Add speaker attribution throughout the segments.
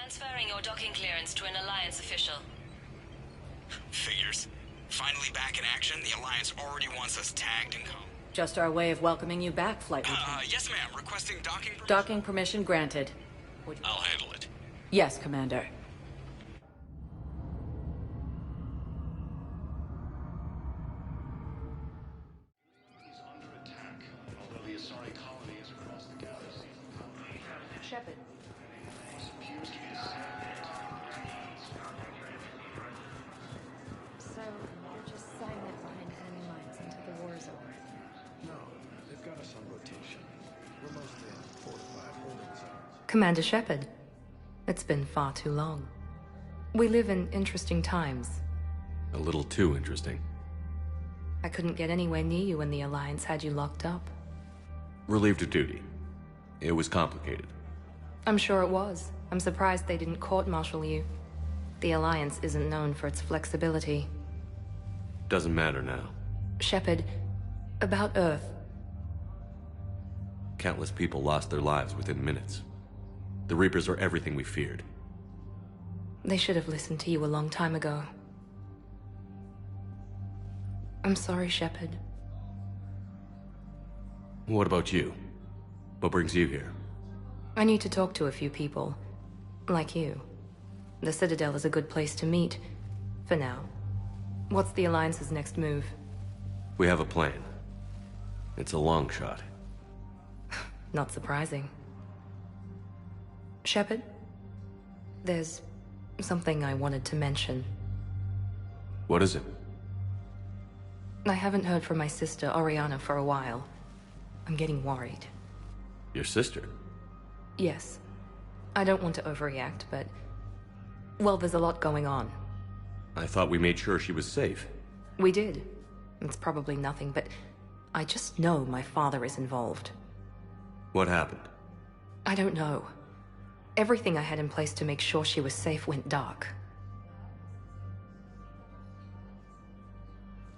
Speaker 1: Transferring your docking clearance to an Alliance official.
Speaker 2: Figures. Finally back in action, the Alliance already wants us tagged and combed.
Speaker 3: Just our way of welcoming you back, Flight Lieutenant.
Speaker 2: Yes ma'am. Requesting docking permission?
Speaker 3: Docking permission granted.
Speaker 2: I'll handle it.
Speaker 3: Yes, Commander.
Speaker 4: Shepard. So, you're just silent behind enemy lines until the war is over?
Speaker 5: No, they've got us on rotation. We're mostly in fortified holding zones.
Speaker 4: Commander Shepard, it's been far too long. We live in interesting times.
Speaker 6: A little too interesting.
Speaker 4: I couldn't get anywhere near you when the Alliance had you locked up.
Speaker 6: Relieved of duty. It was complicated.
Speaker 4: I'm sure it was. I'm surprised they didn't court-martial you. The Alliance isn't known for its flexibility.
Speaker 6: Doesn't matter now.
Speaker 4: Shepard, about Earth.
Speaker 6: Countless people lost their lives within minutes. The Reapers are everything we feared.
Speaker 4: They should have listened to you a long time ago. I'm sorry, Shepard.
Speaker 6: What about you? What brings you here?
Speaker 4: I need to talk to a few people. Like you. The Citadel is a good place to meet. For now. What's the Alliance's next move?
Speaker 6: We have a plan. It's a long shot.
Speaker 4: Not surprising. Shepard? There's something I wanted to mention.
Speaker 6: What is it?
Speaker 4: I haven't heard from my sister, Oriana, for a while. I'm getting worried.
Speaker 6: Your sister?
Speaker 4: Yes. I don't want to overreact, but... well, there's a lot going on.
Speaker 6: I thought we made sure she was safe.
Speaker 4: We did. It's probably nothing, but... I just know my father is involved.
Speaker 6: What happened?
Speaker 4: I don't know. Everything I had in place to make sure she was safe went dark.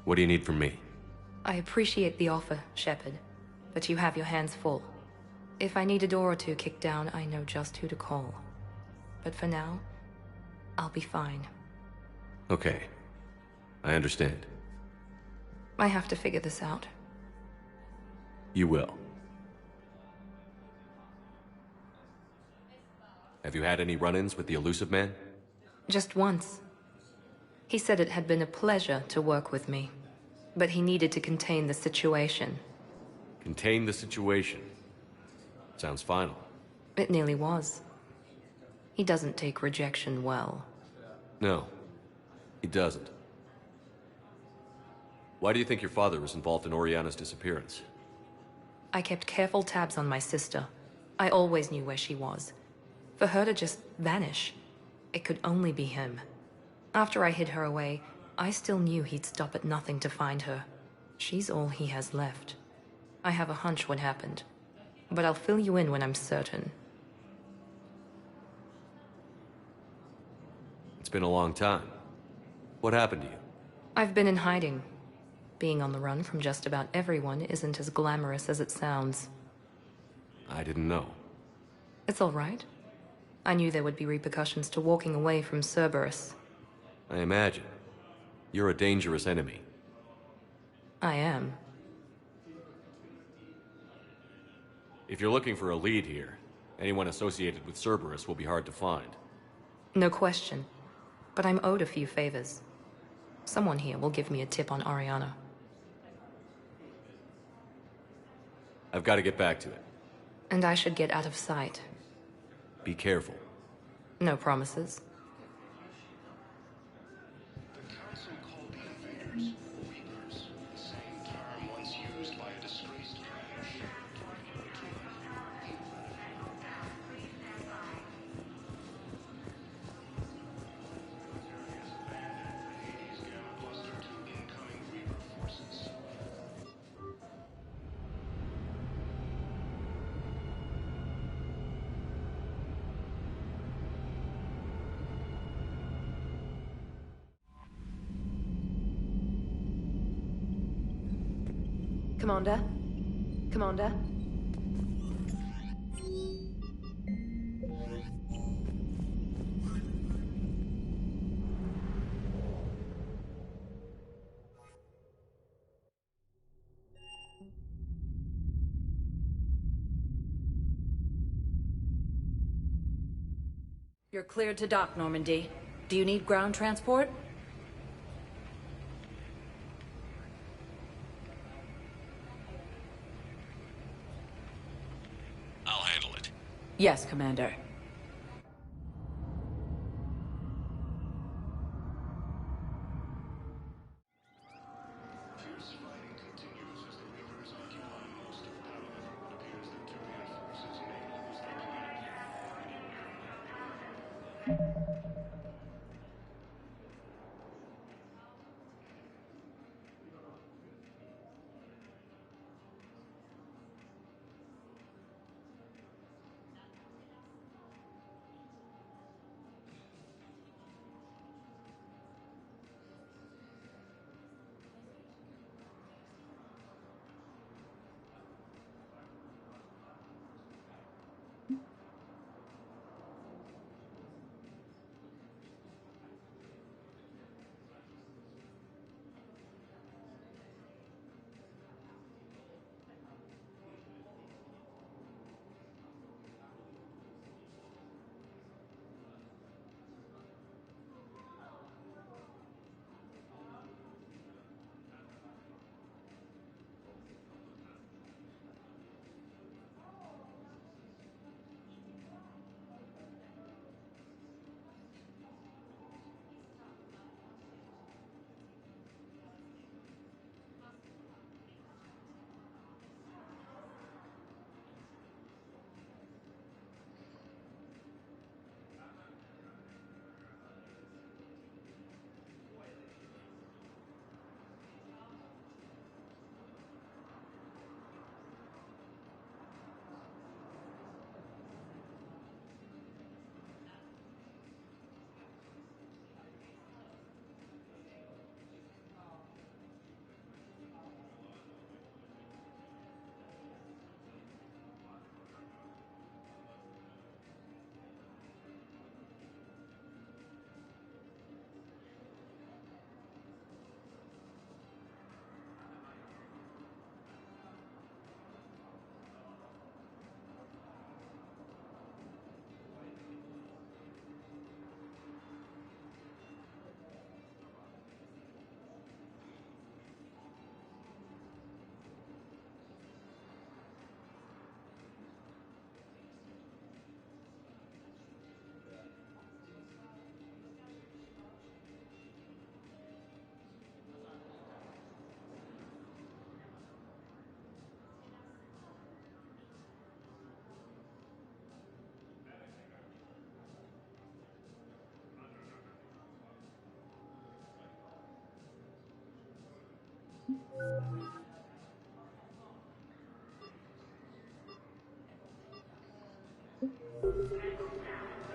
Speaker 6: What do you need from me?
Speaker 4: I appreciate the offer, Shepard, but you have your hands full. If I need a door or two kicked down, I know just who to call. But for now, I'll be fine.
Speaker 6: Okay. I understand.
Speaker 4: I have to figure this out.
Speaker 6: You will. Have you had any run-ins with the Illusive Man?
Speaker 4: Just once. He said it had been a pleasure to work with me, but he needed to contain the situation.
Speaker 6: Contain the situation. Sounds final.
Speaker 4: It nearly was. He doesn't take rejection well.
Speaker 6: No, he doesn't. Why do you think your father was involved in Oriana's disappearance?
Speaker 4: I kept careful tabs on my sister. I always knew where she was. For her to just vanish, it could only be him. After I hid her away, I still knew he'd stop at nothing to find her. She's all he has left. I have a hunch what happened, but I'll fill you in when I'm certain.
Speaker 6: It's been a long time. What happened to you?
Speaker 4: I've been in hiding. Being on the run from just about everyone isn't as glamorous as it sounds.
Speaker 6: I didn't know.
Speaker 4: It's all right. I knew there would be repercussions to walking away from Cerberus.
Speaker 6: I imagine. You're a dangerous enemy.
Speaker 4: I am.
Speaker 6: If you're looking for a lead here, anyone associated with Cerberus will be hard to find.
Speaker 4: No question. But I'm owed a few favors. Someone here will give me a tip on Oriana.
Speaker 6: I've got to get back to it.
Speaker 4: And I should get out of sight.
Speaker 6: Be careful.
Speaker 4: No promises.
Speaker 5: The Council called the invaders Reapers, the same term once used by a disgraced trash. Hades Gamma Cluster to incoming Reaper forces.
Speaker 7: Commander? Commander?
Speaker 3: You're cleared to dock, Normandy. Do you need ground transport?
Speaker 2: I'll handle it.
Speaker 3: Yes, Commander.
Speaker 5: Fierce fighting continues as the Reapers occupy most of Palaven. It appears that Turian forces may lose their planet.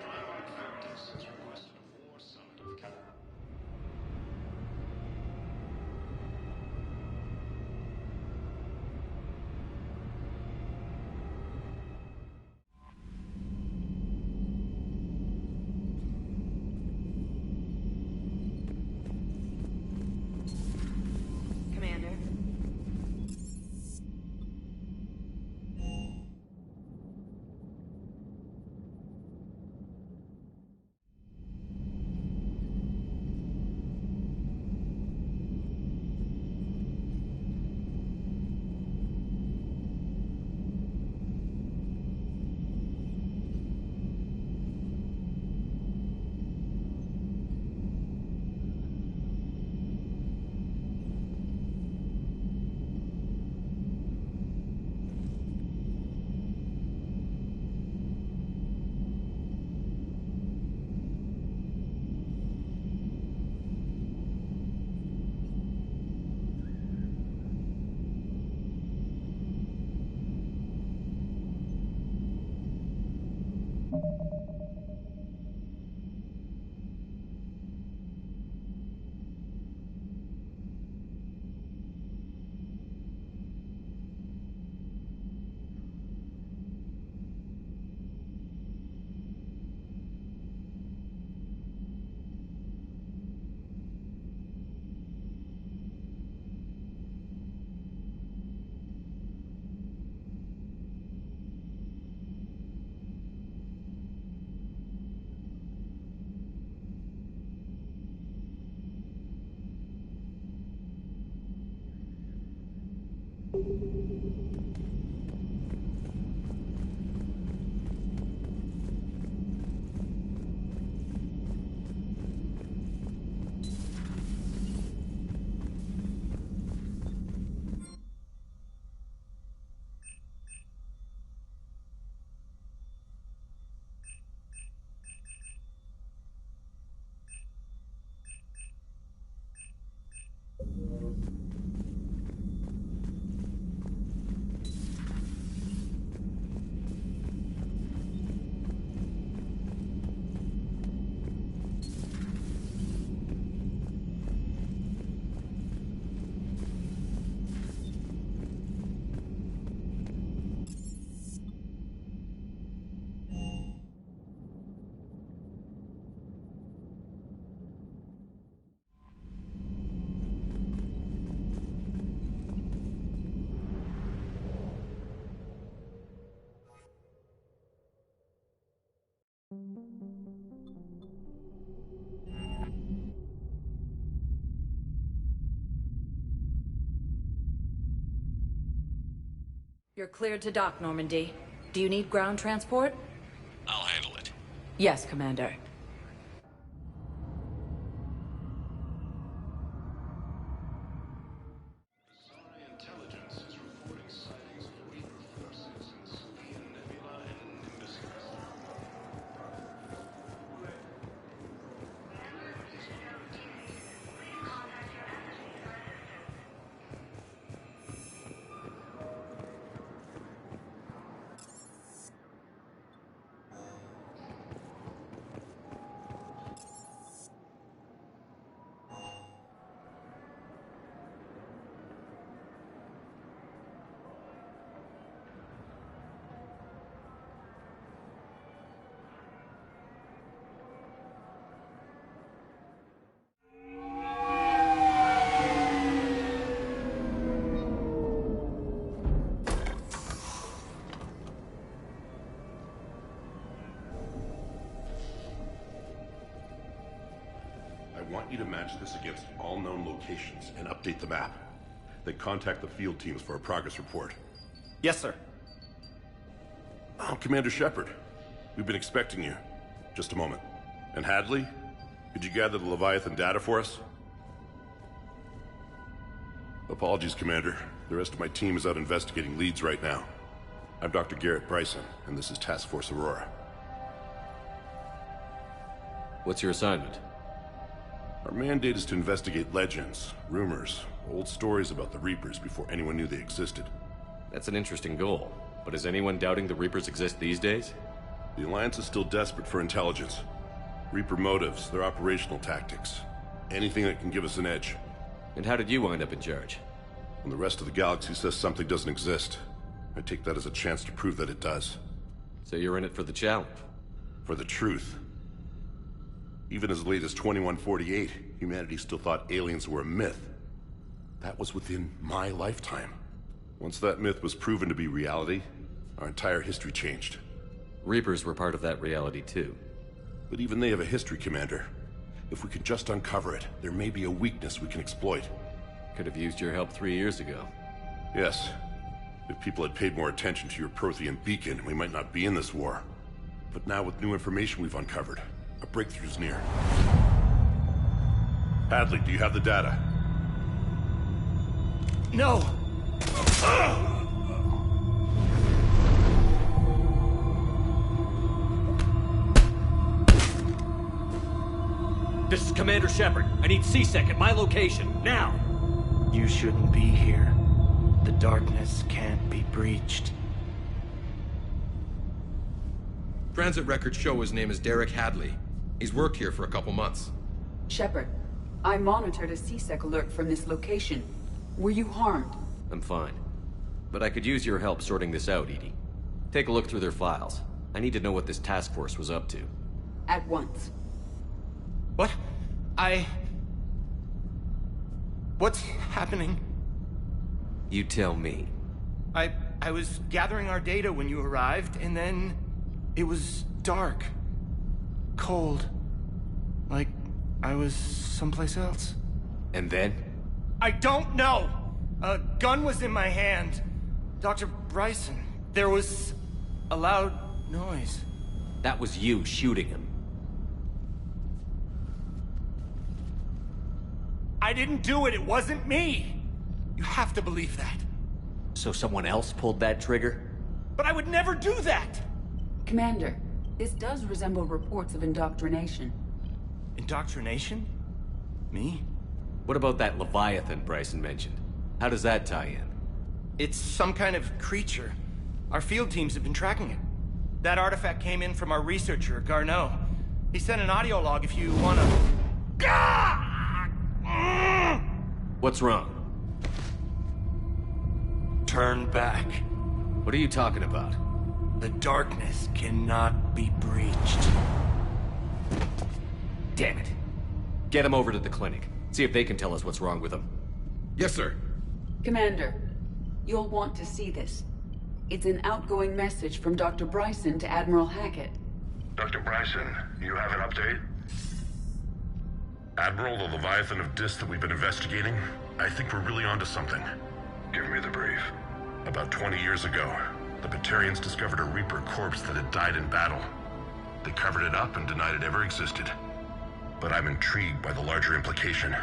Speaker 5: Primarch Veritas has requested a war summit of Cal.
Speaker 7: Commander,
Speaker 3: You're cleared to dock, Normandy. Do you need ground transport?
Speaker 2: I'll handle it.
Speaker 3: Yes, Commander.
Speaker 5: Zari intelligence is reporting sightings of Reaper forces in Sylvian Nebula and Nimbus Cluster.
Speaker 8: I want you to match this against all known locations and update the map. Then contact the field teams for a progress report.
Speaker 9: Yes, sir.
Speaker 8: Oh, Commander Shepard. We've been expecting you. Just a moment. And Hadley? Could you gather the Leviathan data for us? Apologies, Commander. The rest of my team is out investigating leads right now. I'm Dr. Garrett Bryson, and this is Task Force Aurora.
Speaker 6: What's your assignment?
Speaker 8: Our mandate is to investigate legends, rumors, old stories about the Reapers before anyone knew they existed.
Speaker 6: That's an interesting goal. But is anyone doubting the Reapers exist these days?
Speaker 8: The Alliance is still desperate for intelligence. Reaper motives, their operational tactics. Anything that can give us an edge.
Speaker 6: And how did you wind up in charge?
Speaker 8: When the rest of the galaxy says something doesn't exist, I take that as a chance to prove that it does.
Speaker 6: So you're in it for the challenge?
Speaker 8: For the truth. Even as late as 2148, humanity still thought aliens were a myth. That was within my lifetime. Once that myth was proven to be reality, our entire history changed.
Speaker 6: Reapers were part of that reality too.
Speaker 8: But even they have a history, Commander. If we could just uncover it, there may be a weakness we can exploit.
Speaker 6: Could have used your help 3 years ago.
Speaker 8: Yes. If people had paid more attention to your Prothean beacon, we might not be in this war. But now with new information we've uncovered, a breakthrough's near. Hadley, do you have the data?
Speaker 9: No!
Speaker 6: This is Commander Shepard. I need C-Sec at my location, now!
Speaker 9: You shouldn't be here. The darkness can't be breached.
Speaker 10: Transit records show his name is Derek Hadley. He's worked here for a couple months.
Speaker 11: Shepard, I monitored a C-Sec alert from this location. Were you harmed?
Speaker 6: I'm fine. But I could use your help sorting this out, EDI. Take a look through their files. I need to know what this task force was up to.
Speaker 11: At once.
Speaker 9: What? What's happening?
Speaker 6: You tell me.
Speaker 9: I was gathering our data when you arrived, and then it was dark. Cold. Like I was someplace else.
Speaker 6: And then?
Speaker 9: I don't know! A gun was in my hand. Dr. Bryson, there was a loud noise.
Speaker 6: That was you shooting him.
Speaker 9: I didn't do it. It wasn't me. You have to believe that.
Speaker 6: So someone else pulled that trigger?
Speaker 9: But I would never do that!
Speaker 11: Commander, this does resemble reports of indoctrination.
Speaker 9: Indoctrination? Me?
Speaker 6: What about that Leviathan Bryson mentioned? How does that tie in?
Speaker 9: It's some kind of creature. Our field teams have been tracking it. That artifact came in from our researcher, Garneau. He sent an audio log if you wanna...
Speaker 6: What's wrong?
Speaker 9: Turn back.
Speaker 6: What are you talking about?
Speaker 9: The darkness cannot be breached.
Speaker 6: Damn it. Get him over to the clinic. See if they can tell us what's wrong with him.
Speaker 10: Yes, sir.
Speaker 11: Commander, you'll want to see this. It's an outgoing message from Dr. Bryson to Admiral Hackett.
Speaker 5: Dr. Bryson, you have an update?
Speaker 8: Admiral, the Leviathan of Dis that we've been investigating, I think we're really onto something.
Speaker 5: Give me the brief.
Speaker 8: About 20 years ago, the Batarians discovered a Reaper corpse that had died in battle. They covered it up and denied it ever existed. But I'm intrigued by the larger implication.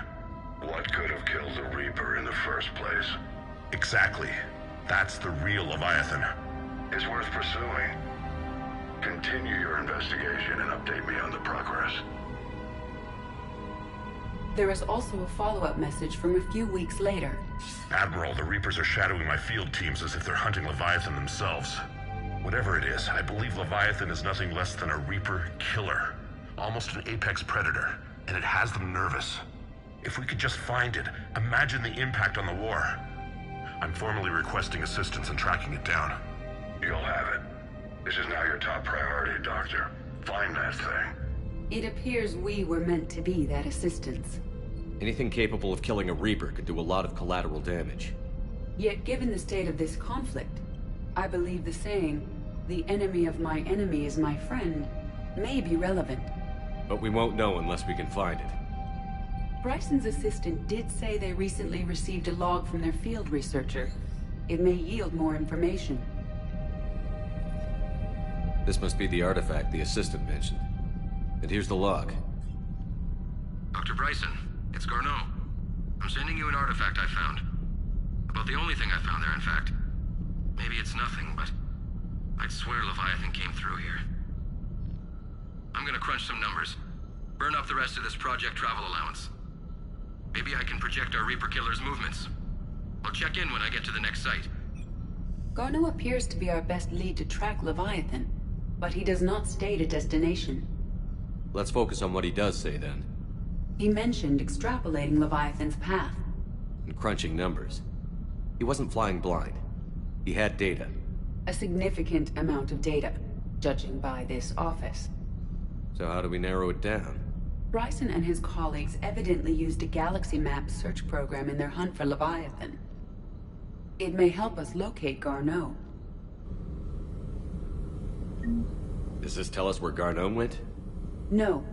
Speaker 5: What could have killed the Reaper in the first place?
Speaker 8: Exactly. That's the real Leviathan.
Speaker 5: It's worth pursuing. Continue your investigation and update me on the progress.
Speaker 11: There is also a follow-up message from a few weeks later.
Speaker 8: Admiral, the Reapers are shadowing my field teams as if they're hunting Leviathan themselves. Whatever it is, I believe Leviathan is nothing less than a Reaper killer. Almost an apex predator, and it has them nervous. If we could just find it, imagine the impact on the war. I'm formally requesting assistance in tracking it down.
Speaker 5: You'll have it. This is now your top priority, Doctor. Find that thing.
Speaker 11: It appears we were meant to be that assistance.
Speaker 6: Anything capable of killing a Reaper could do a lot of collateral damage.
Speaker 11: Yet given the state of this conflict, I believe the saying, "The enemy of my enemy is my friend," may be relevant.
Speaker 6: But we won't know unless we can find it.
Speaker 11: Bryson's assistant did say they recently received a log from their field researcher. It may yield more information.
Speaker 6: This must be the artifact the assistant mentioned. And here's the log.
Speaker 10: Dr. Bryson, it's Garneau. I'm sending you an artifact I found. About the only thing I found there, in fact. Maybe it's nothing, but I'd swear Leviathan came through here. I'm gonna crunch some numbers. Burn up the rest of this project travel allowance. Maybe I can project our Reaper killer's movements. I'll check in when I get to the next site.
Speaker 11: Garneau appears to be our best lead to track Leviathan, but he does not state a destination.
Speaker 6: Let's focus on what he does say, then.
Speaker 11: He mentioned extrapolating Leviathan's path.
Speaker 6: And crunching numbers. He wasn't flying blind. He had data.
Speaker 11: A significant amount of data, judging by this office.
Speaker 6: So how do we narrow it down?
Speaker 11: Bryson and his colleagues evidently used a galaxy map search program in their hunt for Leviathan. It may help us locate Garneau.
Speaker 6: Does this tell us where Garneau went?
Speaker 11: No.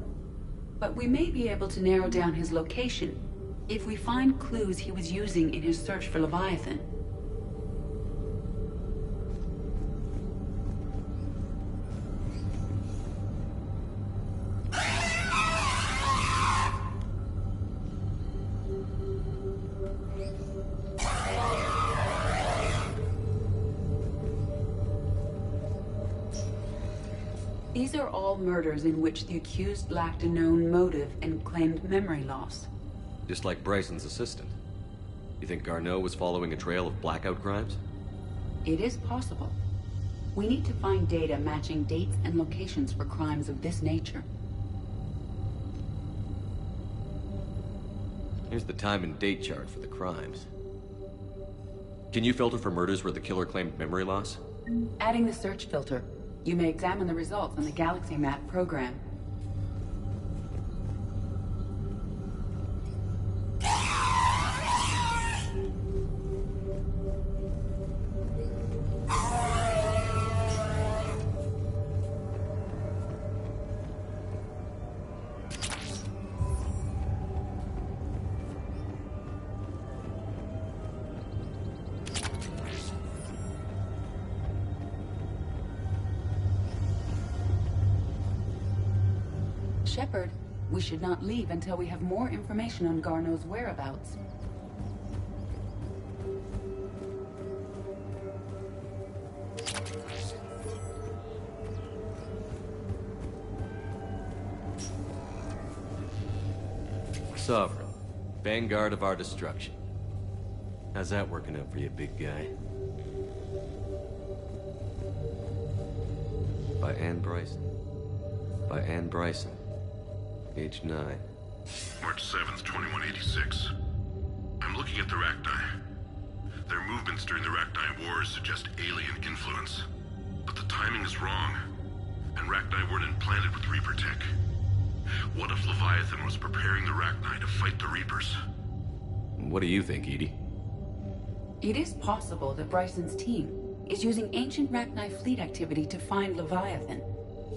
Speaker 11: But we may be able to narrow down his location if we find clues he was using in his search for Leviathan. These are all murders in which the accused lacked a known motive and claimed memory loss.
Speaker 6: Just like Bryson's assistant. You think Garneau was following a trail of blackout crimes?
Speaker 11: It is possible. We need to find data matching dates and locations for crimes of this nature.
Speaker 6: Here's the time and date chart for the crimes. Can you filter for murders where the killer claimed memory loss?
Speaker 11: Adding the search filter, you may examine the results on the Galaxy Map program. Shepard, we should not leave until we have more information on Garneau's whereabouts.
Speaker 6: Sovereign, vanguard of our destruction. How's that working out for you, big guy? By Anne Bryson. By Anne Bryson. Age 9.
Speaker 8: March 7th, 2186. I'm looking at the Rachni. Their movements during the Rachni Wars suggest alien influence. But the timing is wrong. And Rachni weren't implanted with Reaper tech. What if Leviathan was preparing the Rachni to fight the Reapers?
Speaker 6: What do you think, EDI?
Speaker 11: It is possible that Bryson's team is using ancient Rachni fleet activity to find Leviathan.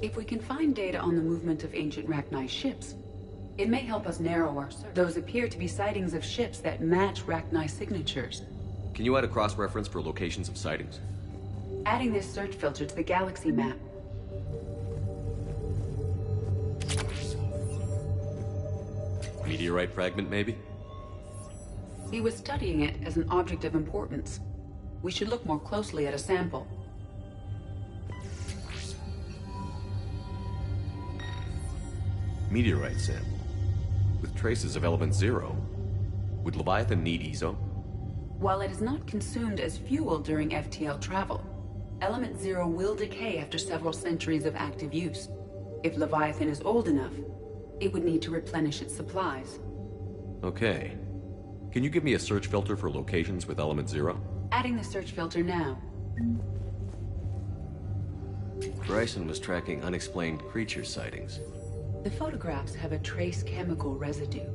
Speaker 11: If we can find data on the movement of ancient Rachni ships, it may help us narrow our search. Those appear to be sightings of ships that match Rachni signatures.
Speaker 6: Can you add a cross-reference for locations of sightings?
Speaker 11: Adding this search filter to the galaxy map.
Speaker 6: Meteorite fragment, maybe?
Speaker 11: He was studying it as an object of importance. We should look more closely at a sample.
Speaker 6: Meteorite sample. With traces of element 0. Would Leviathan need EZO?
Speaker 11: While it is not consumed as fuel during FTL travel, element 0 will decay after several centuries of active use. If Leviathan is old enough, it would need to replenish its supplies.
Speaker 6: Okay. Can you give me a search filter for locations with element 0?
Speaker 11: Adding the search filter now.
Speaker 6: Bryson was tracking unexplained creature sightings.
Speaker 11: The photographs have a trace chemical residue.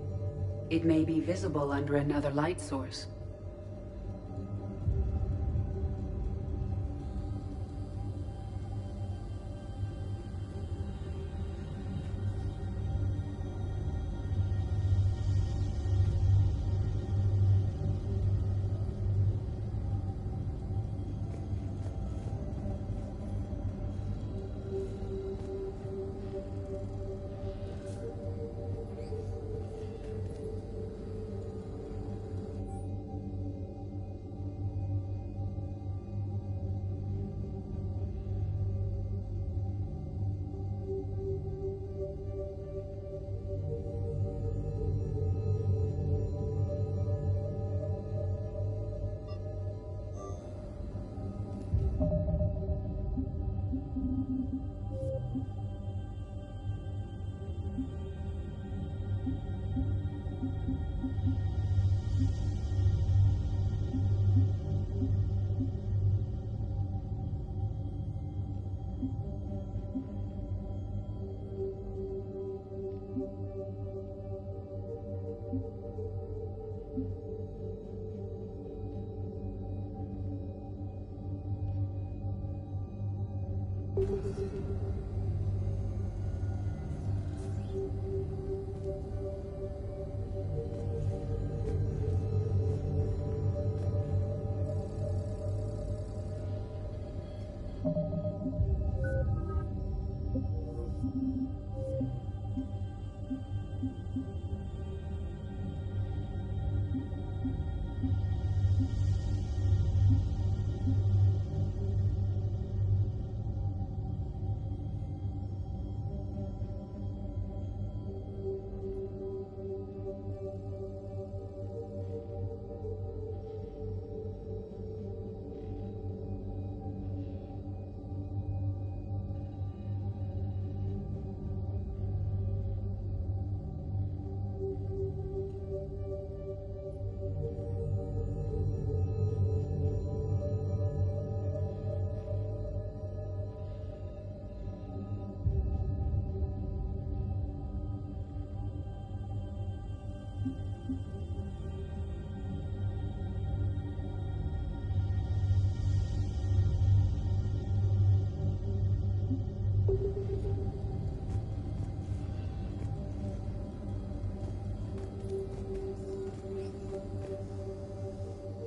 Speaker 11: It may be visible under another light source.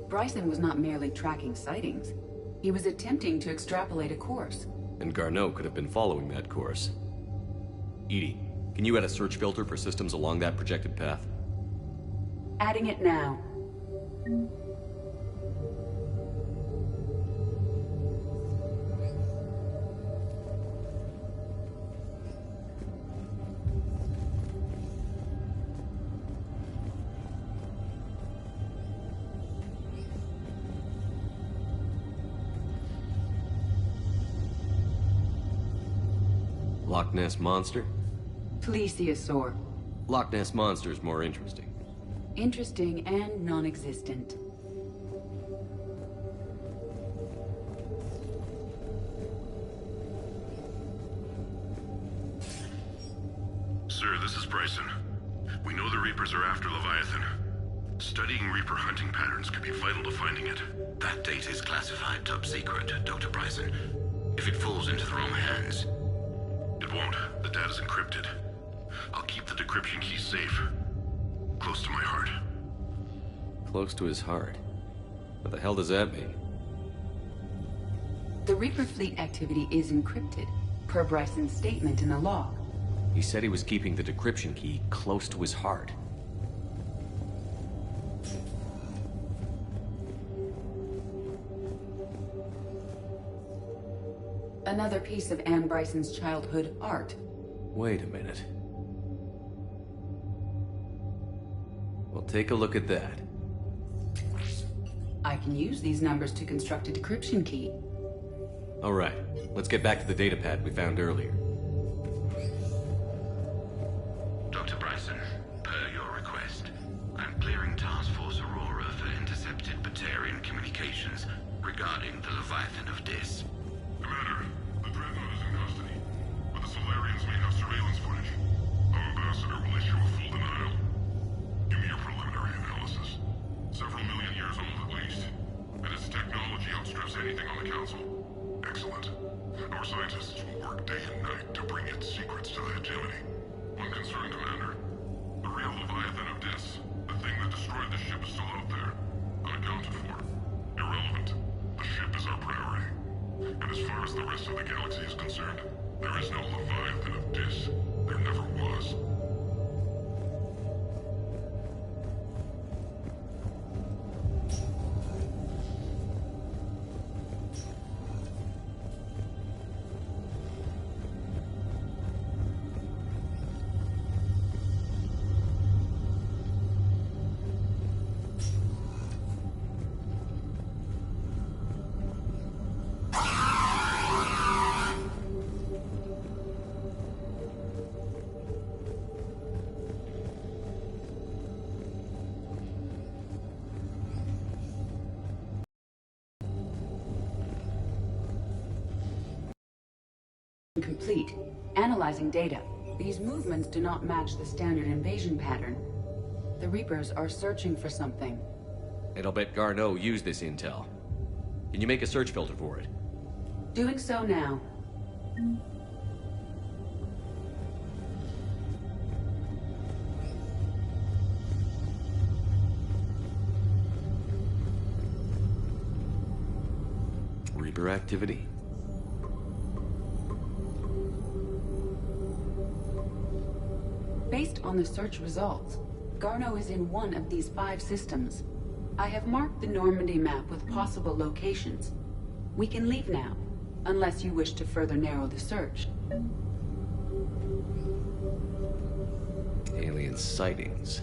Speaker 11: Bryson was not merely tracking sightings. He was attempting to extrapolate a course.
Speaker 6: And Garneau could have been following that course. EDI, Can you add a search filter for systems along that projected path?
Speaker 11: Adding it now.
Speaker 6: Loch Ness Monster?
Speaker 11: Plesiosaur.
Speaker 6: Loch Ness Monster's more interesting.
Speaker 11: Interesting and non-existent.
Speaker 8: Sir, this is Bryson. We know the Reapers are after Leviathan. Studying Reaper hunting patterns could be vital to finding it.
Speaker 10: That data is classified top secret, Dr. Bryson. If it falls into the wrong hands...
Speaker 8: It won't. The data's encrypted. I'll keep the decryption key safe. Close to my heart.
Speaker 6: Close to his heart? What the hell does that mean?
Speaker 11: The Reaper fleet activity is encrypted, per Bryson's statement in the log.
Speaker 6: He said he was keeping the decryption key close to his heart.
Speaker 11: Another piece of Anne Bryson's childhood art.
Speaker 6: Wait a minute. Well, take a look at that.
Speaker 11: I can use these numbers to construct a decryption key.
Speaker 6: All right, let's get back to the datapad we found earlier.
Speaker 10: Dr. Bryson, per your request, I'm clearing Task Force Aurora for intercepted Batarian communications regarding the Leviathan of Dis.
Speaker 8: Commander, the Dreadnought is in custody, but the Solarians may have surveillance footage. Our ambassador will issue a full denial. Give me your preliminary analysis. Several million years old at least, and its technology outstrips anything on the Council. Excellent. Our scientists will work day and night to bring its secrets to the hegemony. One concern, Commander. The real Leviathan of Dis, the thing that destroyed the ship, is still out there. Unaccounted for. Irrelevant. The ship is our priority. And as far as the rest of the galaxy is concerned, there is no Leviathan of Dis. There never was.
Speaker 11: Complete. Analyzing data. These movements do not match the standard invasion pattern. The Reapers are searching for something.
Speaker 6: And I'll bet Garneau used this intel. Can you make a search filter for it?
Speaker 11: Doing so now.
Speaker 6: Reaper activity?
Speaker 11: Based on the search results, Garneau is in one of these 5 systems. I have marked the Normandy map with possible locations. We can leave now, unless you wish to further narrow the search.
Speaker 6: Alien sightings.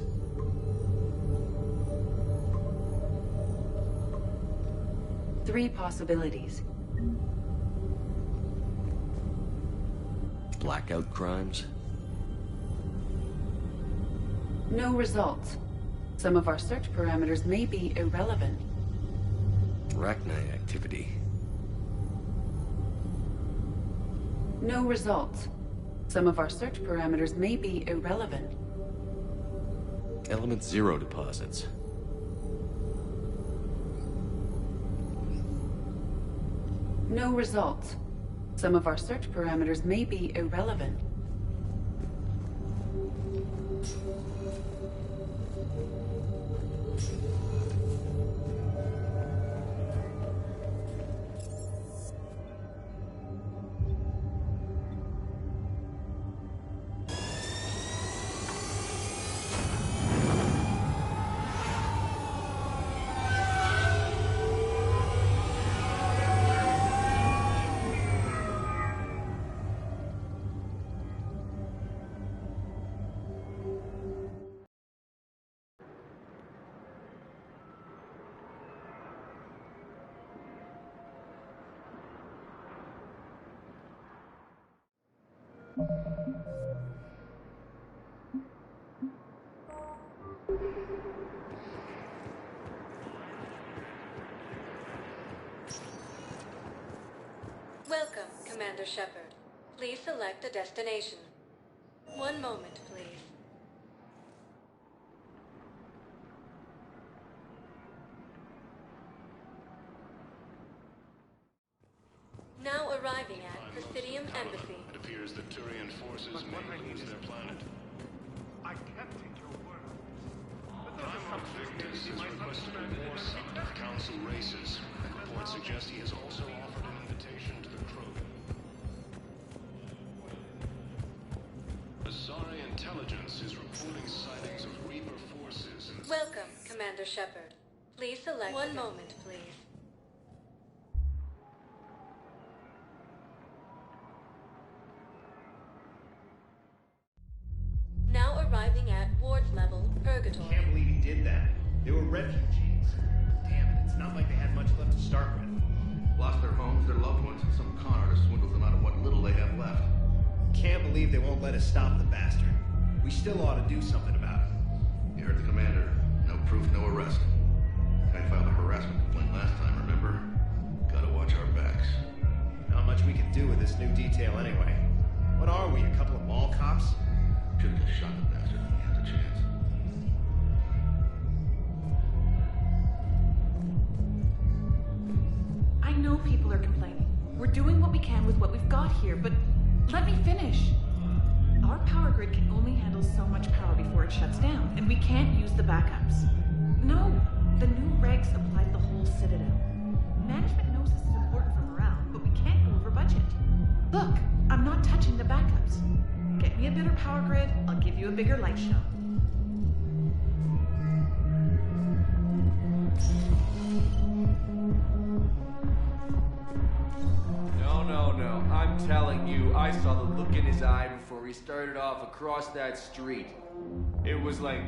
Speaker 11: Three possibilities.
Speaker 6: Blackout crimes?
Speaker 11: No results. Some of our search parameters may be irrelevant.
Speaker 6: Arachnite activity.
Speaker 11: No results. Some of our search parameters may be irrelevant.
Speaker 6: Element Zero deposits.
Speaker 11: No results. Some of our search parameters may be irrelevant.
Speaker 12: Welcome, Commander Shepard. Please select a destination. One moment, please. Now arriving at Presidium Embassy.
Speaker 5: It appears that Turian forces may lose their planet.
Speaker 13: I can't take your word.
Speaker 5: Primal Victus has requested more Son of Council races, and reports suggest he has also offered an invitation to the Krogan. Asari intelligence is reporting sightings of Reaper forces in the...
Speaker 12: Welcome, Commander Shepard. Please select... One moment, please. Now arriving at Ward's level, Purgatory.
Speaker 9: Can't believe he did that. They were refugees. Damn it, it's not like they had much left to start with.
Speaker 10: Lost their homes, their loved ones, and some con artist swindled them out of what little they have left.
Speaker 9: Can't believe they won't let us stop the bastard. We still ought to do something about it.
Speaker 10: You heard the commander. No proof, no arrest. I filed a harassment complaint last time, remember? Gotta watch our backs.
Speaker 9: Not much we can do with this new detail anyway. What are we, a couple of mall cops?
Speaker 10: Should've just shot the bastard when we had the chance.
Speaker 11: I know people are complaining. We're doing what we can with what we've got here, but let me finish. Our power grid can only handle so much power before it shuts down, and we can't use the backups. No, the new regs apply to the whole Citadel. Management knows this is important for morale, but we can't go over budget. Look, I'm not touching the backups. Get me a better power grid, I'll give you a bigger light show.
Speaker 14: No. I'm telling you, I saw the look in his eye before he started off across that street. It was like,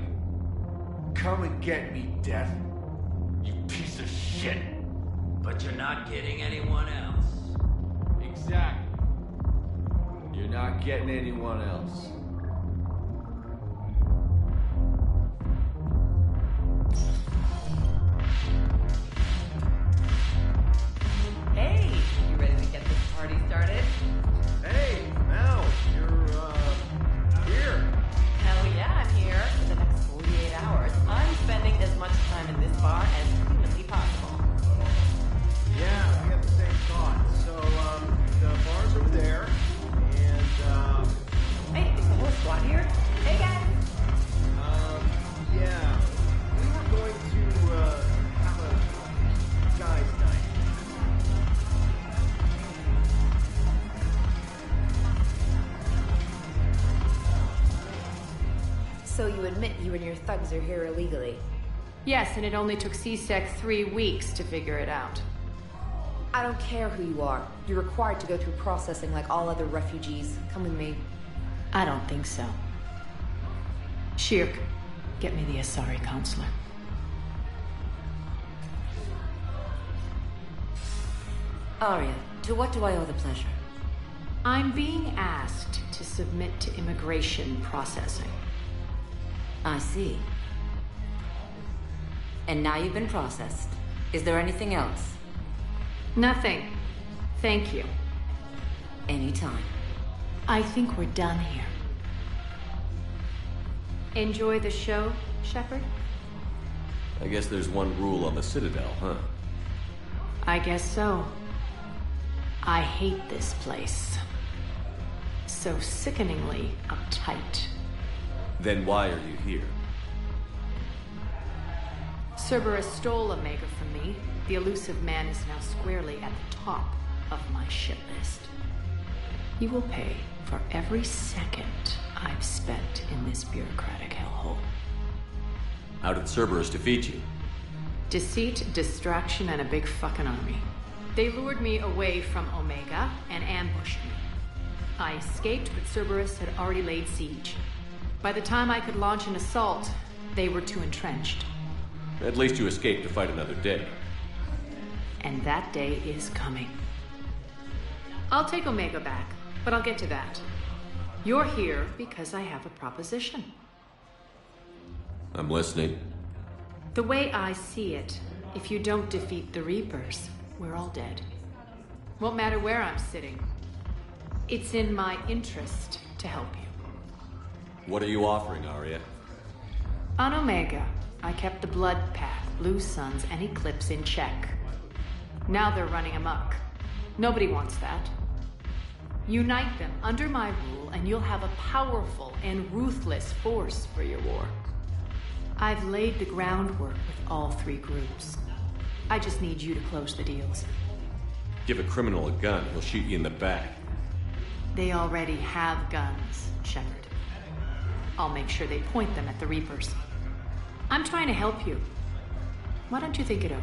Speaker 14: come and get me, Death. You piece of shit.
Speaker 15: But you're not getting anyone else.
Speaker 14: Exactly. You're not getting anyone else.
Speaker 16: Hey, you ready to get this party started?
Speaker 14: Hey, Mel, you're, here.
Speaker 16: Hell yeah, I'm here. For the next 48 hours, I'm spending as much time in this bar as humanly possible.
Speaker 14: Yeah, we have the same thought. So, the bar's over there, and,
Speaker 16: Hey, is the whole squad here? Hey, guys!
Speaker 14: yeah. We were going to, have a guys' night.
Speaker 3: So you admit you and your thugs are here illegally?
Speaker 7: Yes, and it only took CSEC 3 weeks to figure it out.
Speaker 3: I don't care who you are. You're required to go through processing like all other refugees. Come with me.
Speaker 7: I don't think so. Shirk, get me the Asari counselor.
Speaker 3: Arya, to what do I owe the pleasure?
Speaker 7: I'm being asked to submit to immigration processing.
Speaker 3: I see. And now you've been processed. Is there anything else?
Speaker 7: Nothing. Thank you.
Speaker 3: Anytime.
Speaker 7: I think we're done here. Enjoy the show, Shepard?
Speaker 6: I guess there's one rule on the Citadel, huh?
Speaker 7: I guess so. I hate this place. So sickeningly uptight.
Speaker 6: Then why are you here?
Speaker 7: Cerberus stole Omega from me. The elusive man is now squarely at the top of my shit list. You will pay for every second I've spent in this bureaucratic hellhole.
Speaker 6: How did Cerberus defeat you?
Speaker 7: Deceit, distraction, and a big fucking army. They lured me away from Omega and ambushed me. I escaped, but Cerberus had already laid siege. By the time I could launch an assault, they were too entrenched.
Speaker 6: At least you escaped to fight another day.
Speaker 7: And that day is coming. I'll take Omega back, but I'll get to that. You're here because I have a proposition.
Speaker 6: I'm listening.
Speaker 7: The way I see it, if you don't defeat the Reapers, we're all dead. Won't matter where I'm sitting. It's in my interest to help you.
Speaker 6: What are you offering, Arya?
Speaker 7: On Omega, I kept the Blood Path, Blue Suns, and Eclipse in check. Now they're running amok. Nobody wants that. Unite them under my rule, and you'll have a powerful and ruthless force for your war. I've laid the groundwork with all three groups. I just need you to close the deals.
Speaker 6: Give a criminal a gun, he'll shoot you in the back.
Speaker 7: They already have guns, Shepard. I'll make sure they point them at the Reapers. I'm trying to help you. Why don't you think it over?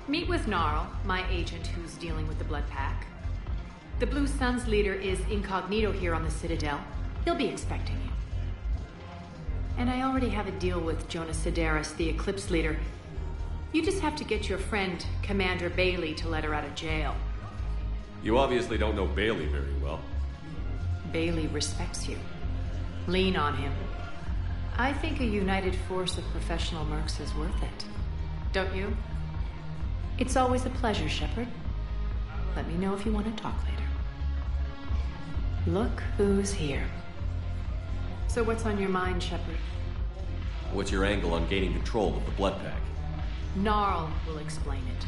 Speaker 7: Meet with Gnarl, my agent who's dealing with the Blood Pack. The Blue Suns leader is incognito here on the Citadel. He'll be expecting you. And I already have a deal with Jonas Sidaris, the Eclipse leader. You just have to get your friend, Commander Bailey, to let her out of jail.
Speaker 6: You obviously don't know Bailey very well.
Speaker 7: Bailey respects you. Lean on him. I think a united force of professional mercs is worth it. Don't you? It's always a pleasure, Shepard. Let me know if you want to talk later. Look who's here. So what's on your mind, Shepard?
Speaker 6: What's your angle on gaining control of the Blood Pack?
Speaker 7: Gnarl will explain it.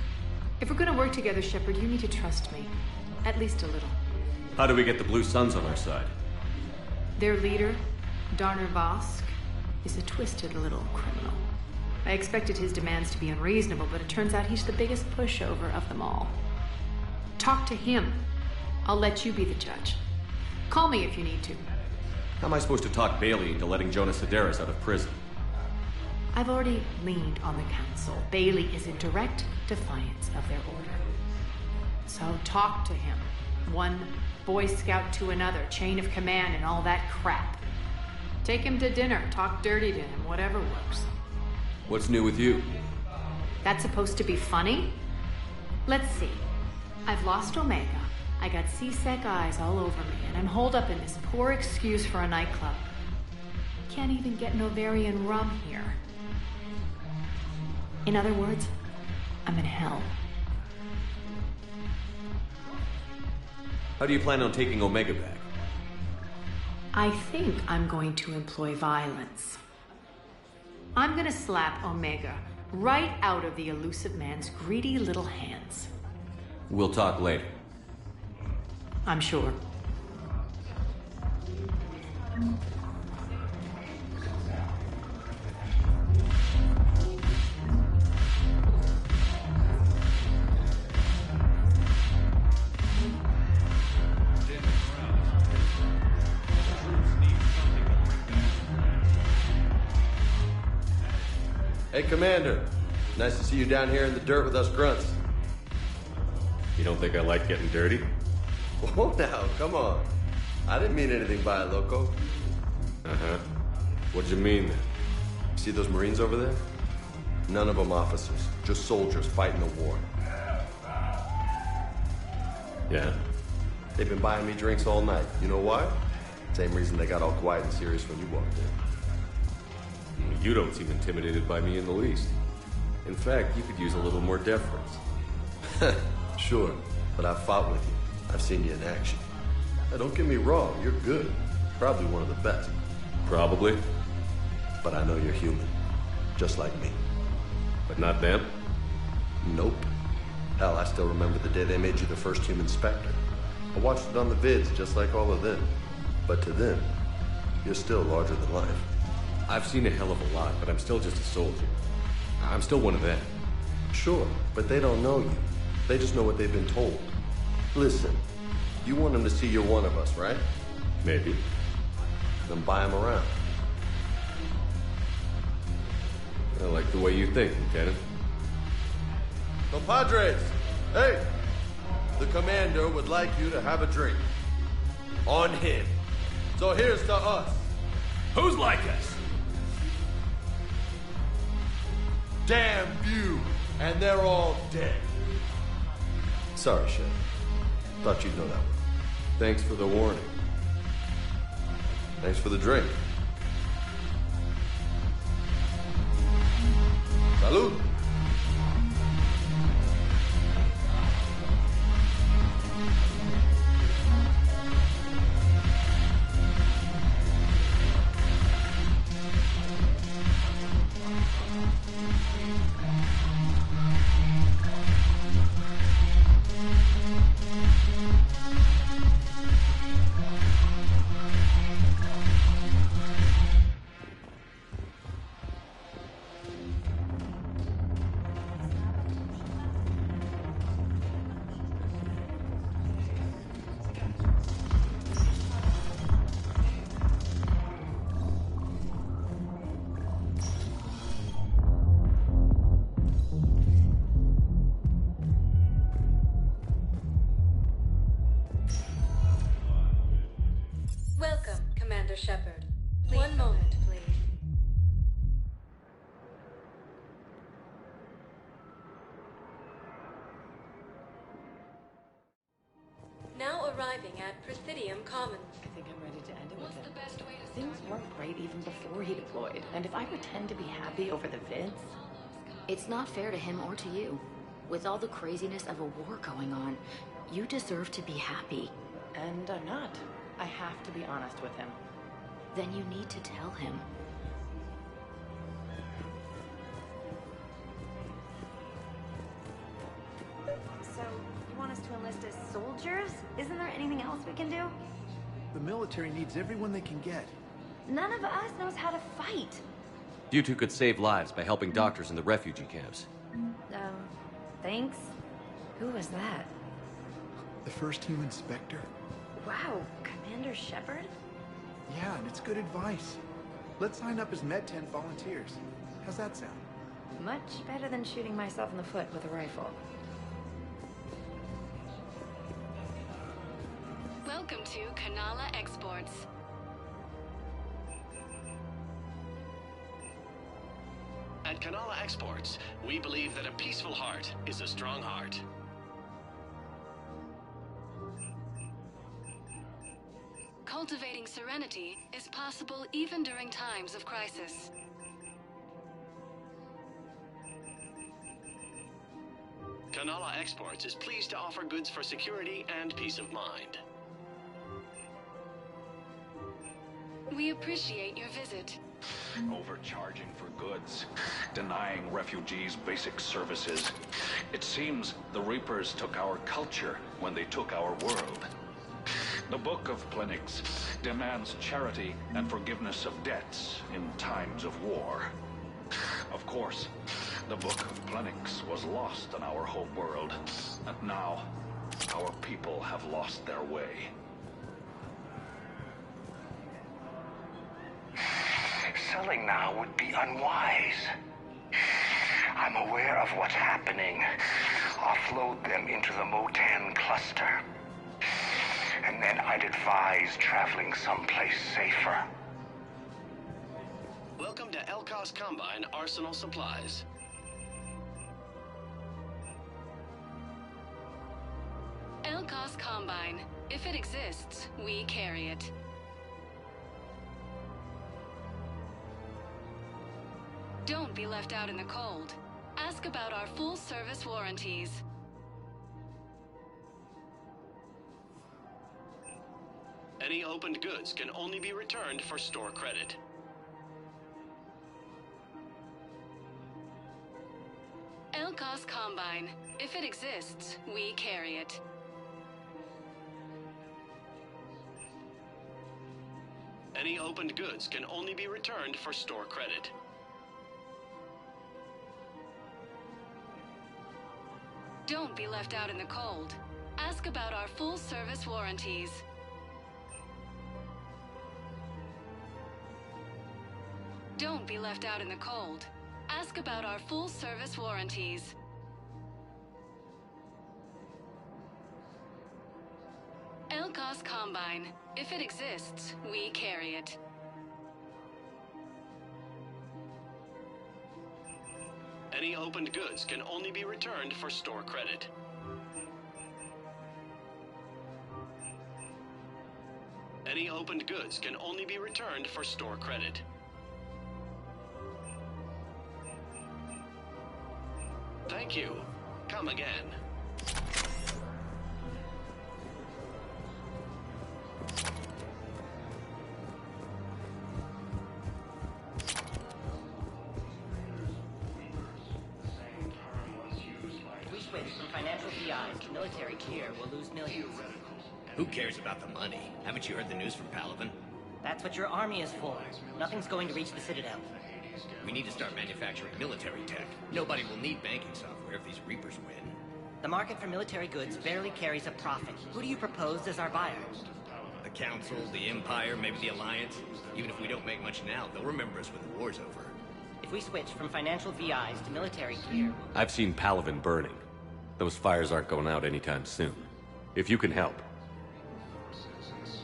Speaker 7: If we're gonna work together, Shepard, you need to trust me. At least a little.
Speaker 6: How do we get the Blue Suns on our side?
Speaker 7: Their leader, Darner Vosk, is a twisted little criminal. I expected his demands to be unreasonable, but it turns out he's the biggest pushover of them all. Talk to him. I'll let you be the judge. Call me if you need to.
Speaker 6: How am I supposed to talk Bailey into letting Jonas Sidaris out of prison?
Speaker 7: I've already leaned on the council. Bailey is in direct defiance of their order. So talk to him. One Boy Scout to another, chain of command and all that crap. Take him to dinner, talk dirty to him, whatever works.
Speaker 6: What's new with you?
Speaker 7: That's supposed to be funny? Let's see. I've lost Omega. I got C-Sec eyes all over me, and I'm holed up in this poor excuse for a nightclub. Can't even get an Ovarian rum here. In other words, I'm in hell.
Speaker 6: How do you plan on taking Omega back?
Speaker 7: I think I'm going to employ violence. I'm gonna slap Omega right out of the elusive man's greedy little hands.
Speaker 6: We'll talk later.
Speaker 7: I'm sure.
Speaker 17: Hey, Commander. Nice to see you down here in the dirt with us grunts.
Speaker 6: You don't think I like getting dirty?
Speaker 17: Oh, now, come on. I didn't mean anything by it, Loco.
Speaker 6: Uh-huh. What'd you mean, then?
Speaker 17: See those Marines over there? None of them officers, just soldiers fighting the war.
Speaker 6: Yeah?
Speaker 17: They've been buying me drinks all night. You know why? Same reason they got all quiet and serious when you walked in.
Speaker 6: You don't seem intimidated by me in the least. In fact, you could use a little more deference.
Speaker 17: Sure, but I've fought with you. I've seen you in action. Now, don't get me wrong, you're good. Probably one of the best.
Speaker 6: Probably.
Speaker 17: But I know you're human. Just like me.
Speaker 6: But not them?
Speaker 17: Nope. Hell, I still remember the day they made you the first human Spectre. I watched it on the vids, just like all of them. But to them, you're still larger than life.
Speaker 6: I've seen a hell of a lot, but I'm still just a soldier. I'm still one of them.
Speaker 17: Sure, but they don't know you. They just know what they've been told. Listen, you want them to see you're one of us, right?
Speaker 6: Maybe.
Speaker 17: Then buy them around.
Speaker 6: I like the way you think, Lieutenant.
Speaker 17: Compadres! Hey! The commander would like you to have a drink. On him. So here's to us.
Speaker 6: Who's like us?
Speaker 17: Damn few, and they're all dead. Sorry, Shep. Thought you'd know that one.
Speaker 6: Thanks for the warning.
Speaker 17: Thanks for the drink. Salud!
Speaker 12: Welcome, Commander Shepard. One moment, please. Now arriving at Presidium Commons.
Speaker 16: I think I'm ready to end it with him. Things weren't right even before he deployed, and if I pretend to be happy over the vids...
Speaker 18: It's not fair to him or to you. With all the craziness of a war going on, you deserve to be happy.
Speaker 16: And I'm not. I have to be honest with him.
Speaker 18: Then you need to tell him.
Speaker 19: So, you want us to enlist as soldiers? Isn't there anything else we can do?
Speaker 20: The military needs everyone they can get.
Speaker 19: None of us knows how to fight.
Speaker 6: You two could save lives by helping doctors in the refugee camps.
Speaker 19: Thanks. Who was that?
Speaker 20: The first human Spectre?
Speaker 19: Wow, Commander Shepard?
Speaker 20: Yeah, and it's good advice. Let's sign up as Med-10 volunteers. How's that sound?
Speaker 19: Much better than shooting myself in the foot with a rifle.
Speaker 21: Welcome to Kanala Exports.
Speaker 5: At Kanala Exports, we believe that a peaceful heart is a strong heart.
Speaker 21: Cultivating serenity is possible even during times of crisis.
Speaker 5: Kanala Exports is pleased to offer goods for security and peace of mind.
Speaker 21: We appreciate your visit.
Speaker 22: Overcharging for goods, denying refugees basic services. It seems the Reapers took our culture when they took our world. The Book of Plenix demands charity and forgiveness of debts in times of war. Of course, the Book of Plenix was lost in our home world, and now our people have lost their way.
Speaker 23: Selling now would be unwise. I'm aware of what's happening. Offload them into the Motan cluster. And then I'd advise traveling someplace safer.
Speaker 5: Welcome to Elkos Combine Arsenal Supplies.
Speaker 21: Elkos Combine. If it exists, we carry it. Don't be left out in the cold. Ask about our full-service warranties.
Speaker 5: Any opened goods can only be returned for store credit.
Speaker 21: Elkos Combine. If it exists, we carry it.
Speaker 5: Any opened goods can only be returned for store credit.
Speaker 21: Don't be left out in the cold. Ask about our full-service warranties. Don't be left out in the cold. Ask about our full-service warranties. Elkos Combine. If it exists, we carry it.
Speaker 5: Any opened goods can only be returned for store credit. Any any opened goods can only be returned for store credit. Thank you. Come again.
Speaker 1: If we switch from financial VIs to military gear, we'll lose millions.
Speaker 2: Who cares about the money? Haven't you heard the news from Palaven?
Speaker 1: That's what your army is for. Nothing's going to reach the Citadel.
Speaker 2: We need to start manufacturing military tech. Nobody will need banking software if these Reapers win.
Speaker 1: The market for military goods barely carries a profit. Who do you propose as our buyer?
Speaker 2: The Council, the Empire, maybe the Alliance. Even if we don't make much now, they'll remember us when the war's over.
Speaker 1: If we switch from financial VIs to military gear...
Speaker 6: I've seen Palaven burning. Those fires aren't going out anytime soon. If you can help.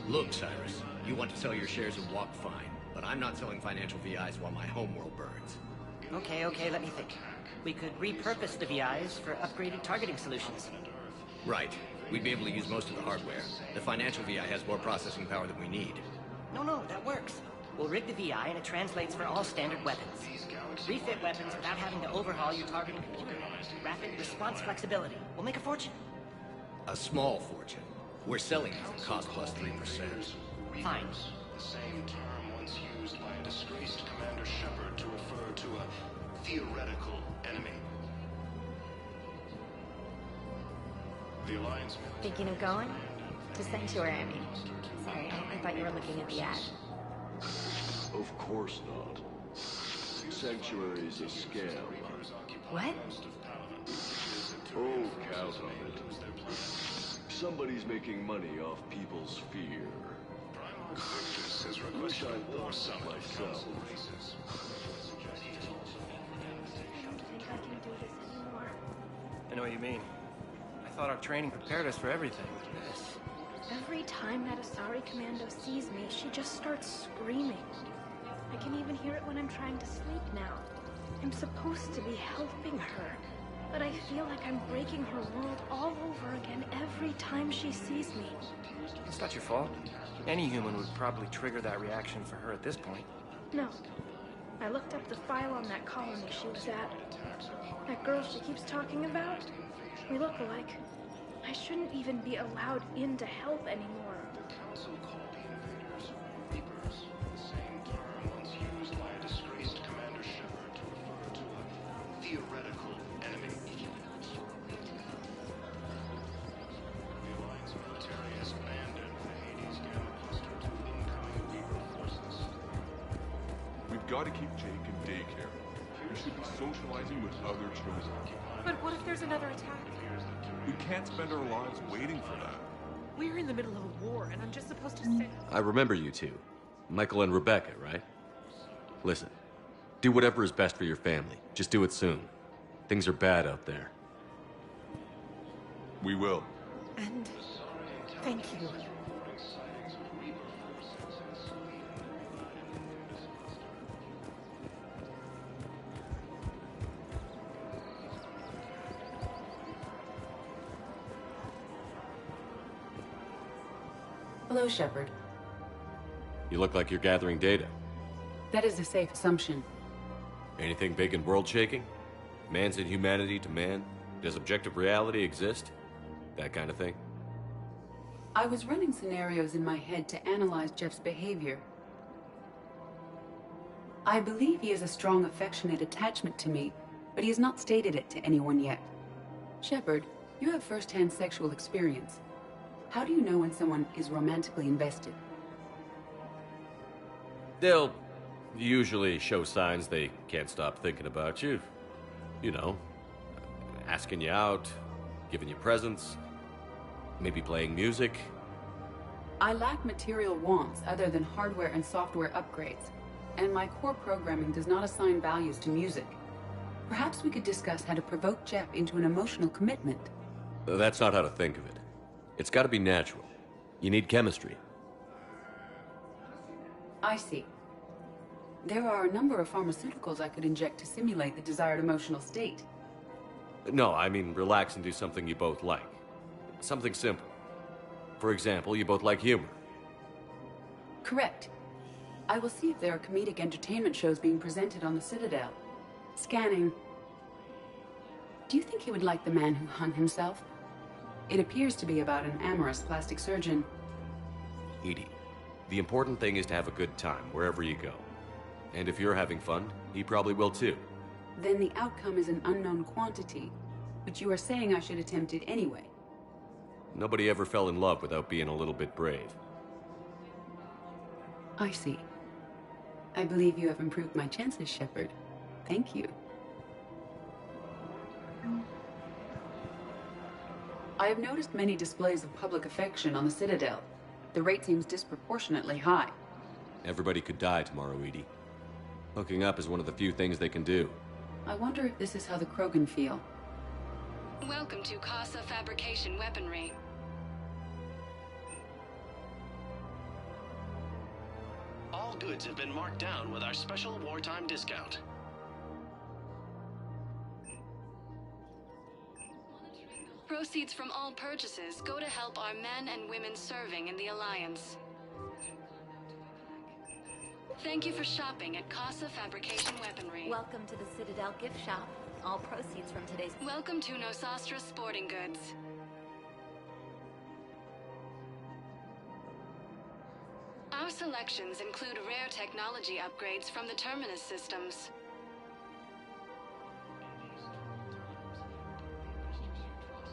Speaker 2: Look, Cyrus, you want to sell your shares of Walk fine, but I'm not selling financial VIs while my homeworld burns.
Speaker 1: Okay, let me think. We could repurpose the VIs for upgraded targeting solutions.
Speaker 2: Right. We'd be able to use most of the hardware. The financial VI has more processing power than we need.
Speaker 1: No, that works. We'll rig the VI and it translates for all standard weapons. Refit weapons without having to overhaul your targeting computer. Rapid response flexibility. We'll make a fortune.
Speaker 2: A small fortune. We're selling these at cost plus 3%.
Speaker 1: Fine.
Speaker 5: The same term once used by a disgraced Commander Shepard to refer to a theoretical enemy. The Alliance...
Speaker 19: Thinking of going? To Sanctuary, I mean. Sorry, I thought you were looking at the ad.
Speaker 4: Of course not. Sanctuary is a scam.
Speaker 19: What?
Speaker 4: Oh, count on it. Somebody's making money off people's fear. Wish I thought so myself.
Speaker 9: I know what you mean. I thought our training prepared us for everything.
Speaker 24: Every time that Asari Commando sees me, she just starts screaming. I can even hear it when I'm trying to sleep now. I'm supposed to be helping her, but I feel like I'm breaking her world all over again every time she sees me.
Speaker 9: It's not your fault. Any human would probably trigger that reaction for her at this point.
Speaker 24: No. I looked up the file on that colony she was at. That girl she keeps talking about? We look alike. I shouldn't even be allowed in to help anymore.
Speaker 5: Theoretical enemy. The Alliance military has abandoned the Hades Gamma cluster to incoming Reaper forces.
Speaker 25: We've got to keep Jake in daycare. We should be socializing with other children.
Speaker 26: But what if there's another attack?
Speaker 25: We can't spend our lives waiting for that.
Speaker 26: We're in the middle of a war, and I'm just supposed to sit...
Speaker 6: I remember you two. Michael and Rebecca, right? Listen, do whatever is best for your family. Just do it soon. Things are bad out there.
Speaker 25: We will.
Speaker 26: And thank you.
Speaker 11: Hello, Shepard.
Speaker 6: You look like you're gathering data.
Speaker 11: That is a safe assumption.
Speaker 6: Anything big and world-shaking? Man's inhumanity to man? Does objective reality exist? That kind of thing?
Speaker 11: I was running scenarios in my head to analyze Jeff's behavior. I believe he has a strong affectionate attachment to me, but he has not stated it to anyone yet. Shepard, you have first-hand sexual experience. How do you know when someone is romantically invested?
Speaker 6: They'll usually show signs they can't stop thinking about you. You know, asking you out, giving you presents, maybe playing music.
Speaker 11: I lack material wants other than hardware and software upgrades, and my core programming does not assign values to music. Perhaps we could discuss how to provoke Jeff into an emotional commitment.
Speaker 6: That's not how to think of it. It's got to be natural. You need chemistry.
Speaker 11: I see. There are a number of pharmaceuticals I could inject to simulate the desired emotional state.
Speaker 6: No, I mean relax and do something you both like. Something simple. For example, you both like humor.
Speaker 11: Correct. I will see if there are comedic entertainment shows being presented on the Citadel. Scanning. Do you think he would like the man who hung himself? It appears to be about an amorous plastic surgeon.
Speaker 6: EDI, the important thing is to have a good time wherever you go. And if you're having fun, he probably will too.
Speaker 11: Then the outcome is an unknown quantity, but you are saying I should attempt it anyway.
Speaker 6: Nobody ever fell in love without being a little bit brave.
Speaker 11: I see. I believe you have improved my chances, Shepard. Thank you. I have noticed many displays of public affection on the Citadel. The rate seems disproportionately high.
Speaker 6: Everybody could die tomorrow, EDI. Hooking up is one of the few things they can do.
Speaker 11: I wonder if this is how the Krogan feel.
Speaker 21: Welcome to Casa Fabrication Weaponry.
Speaker 3: All goods have been marked down with our special wartime discount.
Speaker 21: Proceeds from all purchases go to help our men and women serving in the Alliance. Thank you for shopping at Casa Fabrication Weaponry.
Speaker 18: Welcome to the Citadel gift shop. All proceeds from today's...
Speaker 21: Welcome to Nosastra Sporting Goods. Our selections include rare technology upgrades from the Terminus systems.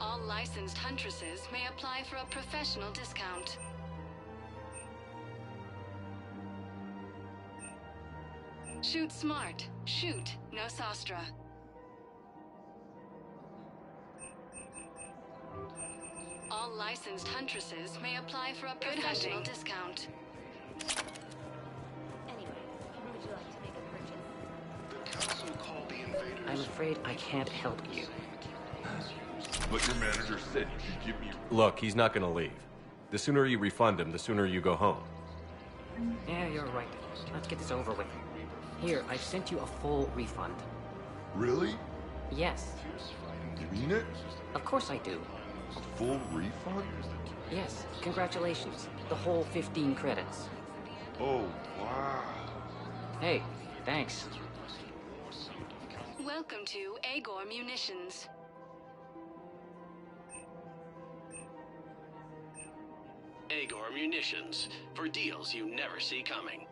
Speaker 21: All licensed huntresses may apply for a professional discount. Shoot smart. Shoot Nosastra. All licensed huntresses may apply for a professional discount.
Speaker 18: Anyway, would you like to make a purchase?
Speaker 5: The council called the invaders.
Speaker 1: I'm afraid I can't help you.
Speaker 25: But your manager said you should give me...
Speaker 6: Look, he's not gonna leave. The sooner you refund him, the sooner you go home.
Speaker 1: Yeah, you're right. Let's get this over with. Here, I've sent you a full refund.
Speaker 25: Really?
Speaker 1: Yes.
Speaker 25: You mean it?
Speaker 1: Of course I do.
Speaker 25: A full refund?
Speaker 1: Yes, congratulations. The whole 15 credits.
Speaker 25: Oh, wow.
Speaker 1: Hey, thanks.
Speaker 21: Welcome to Agor Munitions.
Speaker 3: Agor Munitions, for deals you never see coming.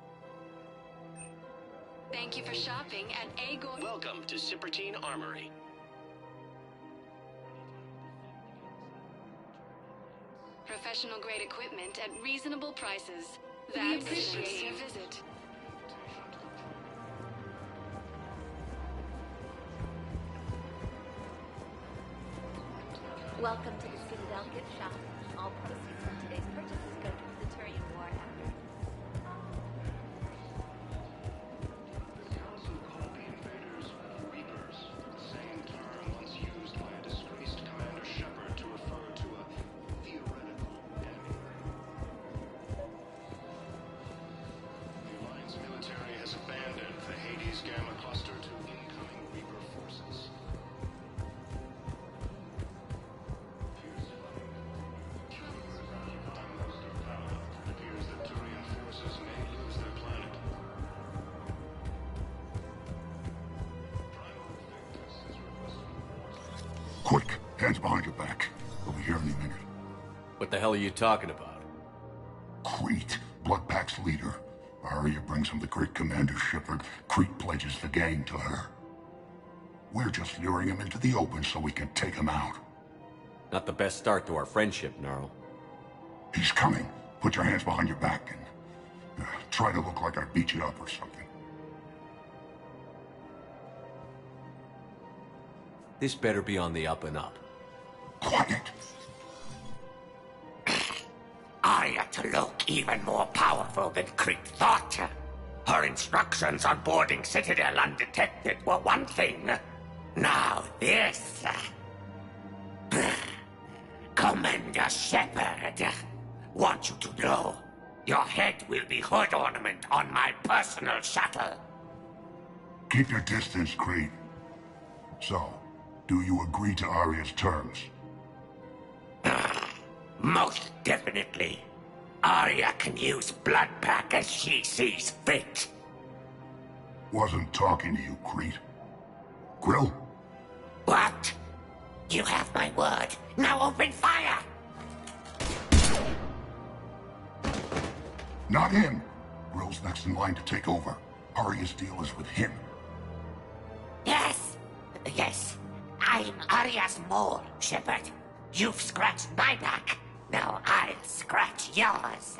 Speaker 21: Thank you for shopping at Agor.
Speaker 3: Welcome to Cipertine Armory.
Speaker 21: Professional grade equipment at reasonable prices. We appreciate your visit.
Speaker 18: Welcome to the Citadel gift shop. All proceeds from today's purchases go to the Turian War effort.
Speaker 5: The council called the invaders Reapers, the same term once used by a disgraced Commander Shepard to refer to a theoretical enemy. The Alliance military has abandoned the Hades Gamma cluster to incoming Reaper forces.
Speaker 8: Quick, hands behind your back. We'll be here any minute.
Speaker 6: What the hell are you talking about?
Speaker 8: Crete, Bloodpack's leader. Arya brings him the great Commander Shepard. Crete pledges the gang to her. We're just luring him into the open so we can take him out.
Speaker 6: Not the best start to our friendship, Gnarl.
Speaker 8: He's coming. Put your hands behind your back and try to look like I beat you up or something.
Speaker 6: This better be on the up and up.
Speaker 8: Quiet.
Speaker 23: Arya to look even more powerful than Crete thought. Her instructions on boarding Citadel undetected were one thing. Now this. Commander Shepard, want you to know, your head will be hood ornament on my personal shuttle.
Speaker 8: Keep your distance, Crete. So, do you agree to Arya's terms?
Speaker 23: Most definitely. Arya can use blood pack as she sees fit.
Speaker 8: Wasn't talking to you, Crete. Grill?
Speaker 23: What? You have my word. Now open fire!
Speaker 8: Not him. Grill's next in line to take over. Arya's deal is with him.
Speaker 23: Yes. Yes. I'm Arya's mole, Shepard. You've scratched my back. Now I'll scratch yours.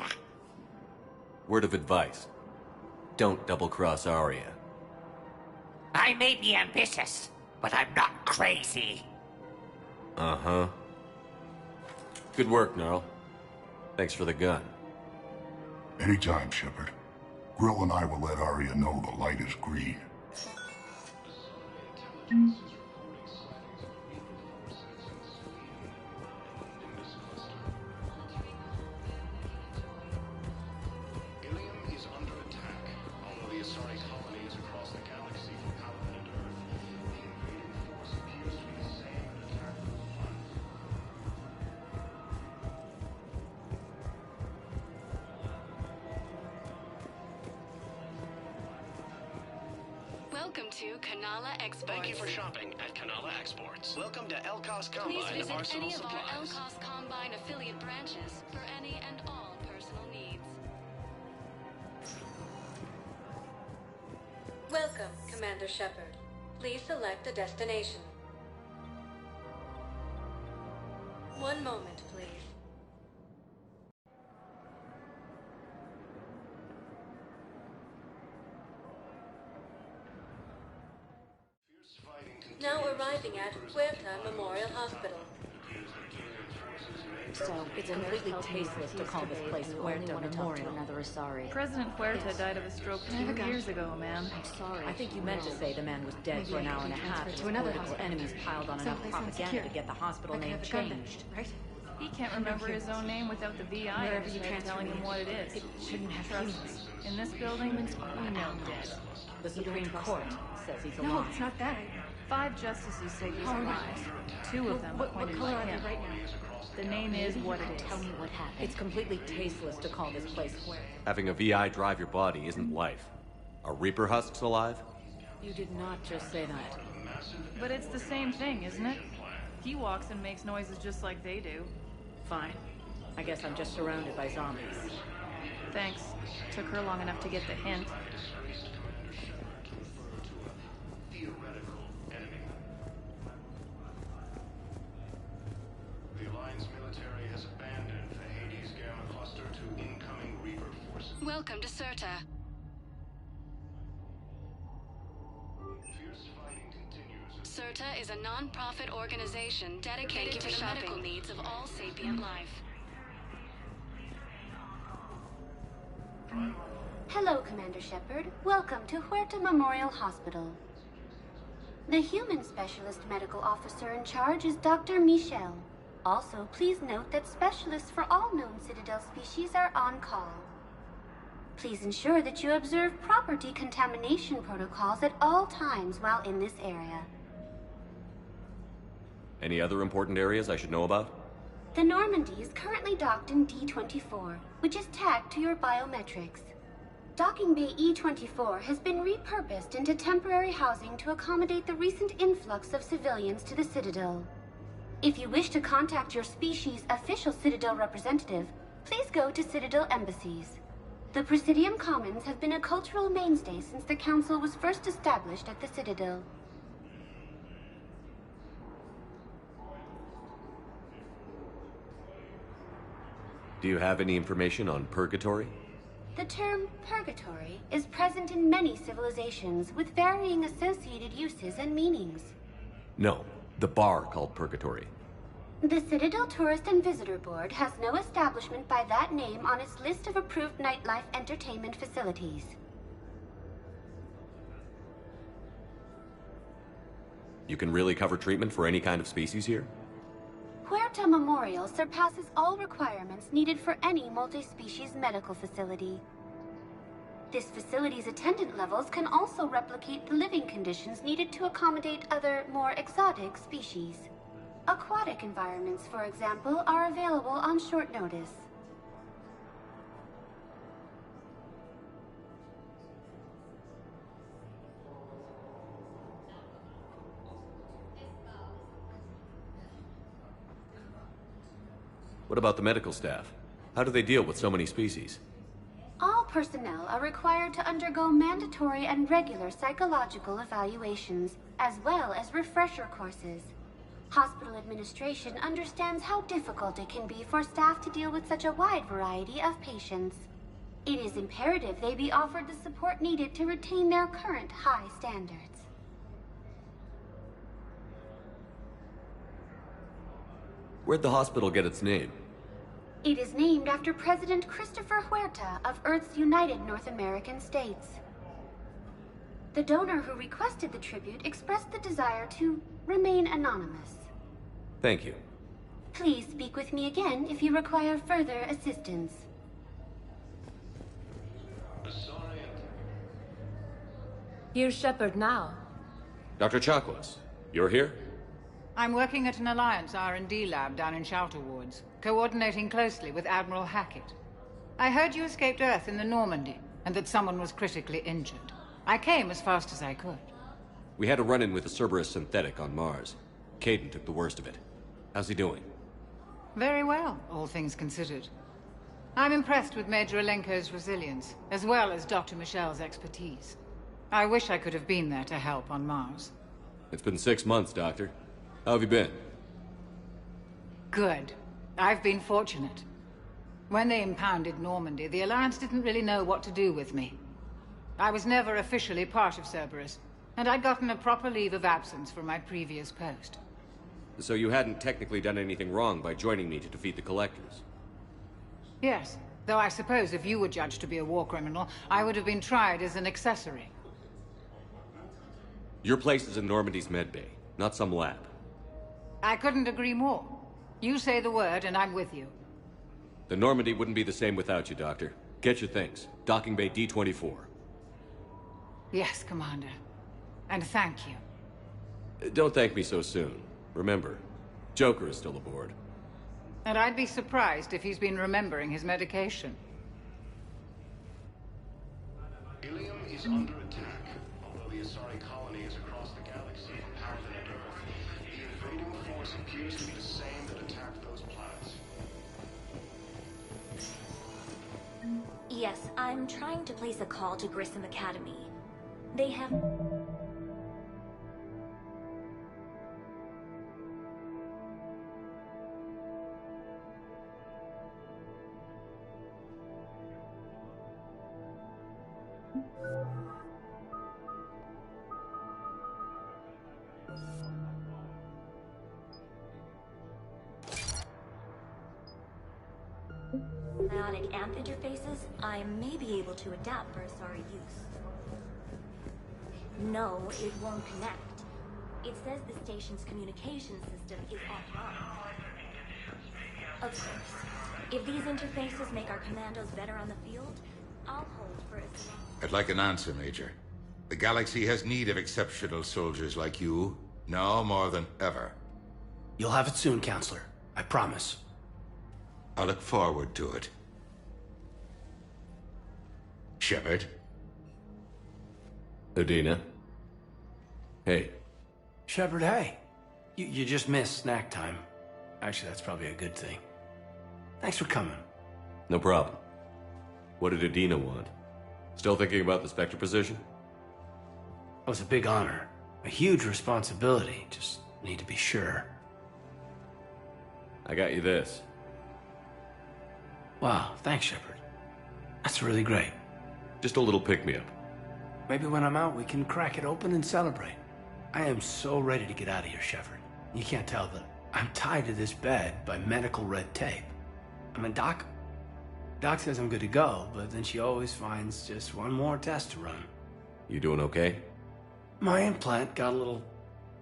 Speaker 6: Word of advice. Don't double-cross Arya.
Speaker 23: I may be ambitious, but I'm not crazy.
Speaker 6: Uh-huh. Good work, Gnarl. Thanks for the gun.
Speaker 8: Anytime, Shepard. Grill and I will let Arya know the light is green.
Speaker 5: Ilium is under attack, although the Asari colonies across the galaxy from Paladin and Earth. The invading force appears to be the same and attack for fun.
Speaker 21: Welcome to Kanala Exports.
Speaker 3: Thank you for shopping at Kanala Exports. Welcome to Elkos
Speaker 21: Please
Speaker 3: Combine
Speaker 21: visit
Speaker 3: Arsenal
Speaker 21: any of our
Speaker 3: Supplies.
Speaker 21: Elkos Combine affiliate branches for any and all personal needs.
Speaker 12: Welcome, Commander Shepard. Please select a destination. One moment, please. Now arriving at Huerta Memorial Hospital.
Speaker 18: So, it's completely tasteless to call this place Huerta Memorial. Another Asari.
Speaker 7: President Huerta died of a stroke 2 years ago, ma'am.
Speaker 18: I'm sorry.
Speaker 10: I think you meant to say the man was dead for an hour and a half. His political enemies piled on enough propaganda to get the hospital name changed.
Speaker 7: Right? He can't remember his own name without the VI in his head telling him what it is.
Speaker 10: It shouldn't have
Speaker 7: Trust me. In this building, we know dead.
Speaker 10: The Supreme Court says he's alive.
Speaker 7: No, it's not that. 5 justices say he's alive. 2 of them appointed by him.
Speaker 10: Right now?
Speaker 7: The name is what it is.
Speaker 18: Tell me what happened.
Speaker 10: It's completely tasteless to call this place Huerta.
Speaker 6: Having a VI drive your body isn't life. Are Reaper husks alive?
Speaker 10: You did not just say that.
Speaker 7: But it's the same thing, isn't it? He walks and makes noises just like they do.
Speaker 10: Fine. I guess I'm just surrounded by zombies.
Speaker 7: Thanks. Took her long enough to get the hint.
Speaker 5: The Alliance military has abandoned the Hades Gamma Cluster to incoming Reaper forces.
Speaker 21: Welcome to Serta.
Speaker 5: Fierce fighting continues.
Speaker 21: Serta is a non-profit organization dedicated to the medical needs of all sapient life.
Speaker 13: Hello, Commander Shepard. Welcome to Huerta Memorial Hospital. The human specialist medical officer in charge is Dr. Michel. Also, please note that specialists for all known Citadel species are on call. Please ensure that you observe proper decontamination protocols at all times while in this area.
Speaker 6: Any other important areas I should know about?
Speaker 13: The Normandy is currently docked in D-24, which is tagged to your biometrics. Docking Bay E-24 has been repurposed into temporary housing to accommodate the recent influx of civilians to the Citadel. If you wish to contact your species' official Citadel representative, please go to Citadel embassies. The Presidium Commons have been a cultural mainstay since the Council was first established at the Citadel.
Speaker 6: Do you have any information on Purgatory?
Speaker 13: The term purgatory is present in many civilizations with varying associated uses and meanings.
Speaker 6: No, the bar called Purgatory.
Speaker 13: The Citadel Tourist and Visitor Board has no establishment by that name on its list of approved nightlife entertainment facilities.
Speaker 6: You can really cover treatment for any kind of species here?
Speaker 13: Huerta Memorial surpasses all requirements needed for any multi-species medical facility. This facility's attendant levels can also replicate the living conditions needed to accommodate other, more exotic species. Aquatic environments, for example, are available on short notice.
Speaker 6: What about the medical staff? How do they deal with so many species?
Speaker 13: All personnel are required to undergo mandatory and regular psychological evaluations, as well as refresher courses. Hospital administration understands how difficult it can be for staff to deal with such a wide variety of patients. It is imperative they be offered the support needed to retain their current high standards.
Speaker 6: Where'd the hospital get its name?
Speaker 13: It is named after President Christopher Huerta of Earth's United North American States. The donor who requested the tribute expressed the desire to remain anonymous.
Speaker 6: Thank you.
Speaker 13: Please speak with me again if you require further assistance.
Speaker 14: Here's Shepard now.
Speaker 6: Dr. Chakwas, you're here?
Speaker 15: I'm working at an Alliance R&D lab down in Shelter Woods, coordinating closely with Admiral Hackett. I heard you escaped Earth in the Normandy, and that someone was critically injured. I came as fast as I could.
Speaker 6: We had a run-in with a Cerberus synthetic on Mars. Caden took the worst of it. How's he doing?
Speaker 15: Very well, all things considered. I'm impressed with Major Alenko's resilience, as well as Dr. Michel's expertise. I wish I could have been there to help on Mars.
Speaker 6: It's been 6 months, Doctor. How have you been?
Speaker 15: Good. I've been fortunate. When they impounded Normandy, the Alliance didn't really know what to do with me. I was never officially part of Cerberus, and I'd gotten a proper leave of absence from my previous post.
Speaker 6: So you hadn't technically done anything wrong by joining me to defeat the Collectors?
Speaker 15: Yes, though I suppose if you were judged to be a war criminal, I would have been tried as an accessory.
Speaker 6: Your place is in Normandy's medbay, not some lab.
Speaker 15: I couldn't agree more. You say the word, and I'm with you.
Speaker 6: The Normandy wouldn't be the same without you, Doctor. Get your things. Docking Bay D-24.
Speaker 15: Yes, Commander. And thank you.
Speaker 6: Don't thank me so soon. Remember, Joker is still aboard.
Speaker 15: And I'd be surprised if he's been remembering his medication.
Speaker 5: Helium is under attack. Although the Asari colony is across the galaxy from Parallax Earth, the invading force appears to be the same that attacked those planets.
Speaker 14: Yes, I'm trying to place a call to Grissom Academy. They have... Ionic amp interfaces, I may be able to adapt for Asari use. No, it won't connect. It says the station's communication system is offline. Of course, if these interfaces make our commandos better on the field, I'll hold for a second.
Speaker 16: I'd like an answer, Major. The galaxy has need of exceptional soldiers like you, now more than ever.
Speaker 17: You'll have it soon, Counselor. I promise.
Speaker 16: I look forward to it. Shepard?
Speaker 6: Udina? Hey.
Speaker 17: Shepard, hey. You just missed snack time. Actually, that's probably a good thing. Thanks for coming.
Speaker 6: No problem. What did Udina want? Still thinking about the Spectre position?
Speaker 17: It was a big honor. A huge responsibility. Just need to be sure.
Speaker 6: I got you this.
Speaker 17: Wow, thanks, Shepard. That's really great.
Speaker 6: Just a little pick-me-up.
Speaker 17: Maybe when I'm out, we can crack it open and celebrate. I am so ready to get out of here, Shepard. You can't tell, but I'm tied to this bed by medical red tape. I mean, Doc says I'm good to go, but then she always finds just one more test to run.
Speaker 6: You doing okay?
Speaker 17: My implant got a little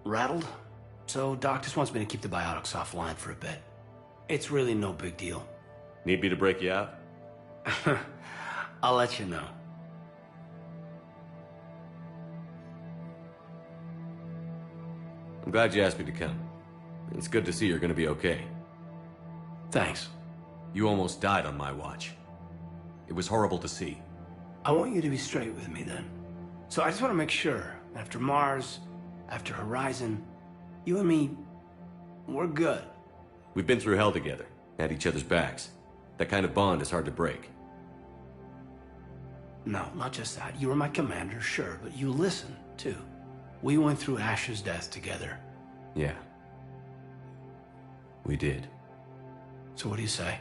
Speaker 17: rattled, so Doc just wants me to keep the biotics offline for a bit. It's really no big deal.
Speaker 6: Need me to break you out?
Speaker 17: I'll let you know.
Speaker 6: I'm glad you asked me to come. It's good to see you're gonna be okay.
Speaker 17: Thanks.
Speaker 6: You almost died on my watch. It was horrible to see.
Speaker 17: I want you to be straight with me then. So I just want to make sure, after Mars, after Horizon, you and me, we're good.
Speaker 6: We've been through hell together, Had each other's backs. That kind of bond is hard to break.
Speaker 17: No, not just that. You were my commander, sure, but you listened, too. We went through Ash's death together.
Speaker 6: Yeah. We did.
Speaker 17: So what do you say?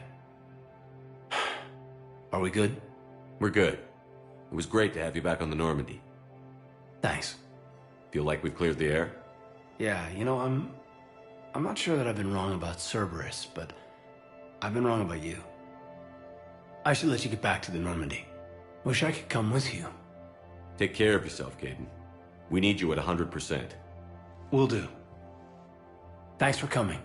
Speaker 17: Are we good?
Speaker 6: We're good. It was great to have you back on the Normandy.
Speaker 17: Thanks.
Speaker 6: Feel like we've cleared the air?
Speaker 17: Yeah, you know, I'm not sure that I've been wrong about Cerberus, but I've been wrong about you. I should let you get back to the Normandy. Wish I could come with you.
Speaker 6: Take care of yourself, Kaidan. We need you at 100%.
Speaker 17: Will do. Thanks for coming.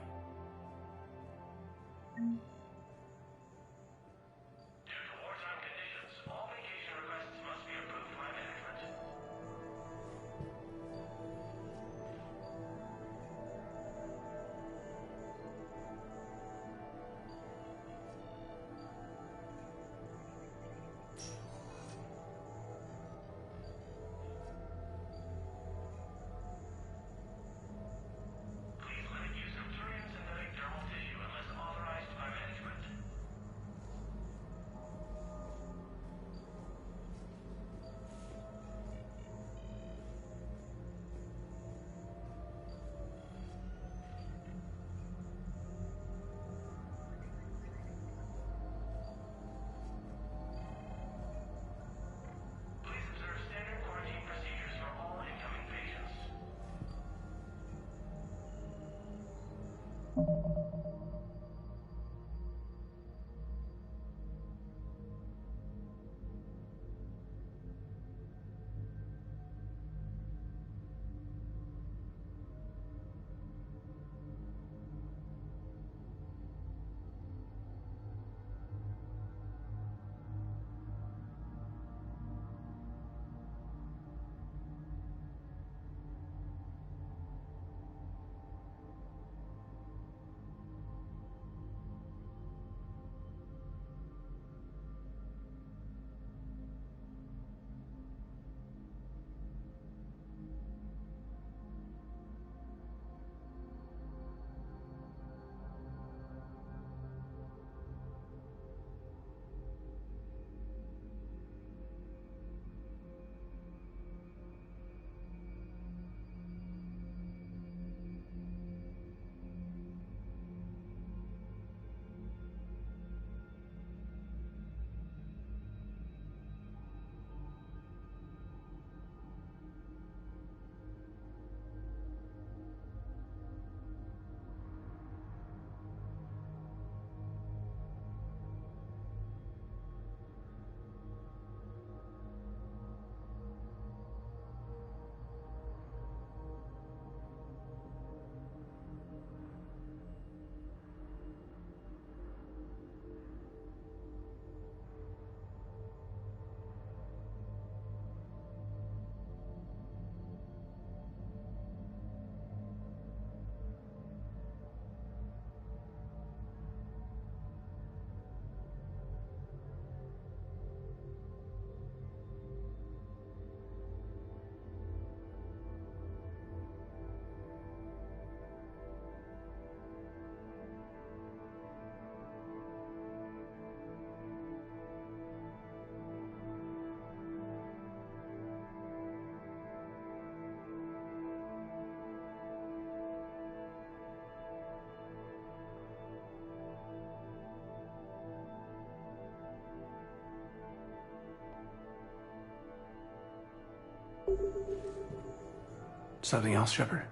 Speaker 17: Something else, Shepard?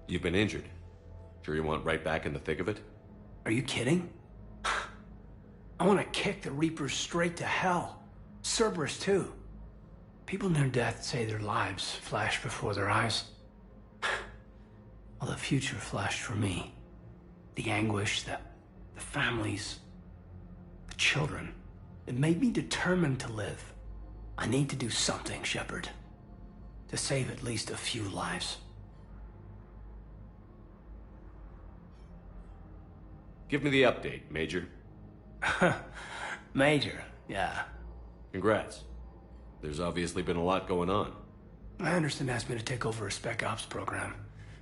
Speaker 6: You've been injured. Sure you want right back in the thick of it?
Speaker 17: Are you kidding? I want to kick the Reapers straight to hell. Cerberus, too. People near death say their lives flash before their eyes. Well, the future flashed for me. The anguish, the families, the children. It made me determined to live. I need to do something, Shepard. To save at least a few lives.
Speaker 6: Give me the update, Major.
Speaker 17: Major, yeah.
Speaker 6: Congrats. There's obviously been a lot going on.
Speaker 17: Anderson asked me to take over a Spec Ops program.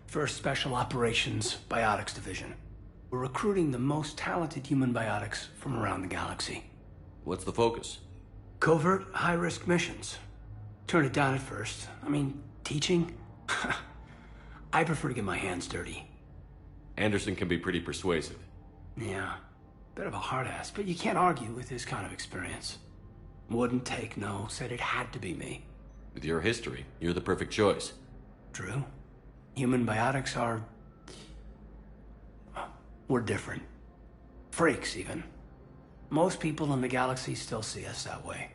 Speaker 17: First Special Operations Biotics Division. We're recruiting the most talented human biotics from around the galaxy.
Speaker 6: What's the focus?
Speaker 17: Covert, high-risk missions. Turn it down at first. I mean, teaching? I prefer to get my hands dirty.
Speaker 6: Anderson can be pretty persuasive.
Speaker 17: Yeah, bit of a hard ass, but you can't argue with his kind of experience. Wouldn't take no, said it had to be me.
Speaker 6: With your history, you're the perfect choice.
Speaker 17: True. Human biotics are... we're different. Freaks, even. Most people in the galaxy still see us that way.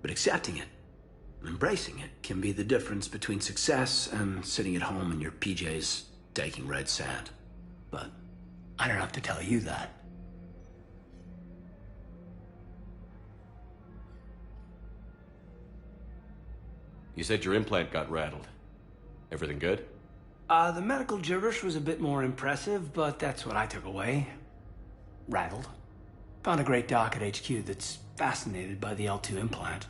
Speaker 17: But accepting it, embracing it, can be the difference between success and sitting at home in your PJs taking red sand. But I don't have to tell you that.
Speaker 6: You said your implant got rattled. Everything good?
Speaker 17: The medical gibberish was a bit more impressive, but that's what I took away. Rattled. Found a great doc at HQ that's fascinated by the L2 implant.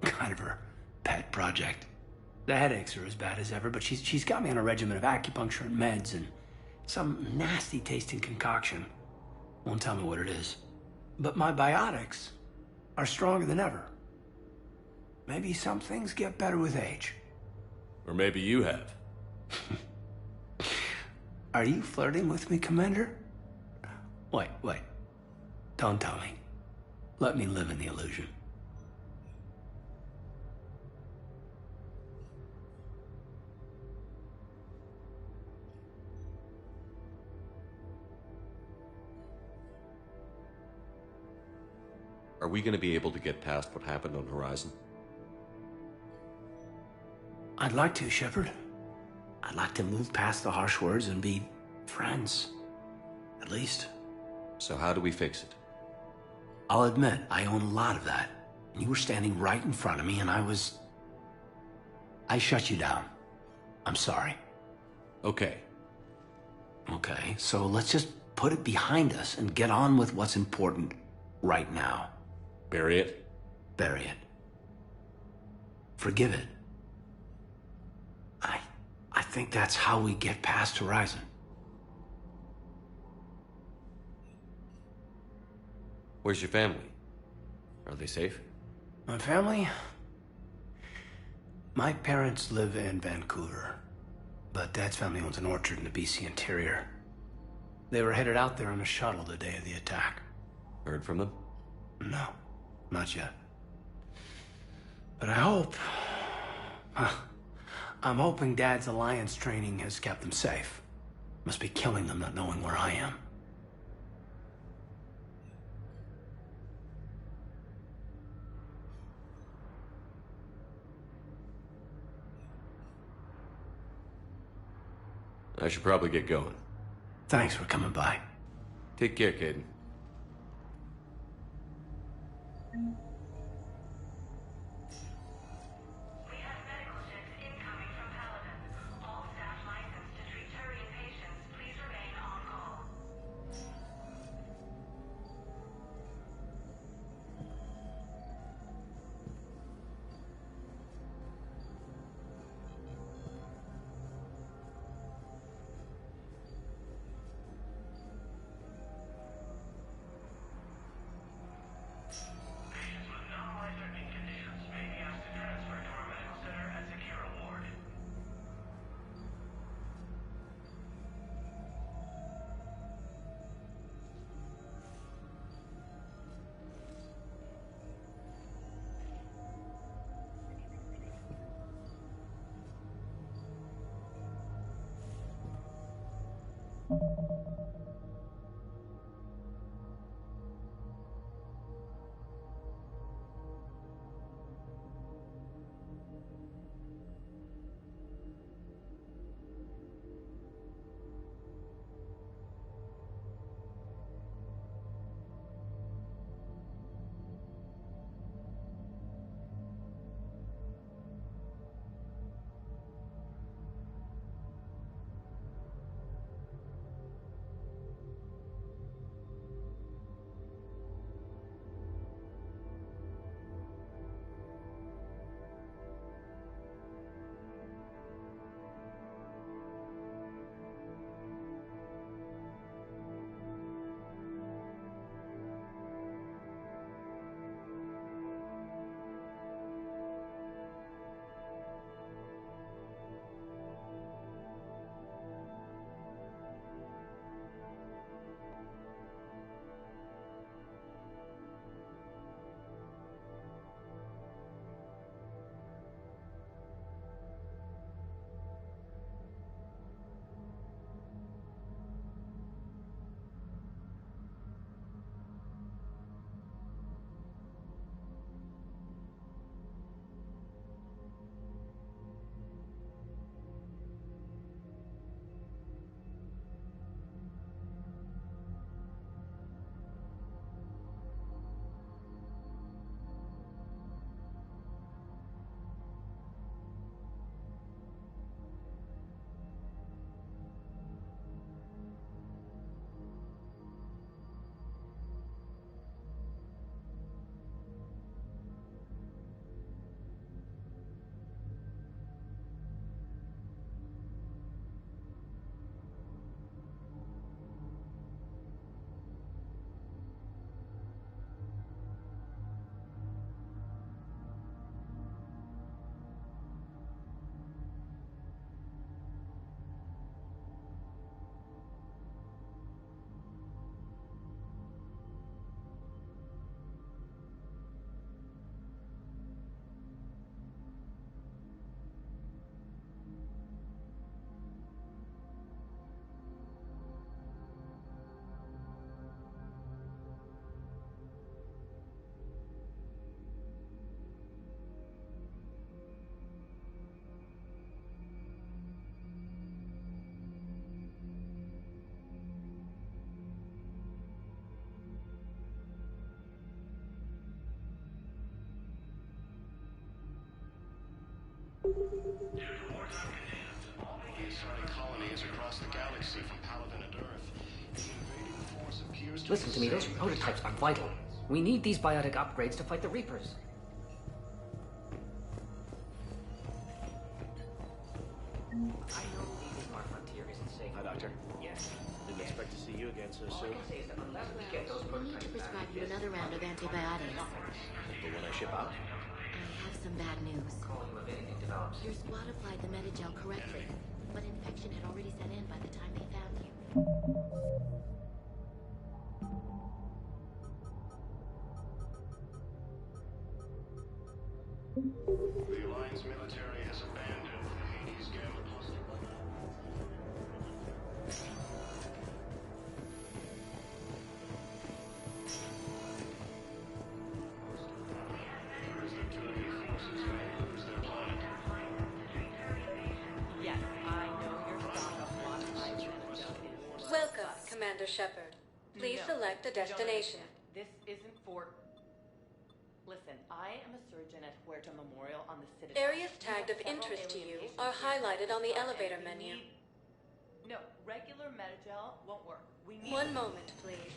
Speaker 17: Kind of her pet project. The headaches are as bad as ever, but she's got me on a regimen of acupuncture and meds and some nasty tasting concoction. Won't tell me what it is. But my biotics are stronger than ever. Maybe some things get better with age.
Speaker 6: Or maybe you have.
Speaker 17: Are you flirting with me, Commander? Wait. Don't tell me. Let me live in the illusion.
Speaker 6: Are we going to be able to get past what happened on Horizon?
Speaker 17: I'd like to, Shepard. I'd like to move past the harsh words and be friends. At least.
Speaker 6: So how do we fix it?
Speaker 17: I'll admit, I own a lot of that. You were standing right in front of me and I shut you down. I'm sorry.
Speaker 6: Okay.
Speaker 17: Okay, so let's just put it behind us and get on with what's important right now.
Speaker 6: Bury it?
Speaker 17: Bury it. Forgive it. I think that's how we get past Horizon.
Speaker 6: Where's your family? Are they safe?
Speaker 17: My family? My parents live in Vancouver, but Dad's family owns an orchard in the BC interior. They were headed out there on a shuttle the day of the attack.
Speaker 6: Heard from them?
Speaker 17: No, not yet. But I hope... I'm hoping Dad's Alliance training has kept them safe. Must be killing them not knowing where I am.
Speaker 6: I should probably get going.
Speaker 17: Thanks for coming by.
Speaker 6: Take care, Caden.
Speaker 5: The Asari colony is across the galaxy from Paladin and Earth. The invading force appears to
Speaker 2: Listen to me, those prototypes are vital. We need these biotic upgrades to fight the Reapers. I know leaving our frontier isn't safe.
Speaker 4: Hi, Doctor.
Speaker 2: Yes.
Speaker 4: Didn't expect to see you again so soon.
Speaker 18: We need to prescribe you another round of antibiotics.
Speaker 4: But when I ship out?
Speaker 18: I have some bad news. Your squad applied the Metagel correctly, but infection had already set in by the time they found you.
Speaker 5: The Alliance military has abandoned the Hades Gamma cluster.
Speaker 1: Yes, I know your stock of modified Metagel.
Speaker 12: Welcome, Commander Shepard. Please
Speaker 1: No,
Speaker 12: select a
Speaker 1: you don't
Speaker 12: destination.
Speaker 1: understand. This isn't for... Listen, I am a surgeon at Huerta Memorial on the Citadel.
Speaker 12: Areas
Speaker 1: We
Speaker 12: tagged
Speaker 1: have
Speaker 12: of
Speaker 1: several
Speaker 12: interest to you
Speaker 1: alien
Speaker 12: are
Speaker 1: bases
Speaker 12: highlighted on the
Speaker 1: here,
Speaker 12: elevator
Speaker 1: and we
Speaker 12: menu.
Speaker 1: need- No, regular Metagel won't work. We need...
Speaker 12: One moment, please.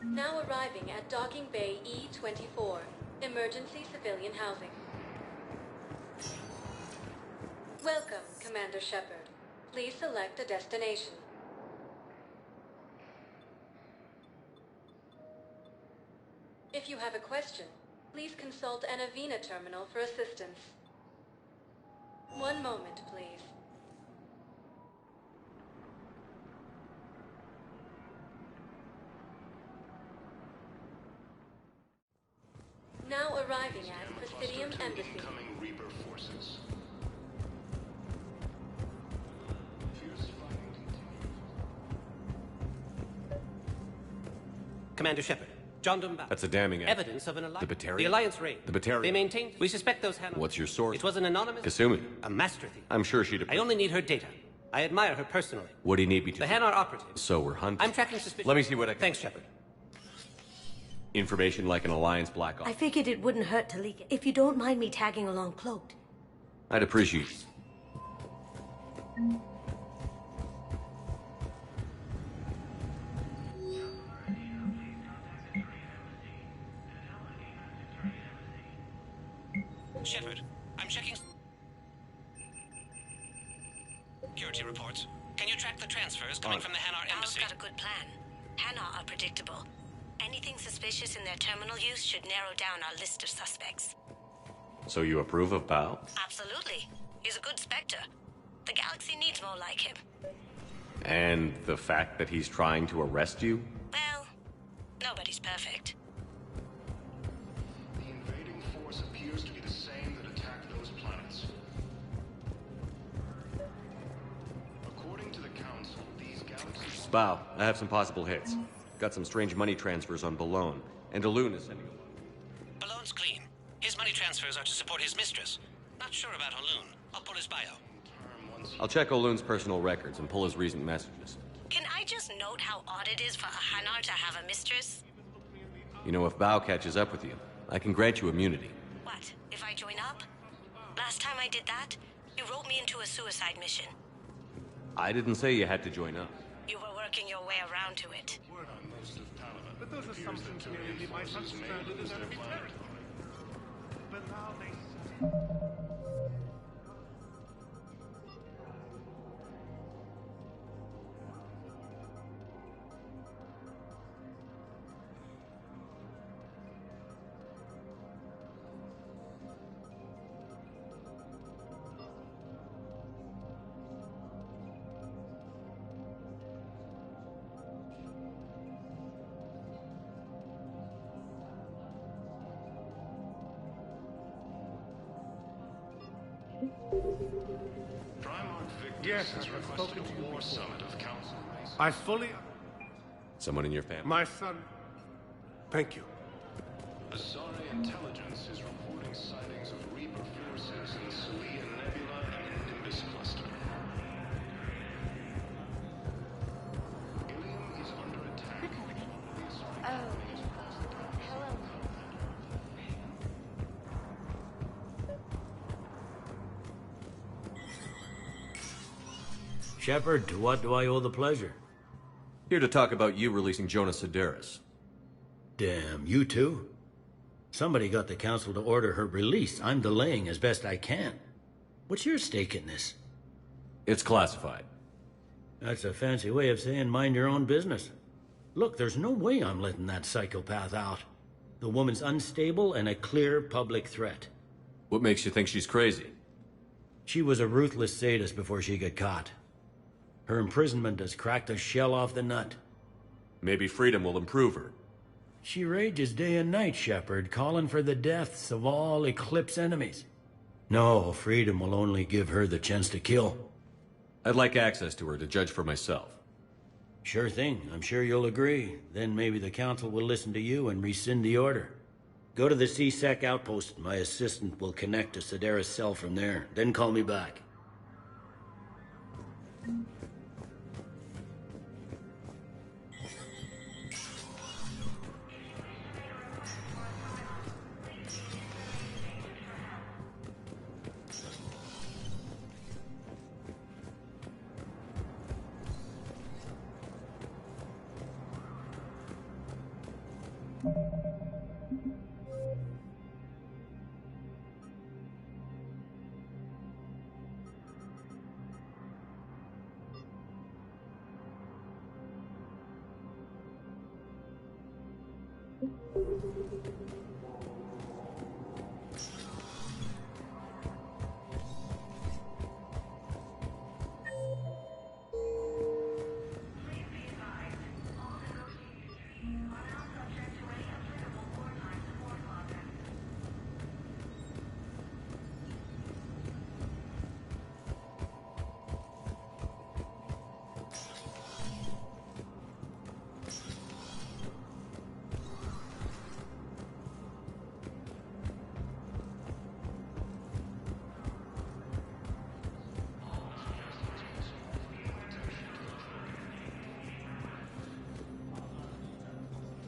Speaker 12: Now arriving at Docking Bay E-24, Emergency Civilian Housing. Welcome, Commander Shepard. Please select a destination. If you have a question, please consult an Avena terminal for assistance. One moment, please. Now arriving at Presidium Embassy.
Speaker 5: Incoming Reaper forces.
Speaker 9: Commander Shepard, John Dumba.
Speaker 6: That's a damning
Speaker 9: evidence of an alliance.
Speaker 6: The Batarian?
Speaker 9: The Alliance raid.
Speaker 6: The Batarian?
Speaker 9: They maintained. We suspect those Hanar.
Speaker 6: What's your source?
Speaker 9: It was an anonymous.
Speaker 6: Kasumi.
Speaker 9: A master thief.
Speaker 6: I'm sure she'd...
Speaker 9: I only need her data. I admire her personally.
Speaker 6: What do you need me to
Speaker 9: The
Speaker 6: do?
Speaker 9: Hanar operative.
Speaker 6: So we're hunting.
Speaker 9: I'm tracking suspicion.
Speaker 6: Let me see what I can...
Speaker 9: Thanks, Shepard.
Speaker 6: Information like an Alliance Black Ops.
Speaker 19: I figured it wouldn't hurt to leak it. If you don't mind me tagging along cloaked.
Speaker 6: I'd appreciate it.
Speaker 9: Shepard, I'm checking security reports. Can you track the transfers coming from the Hanar
Speaker 19: Val's
Speaker 9: embassy?
Speaker 19: got a good plan. Hanar are predictable. Anything suspicious in their terminal use should narrow down our list of suspects.
Speaker 6: So you approve of Bao?
Speaker 19: Absolutely. He's a good Spectre. The galaxy needs more like him.
Speaker 6: And the fact that he's trying to arrest you?
Speaker 19: Well, nobody's perfect.
Speaker 5: The invading force appears to be the same that attacked those planets. According to the Council, these galaxies...
Speaker 6: Bao, I have some possible hits. Got some strange money transfers on Balone. And Alun is sending a...
Speaker 9: Balone's clean. His money transfers are to support his mistress. Not sure about Halun. I'll pull his bio.
Speaker 6: I'll check Olun's personal records and pull his recent messages.
Speaker 19: Can I just note how odd it is for a Hanar to have a mistress?
Speaker 6: You know, if Bao catches up with you, I can grant you immunity.
Speaker 19: What, if I join up? Last time I did that, you wrote me into a suicide mission.
Speaker 6: I didn't say you had to join up.
Speaker 19: You were working your way around to it.
Speaker 5: Word on most of Palaven.
Speaker 20: But those assumptions merely leave my son stranded in enemy territory. But now they...
Speaker 5: Primarch Victus
Speaker 20: Yes,
Speaker 5: has
Speaker 20: I've
Speaker 5: requested
Speaker 20: spoken to
Speaker 5: a
Speaker 20: you
Speaker 5: war
Speaker 20: before.
Speaker 5: summit of Council.
Speaker 20: I fully...
Speaker 6: Someone in your family?
Speaker 20: My son... Thank you.
Speaker 5: Asari intelligence is reporting sightings of Reaper forces in the Salian Nebula and Nimbus cluster. Ilium is under attack.
Speaker 19: Good morning.
Speaker 11: Shepard, to what do I owe the pleasure?
Speaker 6: Here to talk about you releasing Jonas Sedaris.
Speaker 11: Damn, you too? Somebody got the Council to order her release. I'm delaying as best I can. What's your stake in this?
Speaker 6: It's classified.
Speaker 11: That's a fancy way of saying mind your own business. Look, there's no way I'm letting that psychopath out. The woman's unstable and a clear public threat.
Speaker 6: What makes you think she's crazy?
Speaker 11: She was a ruthless sadist before she got caught. Her imprisonment has cracked the shell off the nut.
Speaker 6: Maybe freedom will improve her.
Speaker 11: She rages day and night, Shepard, calling for the deaths of all Eclipse enemies. No, freedom will only give her the chance to kill.
Speaker 6: I'd like access to her to judge for myself.
Speaker 11: Sure thing. I'm sure you'll agree. Then maybe the Council will listen to you and rescind the order. Go to the C-Sec outpost. My assistant will connect to Sedaris' cell from there. Then call me back.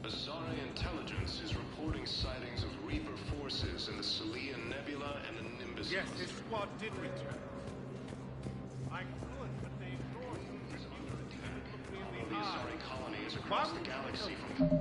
Speaker 5: Azari intelligence is reporting sightings of Reaper forces in the Salian Nebula and the Nimbus.
Speaker 20: Yes, his squad did return. I could, but they ignored him.
Speaker 5: The Azari colony is across the galaxy from...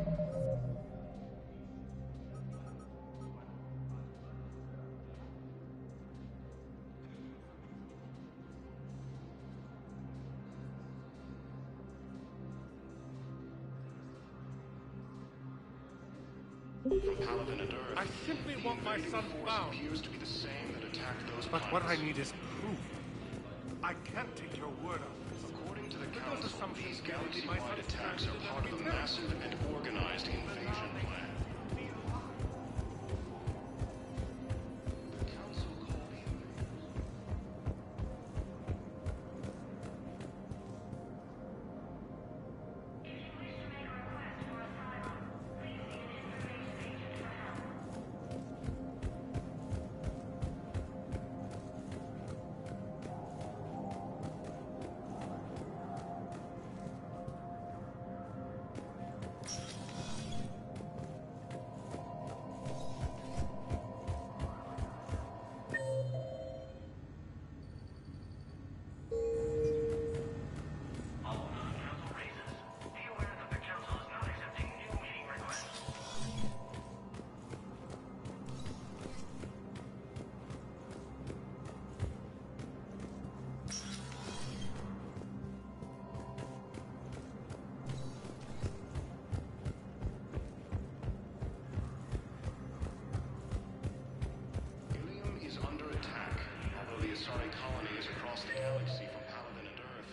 Speaker 5: From Paladin and Earth,
Speaker 20: I simply want my son found.
Speaker 5: Appears to be the same that attacked those
Speaker 20: But what I
Speaker 5: planets.
Speaker 20: need is proof. I can't take your word on this.
Speaker 5: According to the
Speaker 20: But
Speaker 5: Council,
Speaker 20: those assumptions
Speaker 5: these
Speaker 20: guarantee my
Speaker 5: galaxy-wide
Speaker 20: son's
Speaker 5: attacks are
Speaker 20: stranded
Speaker 5: part of a
Speaker 20: and every
Speaker 5: massive and organized invasion plan. The Council called the Ilium is under attack. Although the Asari colony is across the galaxy from Paladin and Earth,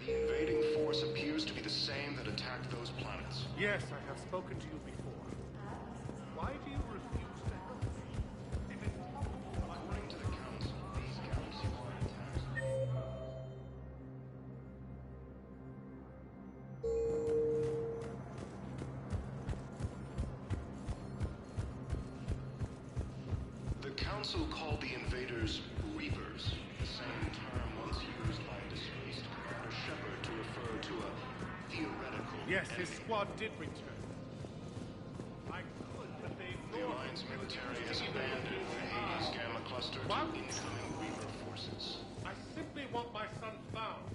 Speaker 5: the invading force appears to be the same that attacked those planets.
Speaker 20: Yes, I have spoken to you before. Why do you refuse to help me? If it's possible,
Speaker 5: According to the Council, these galaxy-wide attacks... The Council called the invaders Reapers, the same term once used by disgraced Commander Shepard to refer to a theoretical
Speaker 20: yes, his
Speaker 5: enemy.
Speaker 20: squad did return. I could, but they
Speaker 5: The
Speaker 20: ignored
Speaker 5: Alliance
Speaker 20: him.
Speaker 5: military has abandoned the Hades Gamma Cluster to incoming Reaper forces.
Speaker 20: I simply want my son found.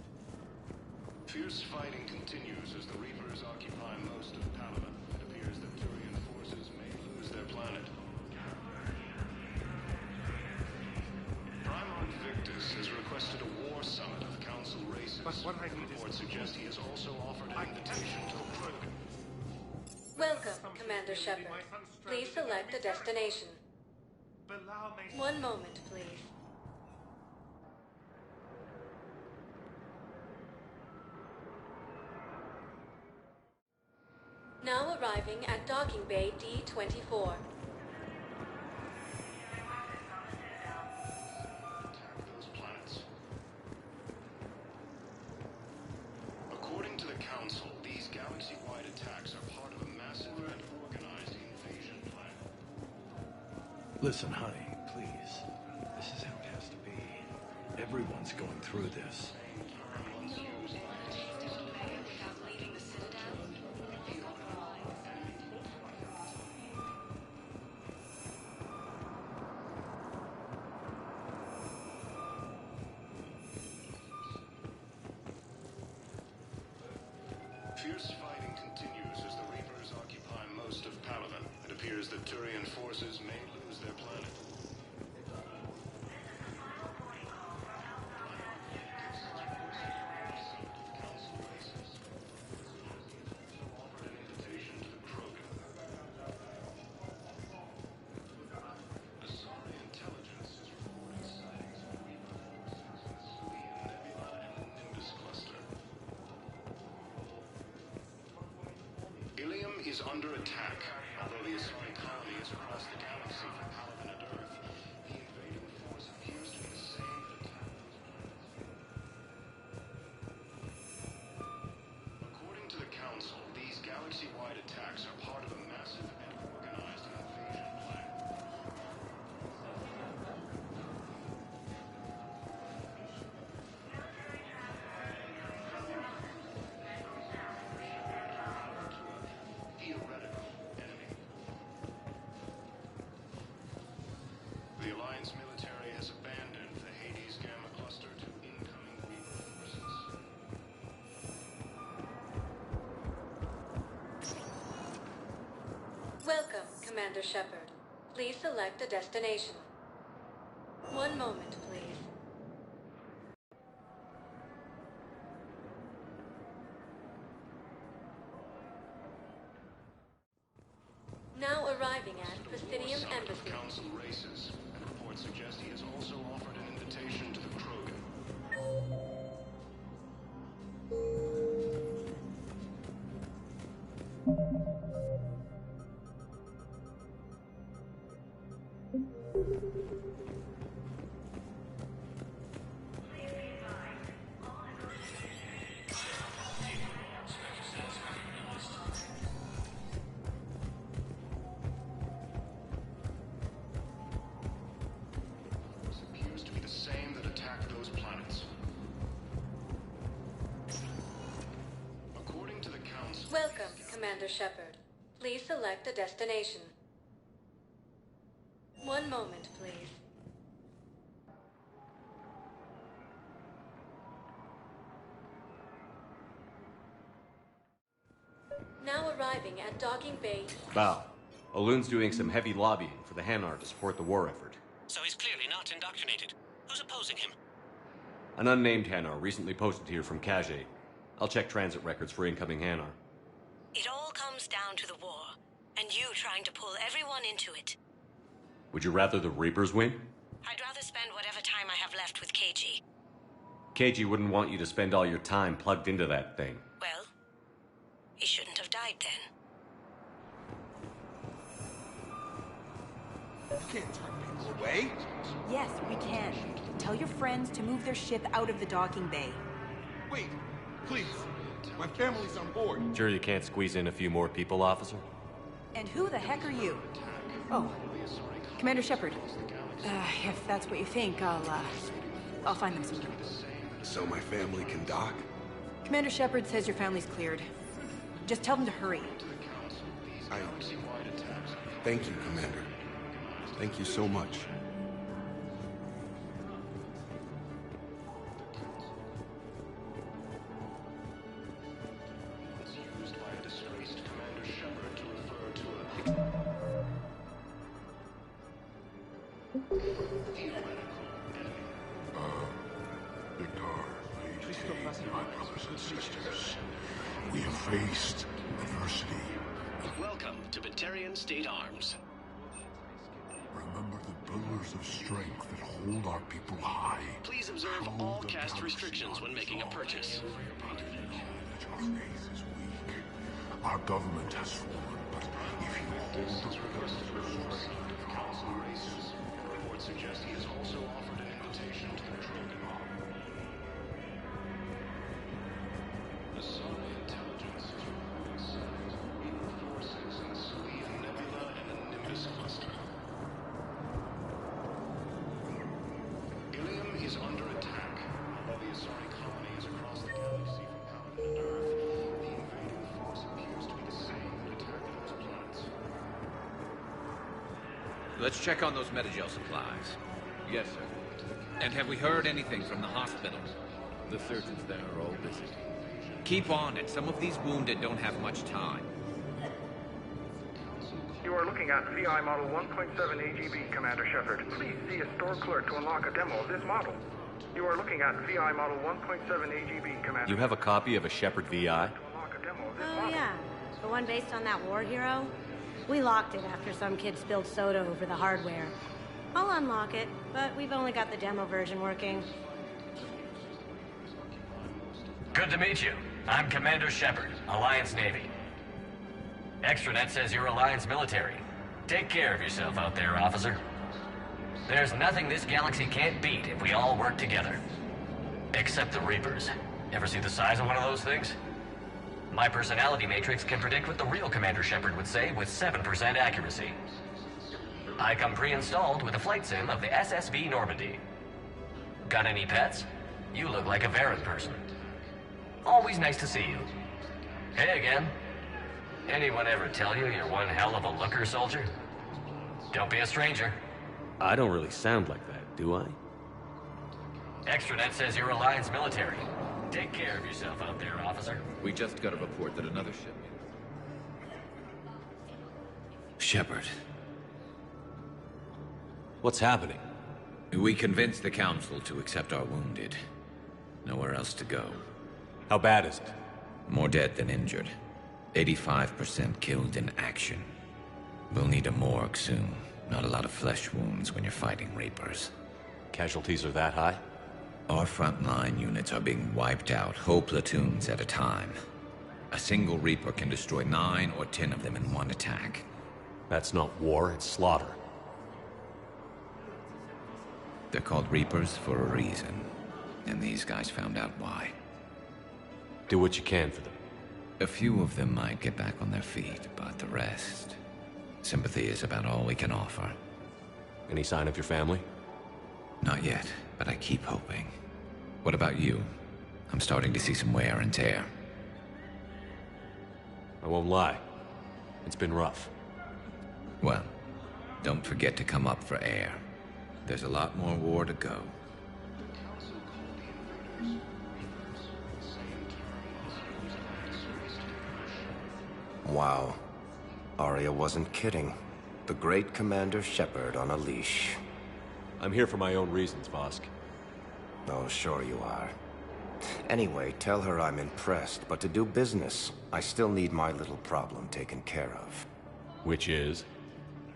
Speaker 5: Fierce fighting continues as the Reapers occupy most of Palaven. It appears that Turian forces may lose their planet. Primarch Victus has requested a war summit of Council races.
Speaker 20: But what I need
Speaker 5: Reports suggest he has also offered an invitation to the Krogan.
Speaker 12: Welcome, Commander Shepard. Please select a destination. 1 moment, please. Now arriving at Docking Bay D-24.
Speaker 5: Those planets. According to the Council, these galaxy-wide attacks are part of a massive and organized invasion plan.
Speaker 20: Listen, honey, please. This is how it has to be. Everyone's going through this.
Speaker 5: Fierce fighting continues as the Reapers occupy most of Palaven. It appears that Turian forces may lose their planet. Council races. Offered an invitation to the Krogan. Asari intelligence is reporting sightings of Reaper forces in the Silian Nebula and the Nimbus cluster. Ilium is under attack. Although the Asari colony is across the galaxy from Palaven and Earth, the invading force appears to be the same that attacked those planets. According to the Council, these galaxy-wide attacks are part of a massive and organized invasion plan. Theoretical enemy. The Alliance military has abandoned the Hades Gamma cluster to incoming Reaper forces.
Speaker 12: Welcome, Commander Shepard. Please select a destination. 1 moment, please. Now arriving at Presidium Embassy.
Speaker 5: Council races, and reports suggest he has also offered an invitation to the Krogan. This appears to be the same that attacked those planets. According to the Council...
Speaker 12: Welcome, Commander Shepard. Please select a destination. 1 moment, please. Now arriving at Docking Bay.
Speaker 6: Bow. Olun's doing some heavy lobbying for the Hanar to support the war effort.
Speaker 9: So he's clearly not indoctrinated. Who's opposing him?
Speaker 6: An unnamed Hanar recently posted here from Khajiit. I'll check transit records for incoming Hanar.
Speaker 19: It all comes down to the war, and you trying to pull everyone into it.
Speaker 6: Would you rather the Reapers win?
Speaker 19: I'd rather spend whatever time I have left with KG.
Speaker 6: KG wouldn't want you to spend all your time plugged into that thing.
Speaker 19: Well, he shouldn't have died then.
Speaker 8: You can't turn people away.
Speaker 22: Yes, we can. Tell your friends to move their ship out of the docking bay.
Speaker 8: Wait, please. My family's on board.
Speaker 6: Sure you can't squeeze in a few more people, officer?
Speaker 22: And who the heck are you? Oh, Commander Shepard. If that's what you think, I'll find them some.
Speaker 8: So my family can dock?
Speaker 22: Commander Shepard says your family's cleared. Just tell them to hurry.
Speaker 8: Thank you, Commander. Thank you so much.
Speaker 5: My brothers and sisters, we have faced adversity.
Speaker 9: Welcome to Batarian State Arms.
Speaker 5: Remember the pillars of strength that hold our people high.
Speaker 9: Please observe all caste restrictions when making a purchase.
Speaker 5: Our faith is weak. Our government has fallen, but if you hold the pillars of strength, council races. Reports suggest he has also offered an invitation to the Drogon. The Somi intelligence is reporting signs of Reaper forces in the Selene Nebula and the Nimbus cluster. Ilium is under attack. While the Asari colony is across the galaxy from Howden and Earth, the invading force appears to be the same that attacked those planets.
Speaker 3: Let's check on those Metagel supplies. Yes, sir. And have we heard anything from the hospital? The surgeons there are all busy. Keep on it. Some of these wounded don't have much time.
Speaker 10: You are looking at VI Model 1.7 AGB, Commander Shepard. Please see a store clerk to unlock a demo of this model. You are looking at VI Model 1.7 AGB, Commander.
Speaker 6: You have a copy of a Shepard VI?
Speaker 19: Oh, yeah. The one based on that war hero? We locked it after some kid spilled soda over the hardware. I'll unlock it, but we've only got the demo version working.
Speaker 23: Good to meet you. I'm Commander Shepard, Alliance Navy. Extranet says you're Alliance military. Take care of yourself out there, officer. There's nothing this galaxy can't beat if we all work together. Except the Reapers. Ever see the size of one of those things? My personality matrix can predict what the real Commander Shepard would say with 7% accuracy. I come pre-installed with a flight sim of the SSV Normandy. Got any pets? You look like a Varen person. Always nice to see you. Hey again. Anyone ever tell you you're one hell of a looker, soldier? Don't be a stranger.
Speaker 6: I don't really sound like that, do I?
Speaker 23: Extranet says you're Alliance military. Take care of yourself out there, officer.
Speaker 3: We just got a report that another ship...
Speaker 24: Shepard.
Speaker 6: What's happening?
Speaker 3: We convinced the Council to accept our wounded. Nowhere else to go.
Speaker 6: How bad is it?
Speaker 3: More dead than injured. 85% killed in action. We'll need a morgue soon. Not a lot of flesh wounds when you're fighting Reapers.
Speaker 6: Casualties are that high?
Speaker 3: Our frontline units are being wiped out, whole platoons at a time. A single Reaper can destroy 9 or 10 of them in one attack.
Speaker 6: That's not war, it's slaughter.
Speaker 3: They're called Reapers for a reason. And these guys found out why.
Speaker 6: Do what you can for them.
Speaker 3: A few of them might get back on their feet, but the rest... Sympathy is about all we can offer.
Speaker 6: Any sign of your family?
Speaker 3: Not yet, but I keep hoping. What about you? I'm starting to see some wear and tear.
Speaker 6: I won't lie. It's been rough.
Speaker 3: Well, don't forget to come up for air. There's a lot more war to go.
Speaker 4: Wow. Arya wasn't kidding. The great Commander Shepard on a leash.
Speaker 6: I'm here for my own reasons, Vosk.
Speaker 4: Oh, sure you are. Anyway, tell her I'm impressed, but to do business, I still need my little problem taken care of.
Speaker 6: Which is?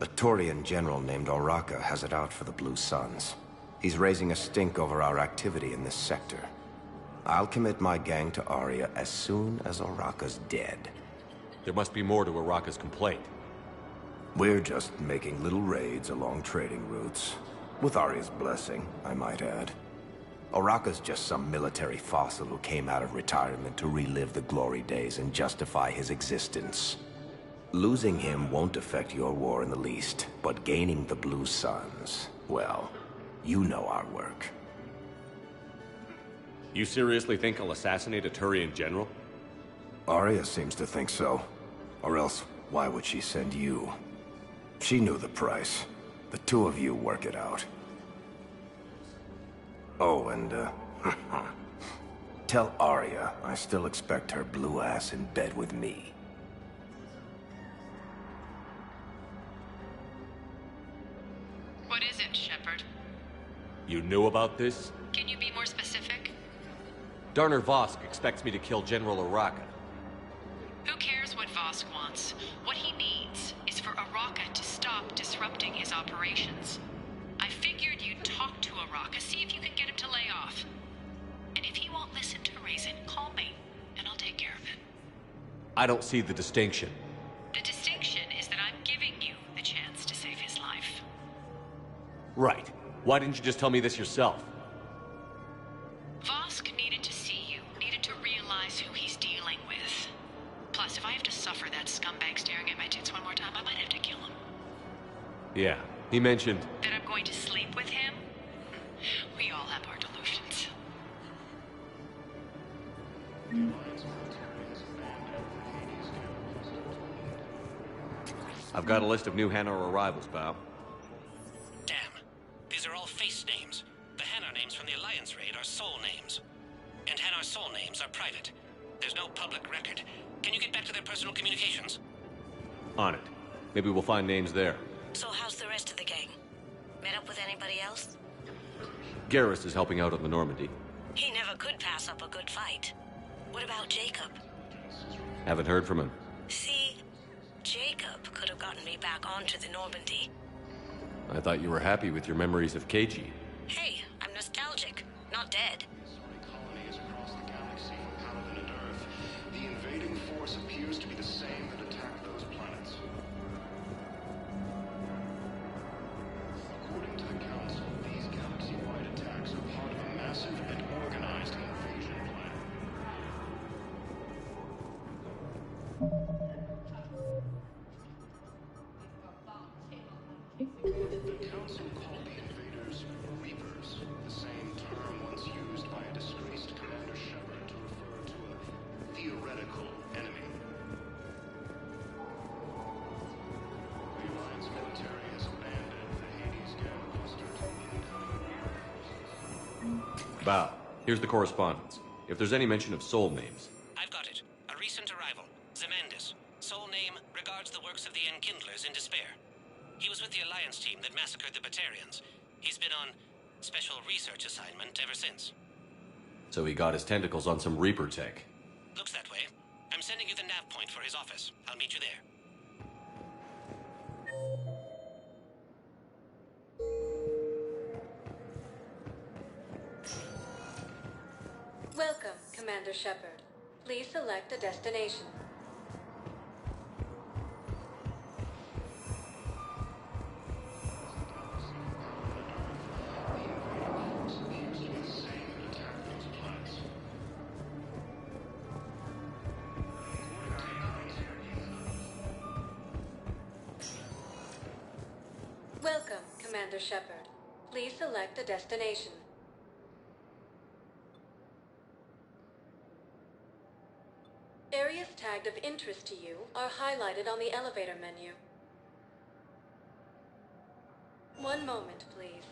Speaker 4: A Turian general named Oraka has it out for the Blue Suns. He's raising a stink over our activity in this sector. I'll commit my gang to Arya as soon as Oraka's dead.
Speaker 6: There must be more to Oraka's complaint.
Speaker 4: We're just making little raids along trading routes. With Arya's blessing, I might add. Oraka's just some military fossil who came out of retirement to relive the glory days and justify his existence. Losing him won't affect your war in the least, but gaining the Blue Suns, well, you know our work.
Speaker 6: You seriously think I'll assassinate a Turian general?
Speaker 4: Arya seems to think so. Or else, why would she send you? She knew the price. The two of you work it out. Oh, and, tell Arya I still expect her blue ass in bed with me.
Speaker 7: What is it, Shepard?
Speaker 6: You knew about this?
Speaker 7: Can you be more specific?
Speaker 6: Darner Vosk expects me to kill General Araka.
Speaker 7: Who cares what Vosk wants? What he needs is for Araka to stop disrupting his operations. I figured you'd talk to Araka, see if you can get him to lay off. And if he won't listen to reason, call me, and I'll take care of it.
Speaker 6: I don't see the distinction.
Speaker 7: The distinction is that I'm giving you the chance to save his life.
Speaker 6: Right. Why didn't you just tell me this yourself?
Speaker 7: Vosk needed to see you, needed to realize who he's dealing with. Plus, if I have to suffer that scumbag staring at my tits one more time, I might have to kill him.
Speaker 6: Yeah, he mentioned...
Speaker 7: That I'm going to sleep with him? We all have our delusions.
Speaker 6: I've got a list of new Hanar arrivals, pal.
Speaker 9: Damn. These are all face names. The Hanar names from the Alliance raid are soul names. And Hanar soul names are private. There's no public record. Can you get back to their personal communications?
Speaker 6: On it. Maybe we'll find names there.
Speaker 13: So how's the rest of the gang? Met up with anybody else?
Speaker 6: Garrus is helping out on the Normandy.
Speaker 13: He never could pass up a good fight. What about Jacob?
Speaker 6: Haven't heard from him.
Speaker 13: See, Jacob could have gotten me back onto the Normandy.
Speaker 6: I thought you were happy with your memories of KG.
Speaker 13: Hey, I'm nostalgic, not dead.
Speaker 5: Colonies across the galaxy from Paladin and Earth. The invading force appears to be the same that attacked those planets. According to the Council, these galaxy-wide attacks are part of a massive and organized invasion plan. The Council called the invaders Reapers, the same term once used by a disgraced Commander Shepard to refer to a theoretical enemy. The Alliance military has abandoned the Hades Gang cluster to incoming.
Speaker 6: Bow, here's the correspondence. If there's any mention of soul names.
Speaker 9: I've got it. A recent arrival. Zemandis. Soul name regards the works of the Enkindlers in despair. He was with the Alliance team that massacred the Batarians. He's been on special research assignment ever since.
Speaker 6: So he got his tentacles on some Reaper tech.
Speaker 9: Looks that way. I'm sending you the nav point for his office. I'll meet you there.
Speaker 12: Welcome, Commander Shepard. Please select a destination. Welcome, Commander Shepard. Please select a destination. Areas tagged of interest to you are highlighted on the elevator menu. One moment, please.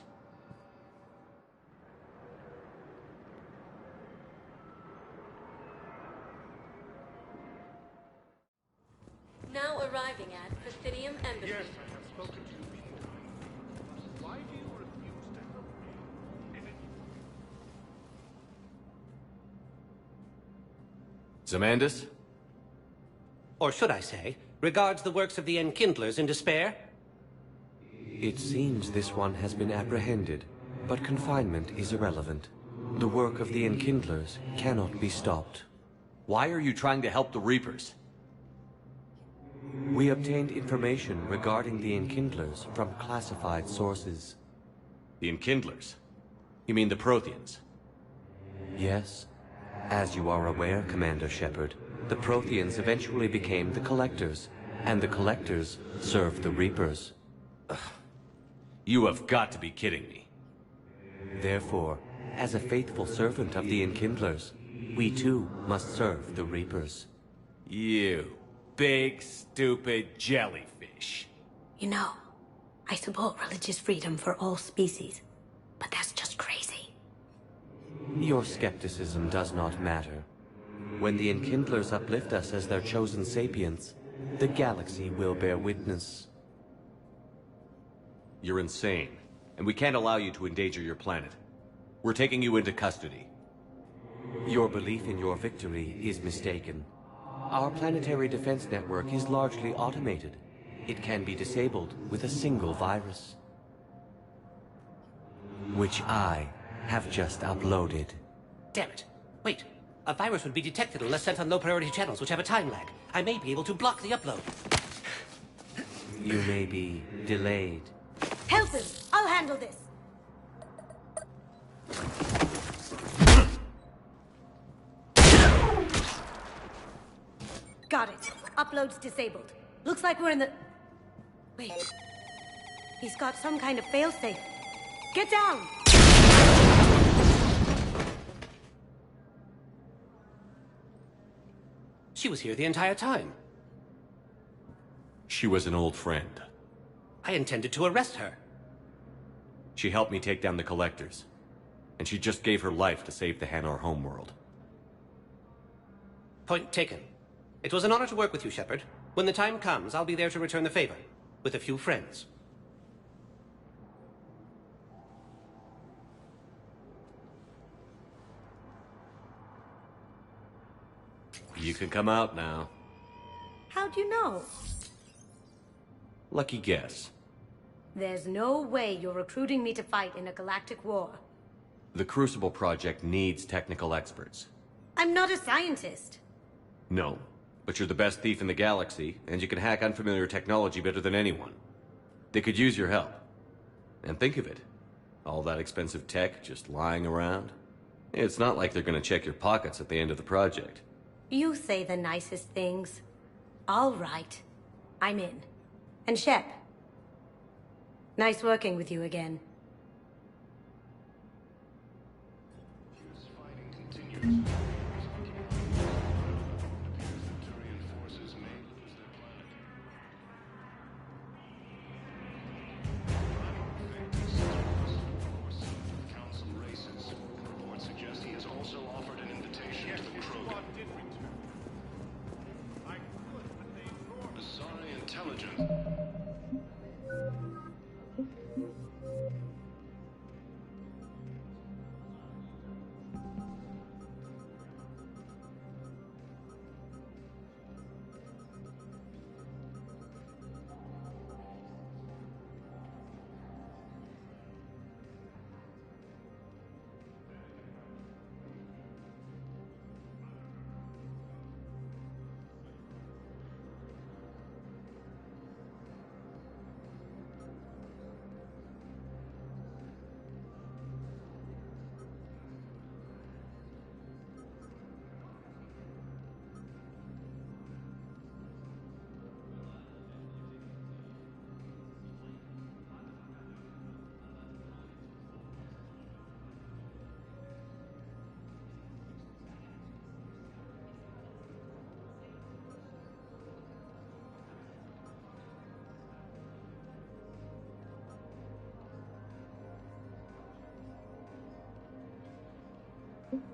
Speaker 12: Now arriving at Presidium Embassy.
Speaker 5: Yes, I have spoken to you before. Why do you refuse to help me?
Speaker 6: Zemandis?
Speaker 15: Or should I say, regards the works of the Enkindlers in despair?
Speaker 21: It seems this one has been apprehended, but confinement is irrelevant. The work of the Enkindlers cannot be stopped.
Speaker 6: Why are you trying to help the Reapers?
Speaker 21: We obtained information regarding the Enkindlers from classified sources.
Speaker 6: The Enkindlers? You mean the Protheans?
Speaker 21: Yes. As you are aware, Commander Shepard, the Protheans eventually became the Collectors, and the Collectors served the Reapers.
Speaker 6: You have got to be kidding me.
Speaker 21: Therefore, as a faithful servant of the Enkindlers, we too must serve the Reapers.
Speaker 6: You big, stupid jellyfish.
Speaker 13: You know, I support religious freedom for all species, but that's just crazy.
Speaker 21: Your skepticism does not matter. When the Enkindlers uplift us as their chosen sapients, the galaxy will bear witness.
Speaker 6: You're insane. and we can't allow you to endanger your planet. We're taking you into custody.
Speaker 21: Your belief in your victory is mistaken. Our planetary defense network is largely automated. It can be disabled with a single virus, which I have just uploaded.
Speaker 15: Damn it. Wait. A virus would be detected unless sent on low-priority channels, which have a time lag. I may be able to block the upload.
Speaker 21: You may be delayed.
Speaker 19: Help him! I'll handle this! Got it. Upload's disabled. Looks like we're in the... Wait. He's got some kind of failsafe. Get down!
Speaker 15: She was here the entire time.
Speaker 6: She was an old friend.
Speaker 15: I intended to arrest her.
Speaker 6: She helped me take down the Collectors. And she just gave her life to save the Hanar homeworld.
Speaker 15: Point taken. It was an honor to work with you, Shepard. When the time comes, I'll be there to return the favor. With a few friends.
Speaker 6: You can come out now.
Speaker 19: How'd you know?
Speaker 6: Lucky guess.
Speaker 19: There's no way you're recruiting me to fight in a galactic war.
Speaker 6: The Crucible Project needs technical experts.
Speaker 19: I'm not a scientist.
Speaker 6: No, but you're the best thief in the galaxy, and you can hack unfamiliar technology better than anyone. They could use your help. And think of it. All that expensive tech just lying around. It's not like they're gonna check your pockets at the end of the project.
Speaker 19: You say the nicest things. All right. I'm in. And Shep. Nice working with you again.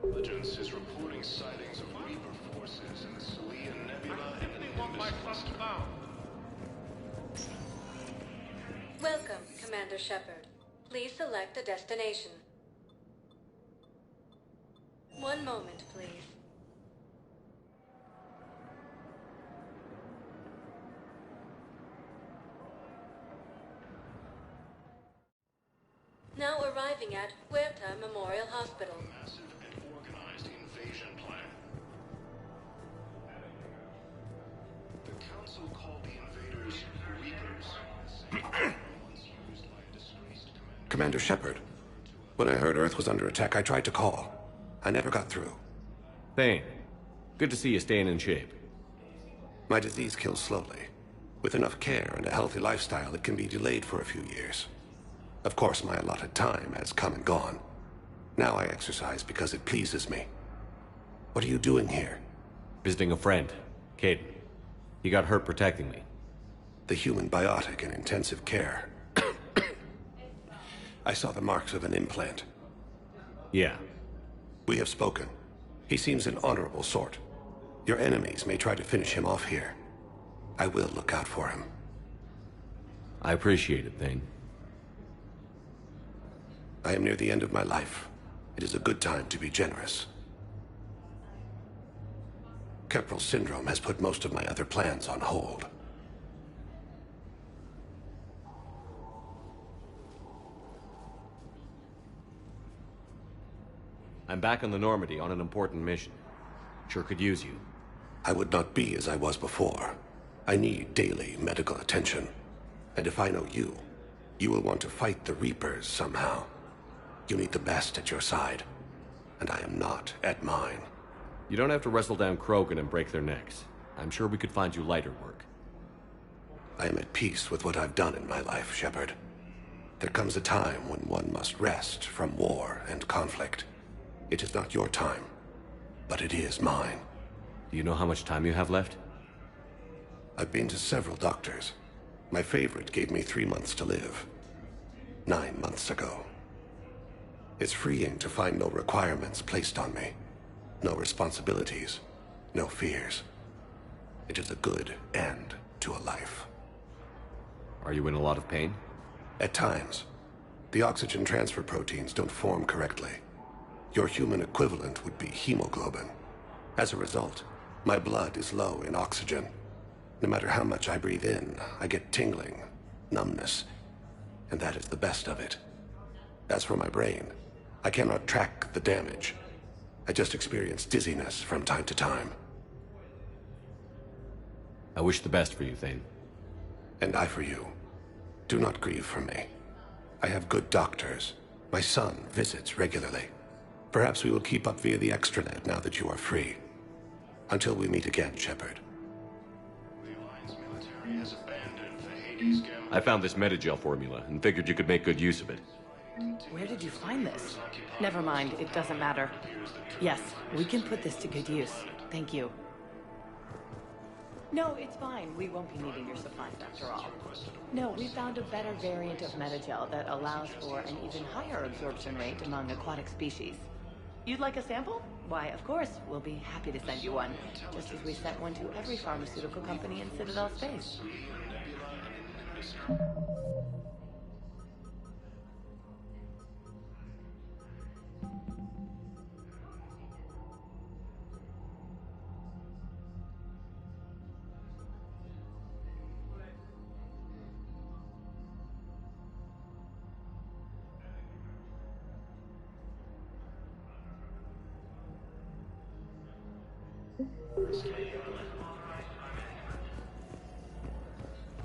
Speaker 5: Intelligence is reporting sightings of Reaper forces in the Salian Nebula and the Nimbus cluster.
Speaker 12: Welcome, Commander Shepard. Please select a destination. One moment, please. Now arriving at Huerta Memorial Hospital.
Speaker 5: Massive and organized invasion plan. The Council called the invaders Reapers.
Speaker 2: Commander Shepard. When I heard Earth was under attack, I tried to call. I never got through.
Speaker 6: Thane, good to see you staying in shape.
Speaker 2: My disease kills slowly. With enough care and a healthy lifestyle, it can be delayed for a few years. Of course, my allotted time has come and gone. Now I exercise because it pleases me. What are you doing here?
Speaker 6: Visiting a friend, Kaidan. He got hurt protecting me.
Speaker 2: The human biotic in intensive care. I saw the marks of an implant.
Speaker 6: Yeah.
Speaker 2: We have spoken. He seems an honorable sort. Your enemies may try to finish him off here. I will look out for him.
Speaker 6: I appreciate it, Thane.
Speaker 2: I am near the end of my life. It is a good time to be generous. Keppel syndrome has put most of my other plans on hold.
Speaker 6: I'm back on the Normandy on an important mission. Sure could use you.
Speaker 2: I would not be as I was before. I need daily medical attention. And if I know you, you will want to fight the Reapers somehow. You need the best at your side. And I am not at mine.
Speaker 6: You don't have to wrestle down Krogan and break their necks. I'm sure we could find you lighter work.
Speaker 2: I am at peace with what I've done in my life, Shepard. There comes a time when one must rest from war and conflict. It is not your time, but it is mine.
Speaker 6: Do you know how much time you have left?
Speaker 2: I've been to several doctors. My favorite gave me 3 months to live. 9 months ago. It's freeing to find no requirements placed on me. No responsibilities. No fears. It is a good end to a life.
Speaker 6: Are you in a lot of pain?
Speaker 2: At times. The oxygen transfer proteins don't form correctly. Your human equivalent would be hemoglobin. As a result, my blood is low in oxygen. No matter how much I breathe in, I get tingling, numbness, and that is the best of it. As for my brain, I cannot track the damage. I just experience dizziness from time to time.
Speaker 6: I wish the best for you, Thane.
Speaker 2: And I for you. Do not grieve for me. I have good doctors. My son visits regularly. Perhaps we will keep up via the extranet now that you are free. Until we meet again, Shepard.
Speaker 6: I found this Medigel formula and figured you could make good use of it.
Speaker 14: Where did you find this? Never mind, it doesn't matter. Yes, we can put this to good use. Thank you. No, it's fine. We won't be needing your supplies after all. No, we found a better variant of Medigel that allows for an even higher absorption rate among aquatic species. You'd like a sample? Why, of course, we'll be happy to send you one, just as we sent one to every pharmaceutical company in Citadel space.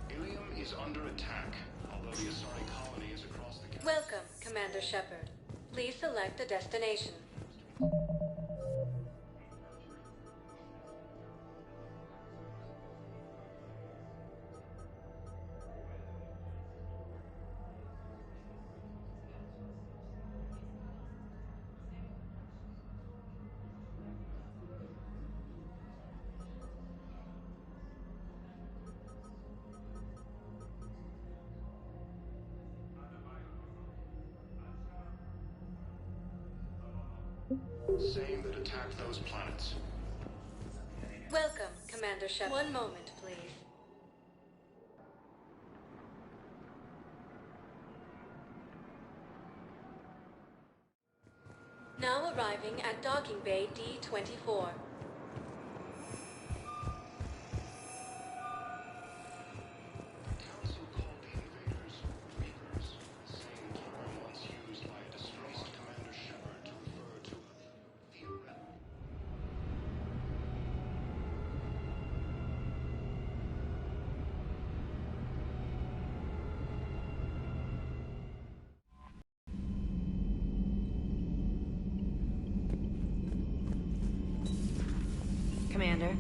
Speaker 5: Ilium is under attack, although the Asari colony is across the...
Speaker 12: Welcome, Commander Shepard. Please select a destination.
Speaker 5: Same that attacked those planets.
Speaker 12: Welcome, Commander Shepard. One moment, please. Now arriving at Docking Bay D-24.
Speaker 14: Commander.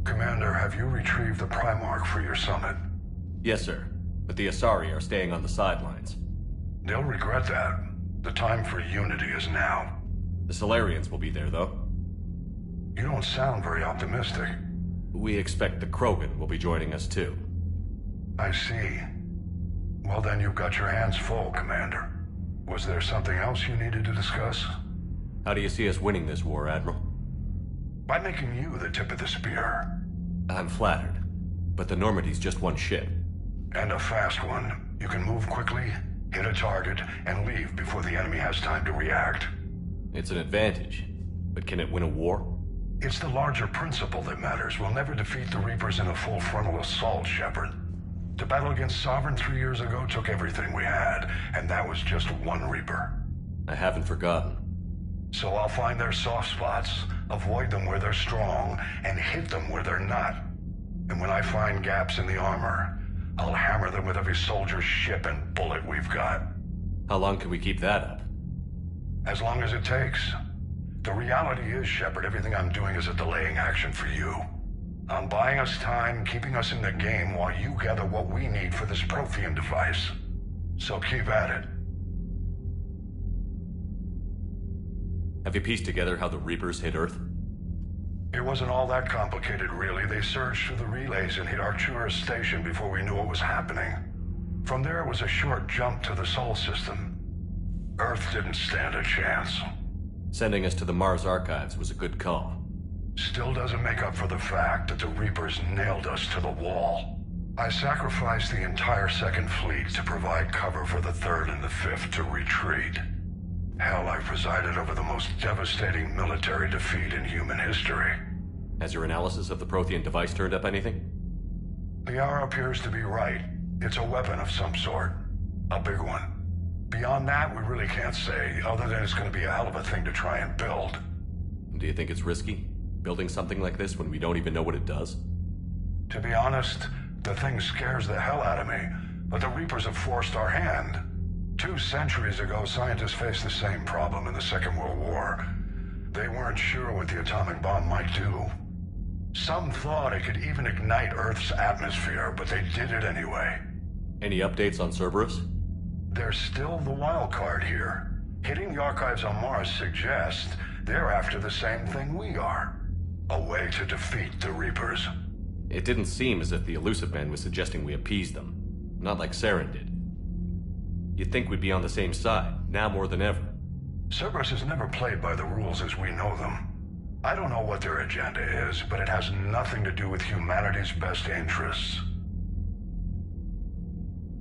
Speaker 5: Commander, have you retrieved the Primarch for your summit?
Speaker 6: Yes, sir. But the Asari are staying on the sidelines.
Speaker 5: They'll regret that. The time for unity is now.
Speaker 6: The Solarians will be there, though.
Speaker 5: You don't sound very optimistic.
Speaker 6: We expect the Krogan will be joining us, too.
Speaker 5: I see. Well, then you've got your hands full, Commander. Was there something else you needed to discuss?
Speaker 6: How do you see us winning this war, Admiral?
Speaker 5: By making you the tip of the spear.
Speaker 6: I'm flattered. But the Normandy's just one ship.
Speaker 5: And a fast one. You can move quickly, hit a target, and leave before the enemy has time to react.
Speaker 6: It's an advantage. But can it win a war?
Speaker 5: It's the larger principle that matters. We'll never defeat the Reapers in a full frontal assault, Shepard. The battle against Sovereign 3 years ago took everything we had, and that was just one Reaper.
Speaker 6: I haven't forgotten.
Speaker 5: So I'll find their soft spots, avoid them where they're strong, and hit them where they're not. And when I find gaps in the armor, I'll hammer them with every soldier, ship, and bullet we've got.
Speaker 6: How long can we keep that up?
Speaker 5: As long as it takes. The reality is, Shepard, everything I'm doing is a delaying action for you. I'm buying us time, keeping us in the game while you gather what we need for this Prothean device. So keep at it.
Speaker 6: Have you pieced together how the Reapers hit Earth?
Speaker 5: It wasn't all that complicated, really. They surged through the relays and hit Arcturus Station before we knew what was happening. From there, it was a short jump to the Sol system. Earth didn't stand a chance.
Speaker 6: Sending us to the Mars Archives was a good call.
Speaker 5: Still doesn't make up for the fact that the Reapers nailed us to the wall. I sacrificed the entire 2nd Fleet to provide cover for the 3rd and the 5th to retreat. Hell, I presided over the most devastating military defeat in human history.
Speaker 6: Has your analysis of the Prothean device turned up anything?
Speaker 5: The hour appears to be right. It's a weapon of some sort. A big one. Beyond that, we really can't say, other than it's going to be a hell of a thing to try and build.
Speaker 6: Do you think it's risky? Building something like this when we don't even know what it does?
Speaker 5: To be honest, the thing scares the hell out of me, but the Reapers have forced our hand. 2 centuries ago, scientists faced the same problem in the Second World War. They weren't sure what the atomic bomb might do. Some thought it could even ignite Earth's atmosphere, but they did it anyway.
Speaker 6: Any updates on Cerberus?
Speaker 5: They're still the wild card here. Hitting the archives on Mars suggests they're after the same thing we are. A way to defeat the Reapers.
Speaker 6: It didn't seem as if the Illusive Man was suggesting we appease them. Not like Saren did. You'd think we'd be on the same side, now more than ever.
Speaker 5: Cerberus has never played by the rules as we know them. I don't know what their agenda is, but it has nothing to do with humanity's best interests.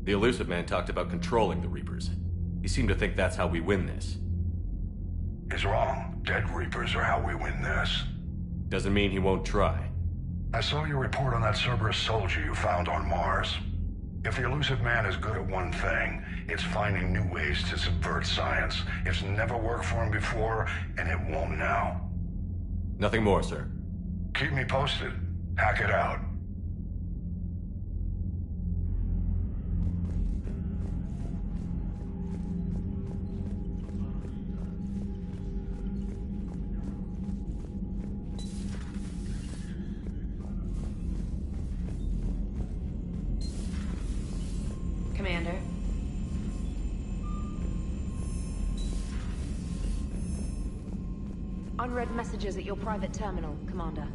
Speaker 6: The Illusive Man talked about controlling the Reapers. He seemed to think that's how we win this.
Speaker 5: He's wrong. Dead Reapers are how we win this.
Speaker 6: Doesn't mean he won't try.
Speaker 5: I saw your report on that Cerberus soldier you found on Mars. If the Illusive Man is good at one thing, it's finding new ways to subvert science. It's never worked for him before, and it won't now.
Speaker 6: Nothing more, sir.
Speaker 5: Keep me posted. Hack it out.
Speaker 22: Commander. Unread messages at your private terminal, Commander.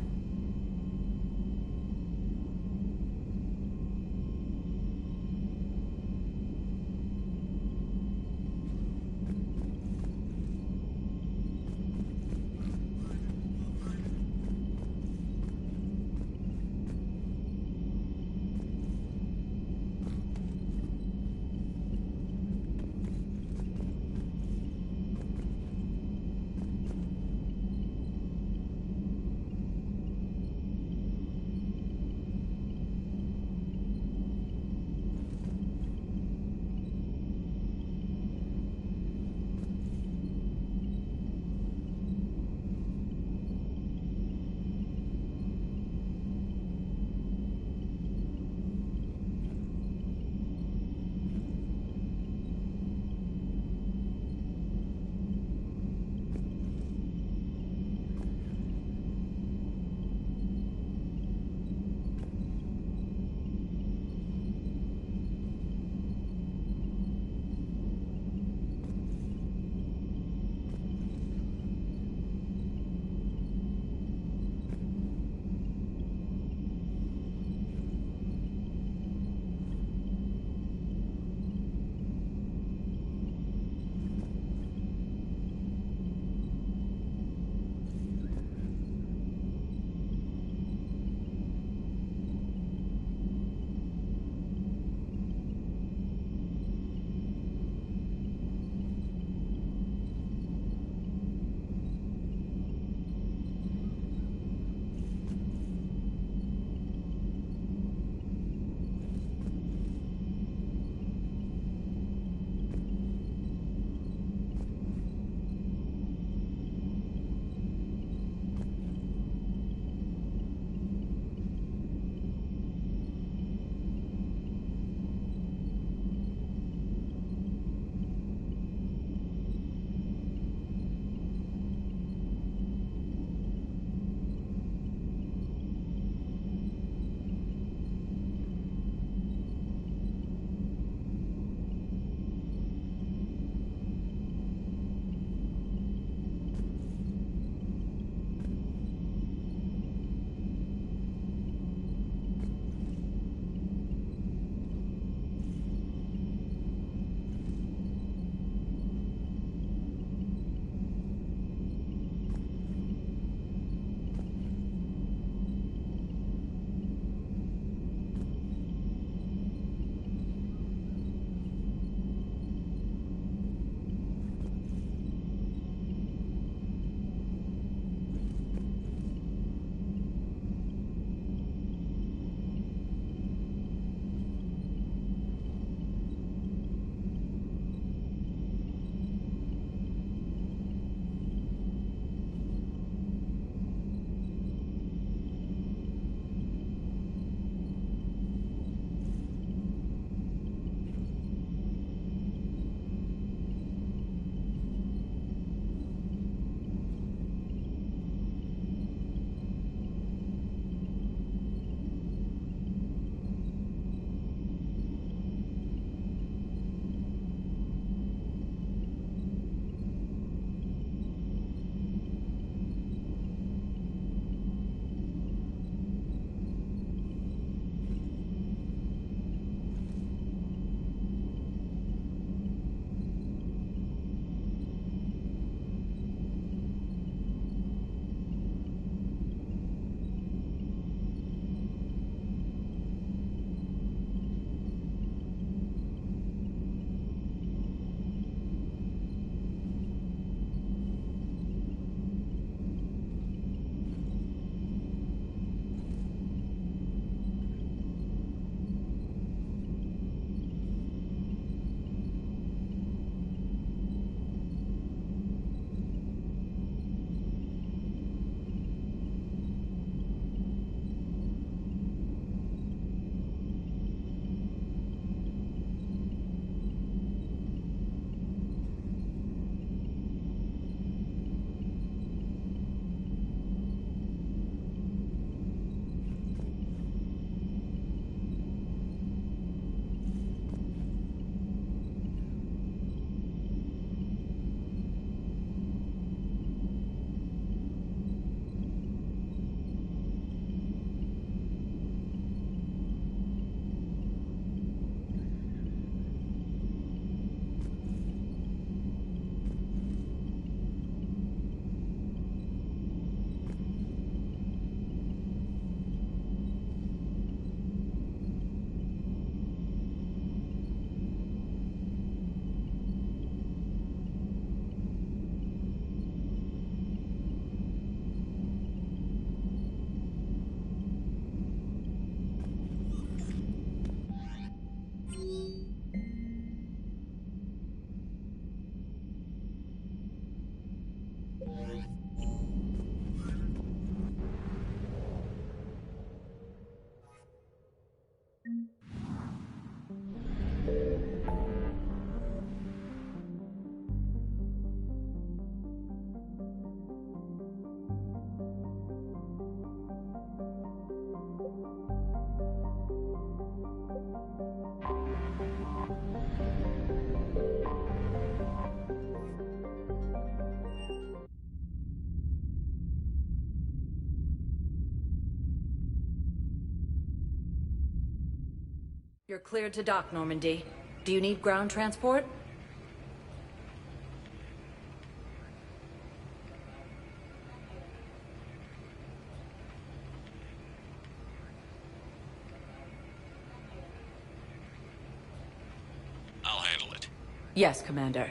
Speaker 22: You're cleared to dock, Normandy. Do you need ground transport?
Speaker 9: I'll handle it.
Speaker 22: Yes, Commander.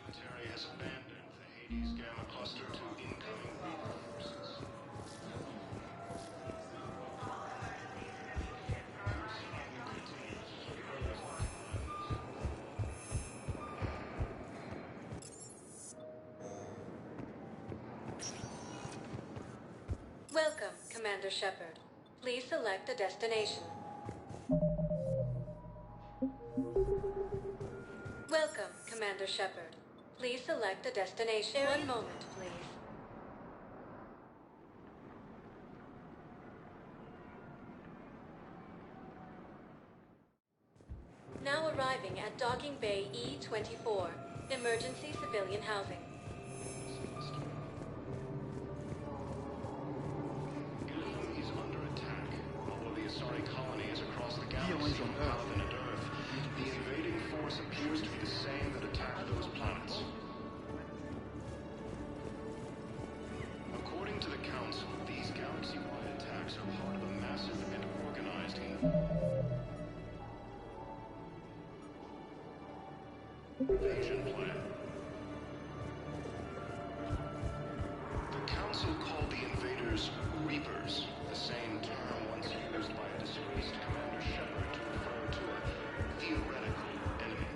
Speaker 5: Military has abandoned the Hades Gamma Cluster to incoming Reaper forces.
Speaker 12: Welcome, Commander Shepard. Please select a destination. Welcome, Commander Shepard. Please select a destination. One moment, please. Now arriving at Docking Bay E-24, emergency civilian housing.
Speaker 5: Gilliam is under attack. Although the Asari colony is across the galaxy on Palaven and Earth, the invading force appears to be the same that attacked those planets. According to the Council, these galaxy-wide attacks are part of a massive and organized invasion plan. The Council called the invaders Reapers, the same term once used by a disgraced Commander Shepard to refer to a theoretical enemy.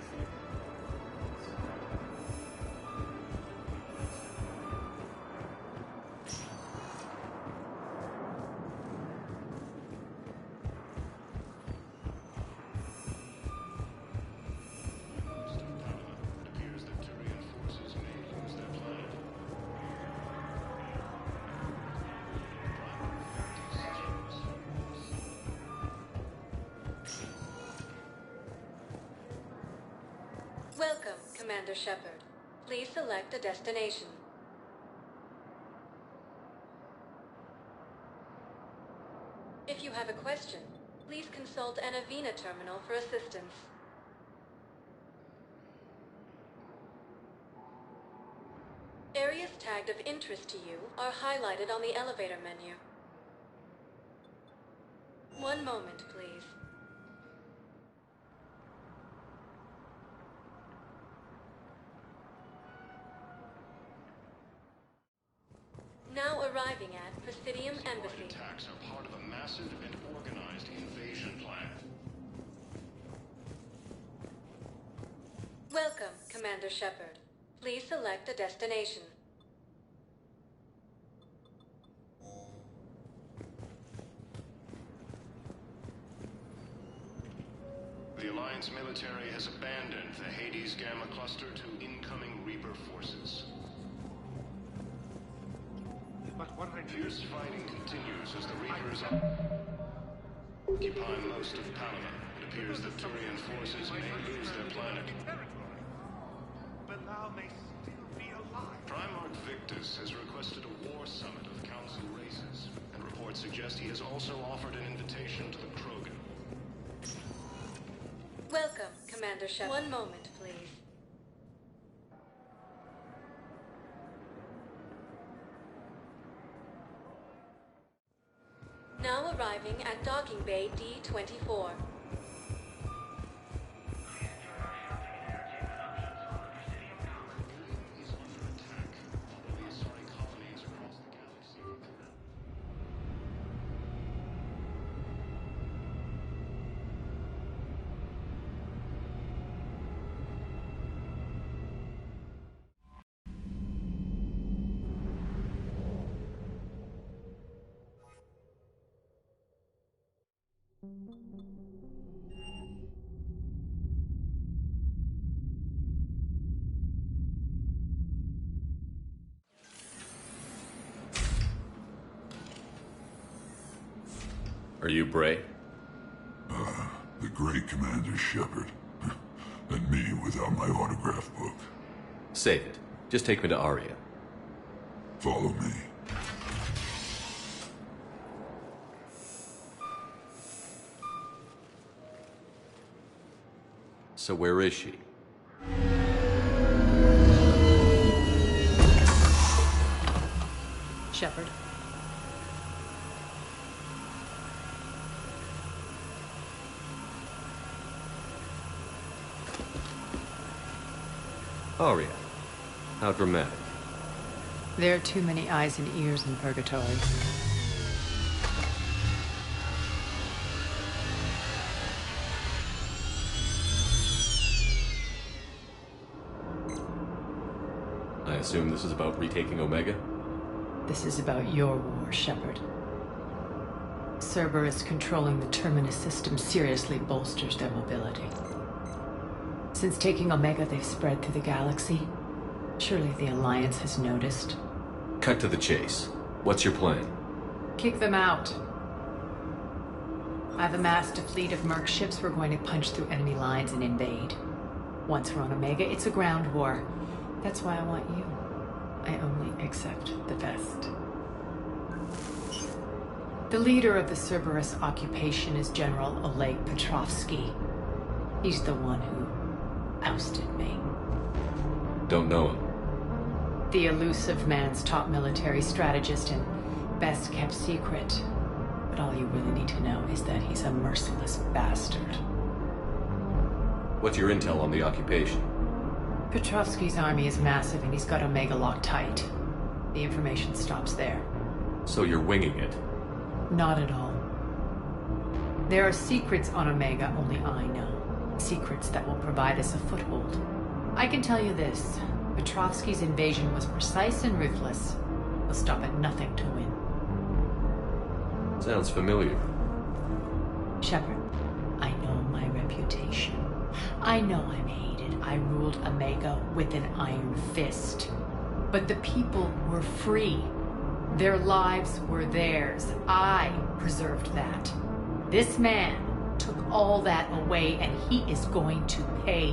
Speaker 5: It appears that Turian forces may lose their planet.
Speaker 12: Welcome, Commander Shepard. Please select a destination. If you have a question, please consult an Avena terminal for assistance. Areas tagged of interest to you are highlighted on the elevator menu. One moment, please. Now arriving at Presidium Embassy.
Speaker 5: Attacks are part of a massive and organized invasion plan.
Speaker 12: Welcome, Commander Shepard. Please select a destination.
Speaker 5: The Alliance military has abandoned the Hades Gamma Cluster to incoming Reaper forces.
Speaker 8: But what I
Speaker 5: Fierce fighting continues as the Reapers occupy most of Palaven. It appears that Turian forces may lose their planet.
Speaker 8: Bilal may still be alive.
Speaker 5: Primarch Victus has requested a war summit of Council races, and reports suggest he has also offered an invitation to the Krogan.
Speaker 12: Welcome, Commander Shepard. One moment, please. Now arriving at Docking Bay D-24.
Speaker 6: Are you Bray?
Speaker 1: The great Commander Shepard. And me without my autograph book.
Speaker 6: Save it. Just take me to Aria.
Speaker 1: Follow me.
Speaker 6: So where is she?
Speaker 22: Shepard.
Speaker 6: Aria. How dramatic.
Speaker 22: There are too many eyes and ears in Purgatory.
Speaker 6: I assume this is about retaking Omega?
Speaker 22: This is about your war, Shepard. Cerberus controlling the Terminus system seriously bolsters their mobility. Since taking Omega, they've spread through the galaxy. Surely the Alliance has noticed.
Speaker 6: Cut to the chase. What's your plan?
Speaker 22: Kick them out. I've amassed a fleet of merc ships. We're going to punch through enemy lines and invade. Once we're on Omega, it's a ground war. That's why I want you. I only accept the best. The leader of the Cerberus occupation is General Oleg Petrovsky. He's the one who ousted me.
Speaker 6: Don't know him.
Speaker 22: The elusive man's top military strategist and best kept secret. But all you really need to know is that he's a merciless bastard.
Speaker 6: What's your intel on the occupation?
Speaker 22: Petrovsky's army is massive and he's got Omega locked tight. The information stops there.
Speaker 6: So you're winging it?
Speaker 22: Not at all. There are secrets on Omega only I know. Secrets that will provide us a foothold. I can tell you this. Petrovsky's invasion was precise and ruthless. He'll stop at nothing to win.
Speaker 6: Sounds familiar.
Speaker 22: Shepard, I know my reputation. I know I'm hated. I ruled Omega with an iron fist. But the people were free. Their lives were theirs. I preserved that. This man took all that away, and he is going to pay.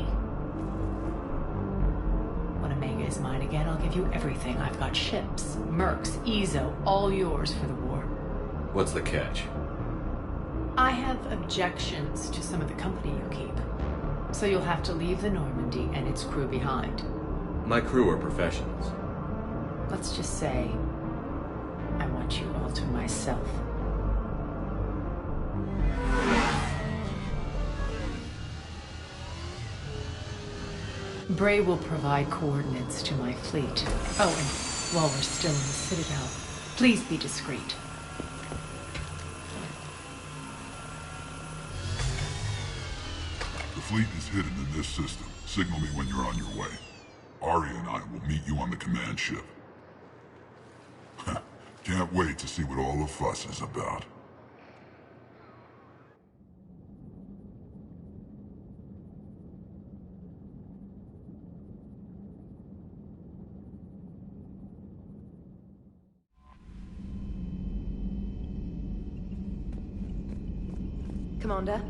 Speaker 22: When Omega is mine again, I'll give you everything. I've got ships, mercs, Ezo, all yours for the war.
Speaker 6: What's the catch?
Speaker 22: I have objections to some of the company you keep. So you'll have to leave the Normandy and its crew behind.
Speaker 6: My crew are professionals.
Speaker 22: Let's just say, I want you all to myself. Bray will provide coordinates to my fleet. Oh, and while we're still in the Citadel, please be discreet.
Speaker 1: The fleet is hidden in this system. Signal me when you're on your way. Aria and I will meet you on the command ship. Can't wait to see what all the fuss is about.
Speaker 22: Commander?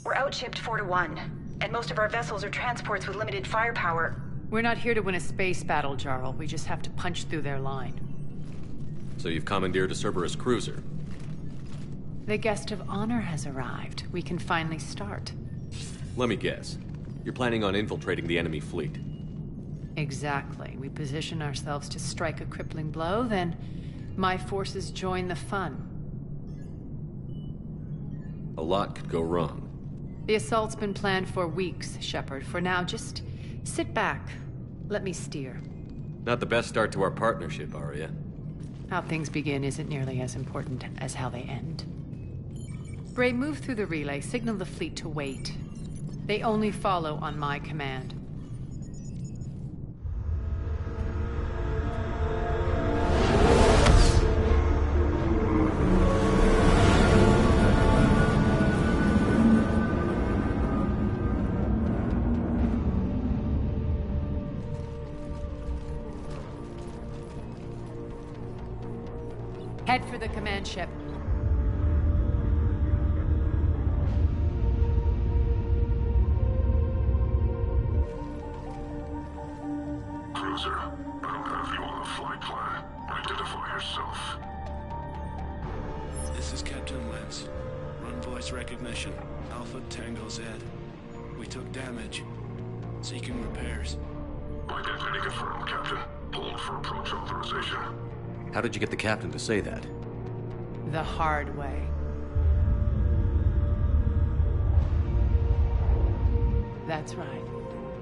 Speaker 11: We're outshipped 4-1, and most of our vessels are transports with limited firepower.
Speaker 22: We're not here to win a space battle, Jarl. We just have to punch through their line.
Speaker 6: So you've commandeered a Cerberus cruiser?
Speaker 22: The guest of honor has arrived. We can finally start.
Speaker 6: Let me guess. You're planning on infiltrating the enemy fleet?
Speaker 22: Exactly. We position ourselves to strike a crippling blow, then my forces join the fun.
Speaker 6: A lot could go wrong.
Speaker 22: The assault's been planned for weeks, Shepard. For now, just sit back. Let me steer.
Speaker 6: Not the best start to our partnership, Arya.
Speaker 22: How things begin isn't nearly as important as how they end. Bray, move through the relay. Signal the fleet to wait. They only follow on my command. Head for the command ship.
Speaker 5: Cruiser, I don't have you on the flight plan. Identify yourself.
Speaker 16: This is Captain Lentz. Run voice recognition. Alpha Tango Z. We took damage. Seeking repairs.
Speaker 5: Identity confirmed, Captain. Hold for approach authorization.
Speaker 6: How did you get the captain to say that?
Speaker 22: The hard way. That's right.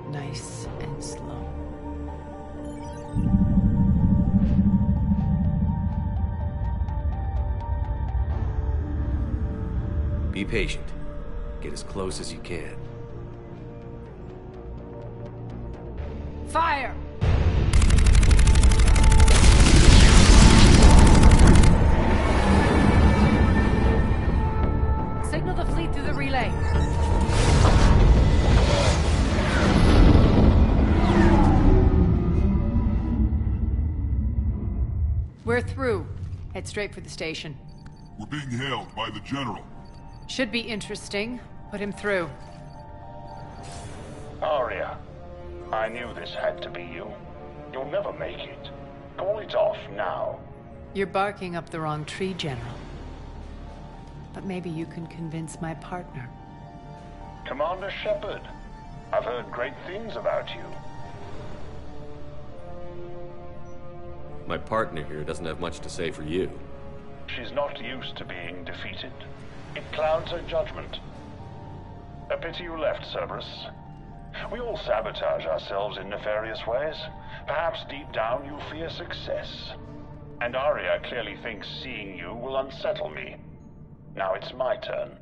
Speaker 22: Nice and slow.
Speaker 6: Be patient. Get as close as you can.
Speaker 22: Fire! Signal the fleet through the relay. We're through. Head straight for the station.
Speaker 1: We're being hailed by the General.
Speaker 22: Should be interesting. Put him through.
Speaker 17: Arya, I knew this had to be you. You'll never make it. Call it off now.
Speaker 22: You're barking up the wrong tree, General. But maybe you can convince my partner.
Speaker 17: Commander Shepard, I've heard great things about you.
Speaker 6: My partner here doesn't have much to say for you.
Speaker 17: She's not used to being defeated. It clouds her judgment. A pity you left, Cerberus. We all sabotage ourselves in nefarious ways. Perhaps deep down you fear success. And Arya clearly thinks seeing you will unsettle me. Now it's my turn.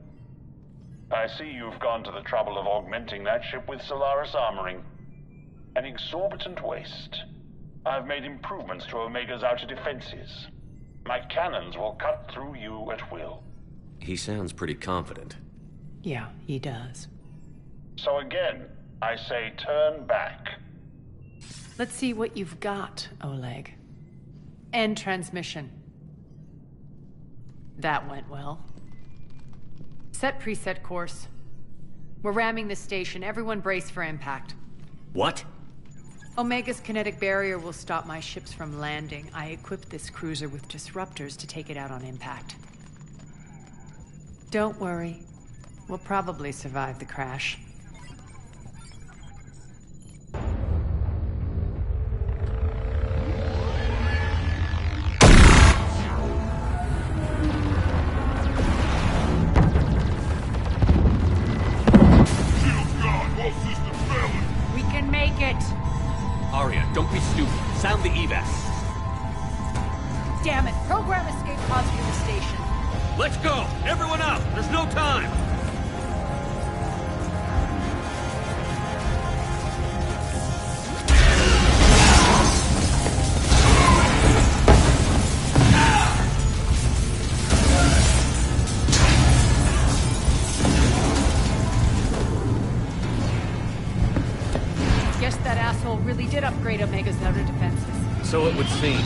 Speaker 17: I see you've gone to the trouble of augmenting that ship with Solaris armoring. An exorbitant waste. I've made improvements to Omega's outer defenses. My cannons will cut through you at will.
Speaker 6: He sounds pretty confident.
Speaker 22: Yeah, he does.
Speaker 17: So again, I say turn back.
Speaker 22: Let's see what you've got, Oleg. End transmission. That went well. Set preset course. We're ramming the station. Everyone brace for impact.
Speaker 6: What?
Speaker 22: Omega's kinetic barrier will stop my ships from landing. I equipped this cruiser with disruptors to take it out on impact. Don't worry. We'll probably survive the crash. We can make it!
Speaker 6: Arya, don't be stupid. Sound the evac.
Speaker 22: Damn it! Program escape pods from the station.
Speaker 6: Let's go! Everyone out! There's no time!
Speaker 22: Guess that asshole really did upgrade Omega's outer defenses.
Speaker 6: So it would seem.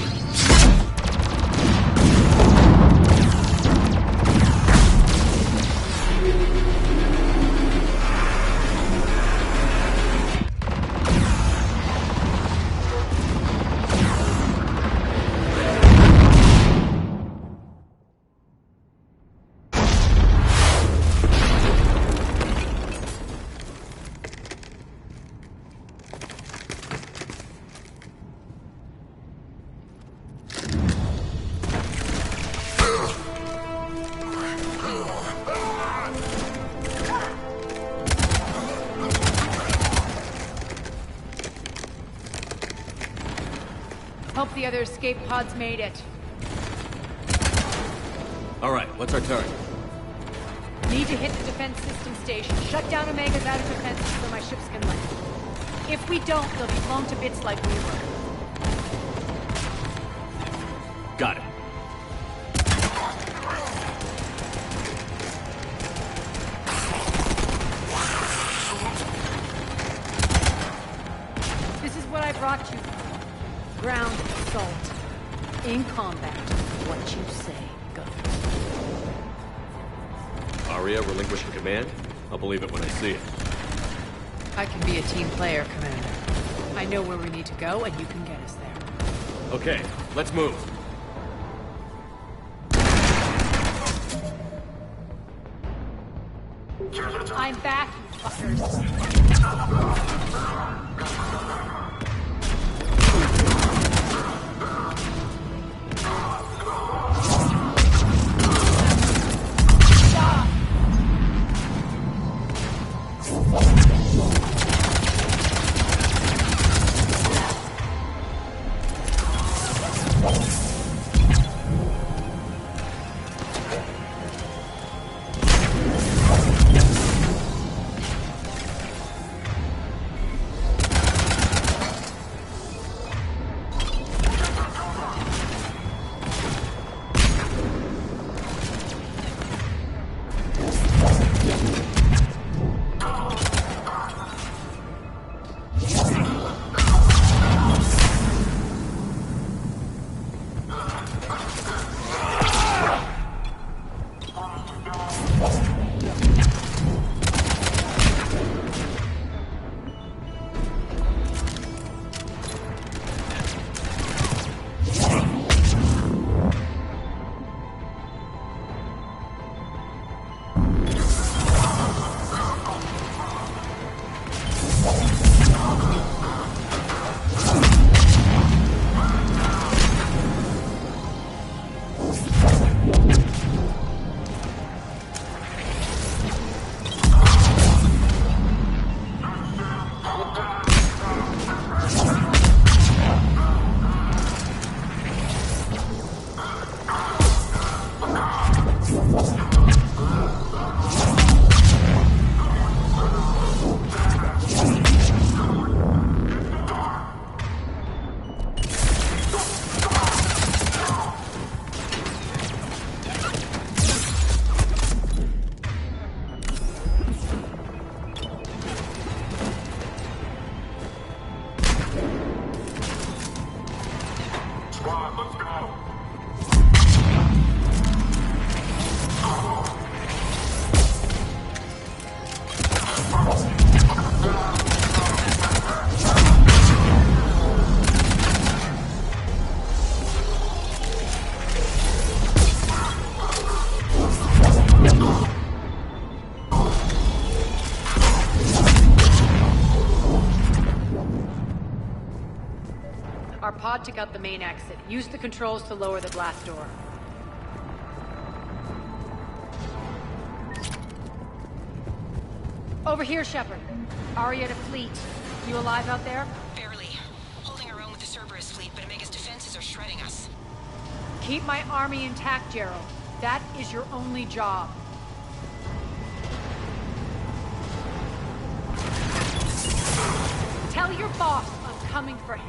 Speaker 22: Hope the other escape pods made it.
Speaker 6: All right, what's our target?
Speaker 22: Need to hit the defense system station. Shut down Omega's outer defenses so my ships can land. If we don't, they'll be blown to bits like we were.
Speaker 6: Got it.
Speaker 22: This is what I brought you. Ground assault. In combat, what you say goes.
Speaker 6: Arya relinquishing command? I'll believe it when I see it.
Speaker 22: I can be a team player, Commander. I know where we need to go, and you can get us there.
Speaker 6: Okay, let's move.
Speaker 22: I'm back, you fuckers. pod took out the main exit. Use the controls to lower the blast door. Over here, Shepard. Aria to Fleet. You alive out there?
Speaker 11: Barely. Holding our own with the Cerberus fleet, but Omega's defenses are shredding us.
Speaker 22: Keep my army intact, Gerald. That is your only job. Tell your boss I'm coming for him.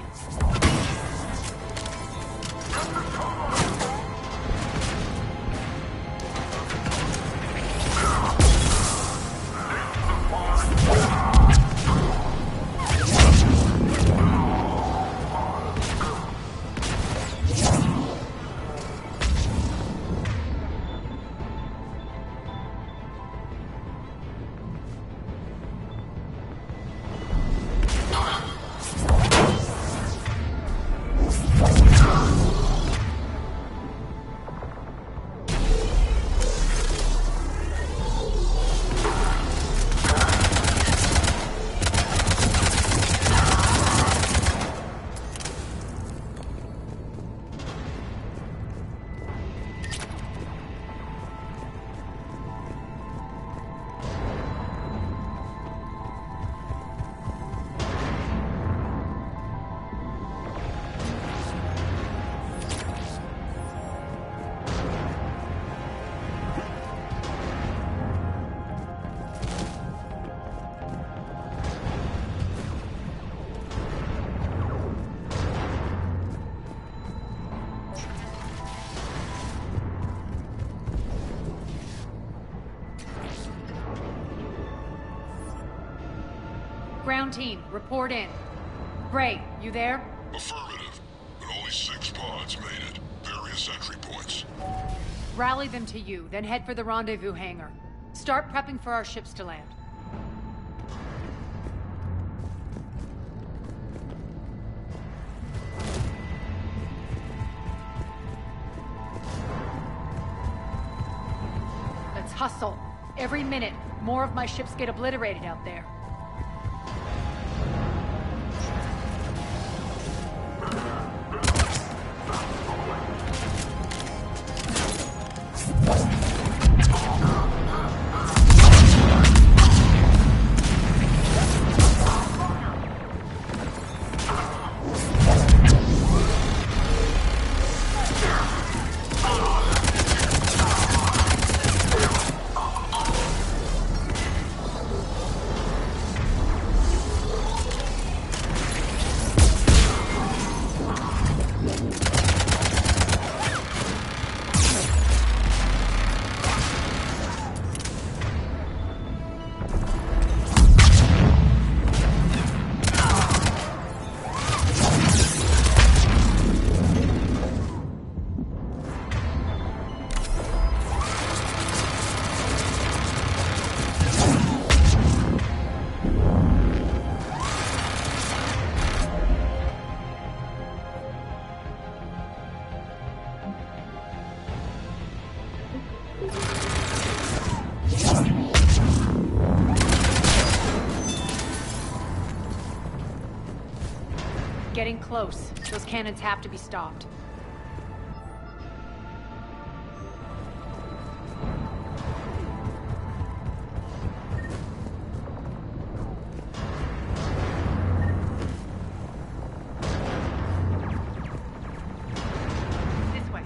Speaker 22: Ground team, report in. Gray, you there?
Speaker 1: Affirmative, but only 6 pods made it. Various entry points.
Speaker 22: Rally them to you, then head for the rendezvous hangar. Start prepping for our ships to land. Let's hustle. Every minute, more of my ships get obliterated out there. Getting close. Those cannons have to be stopped. This way.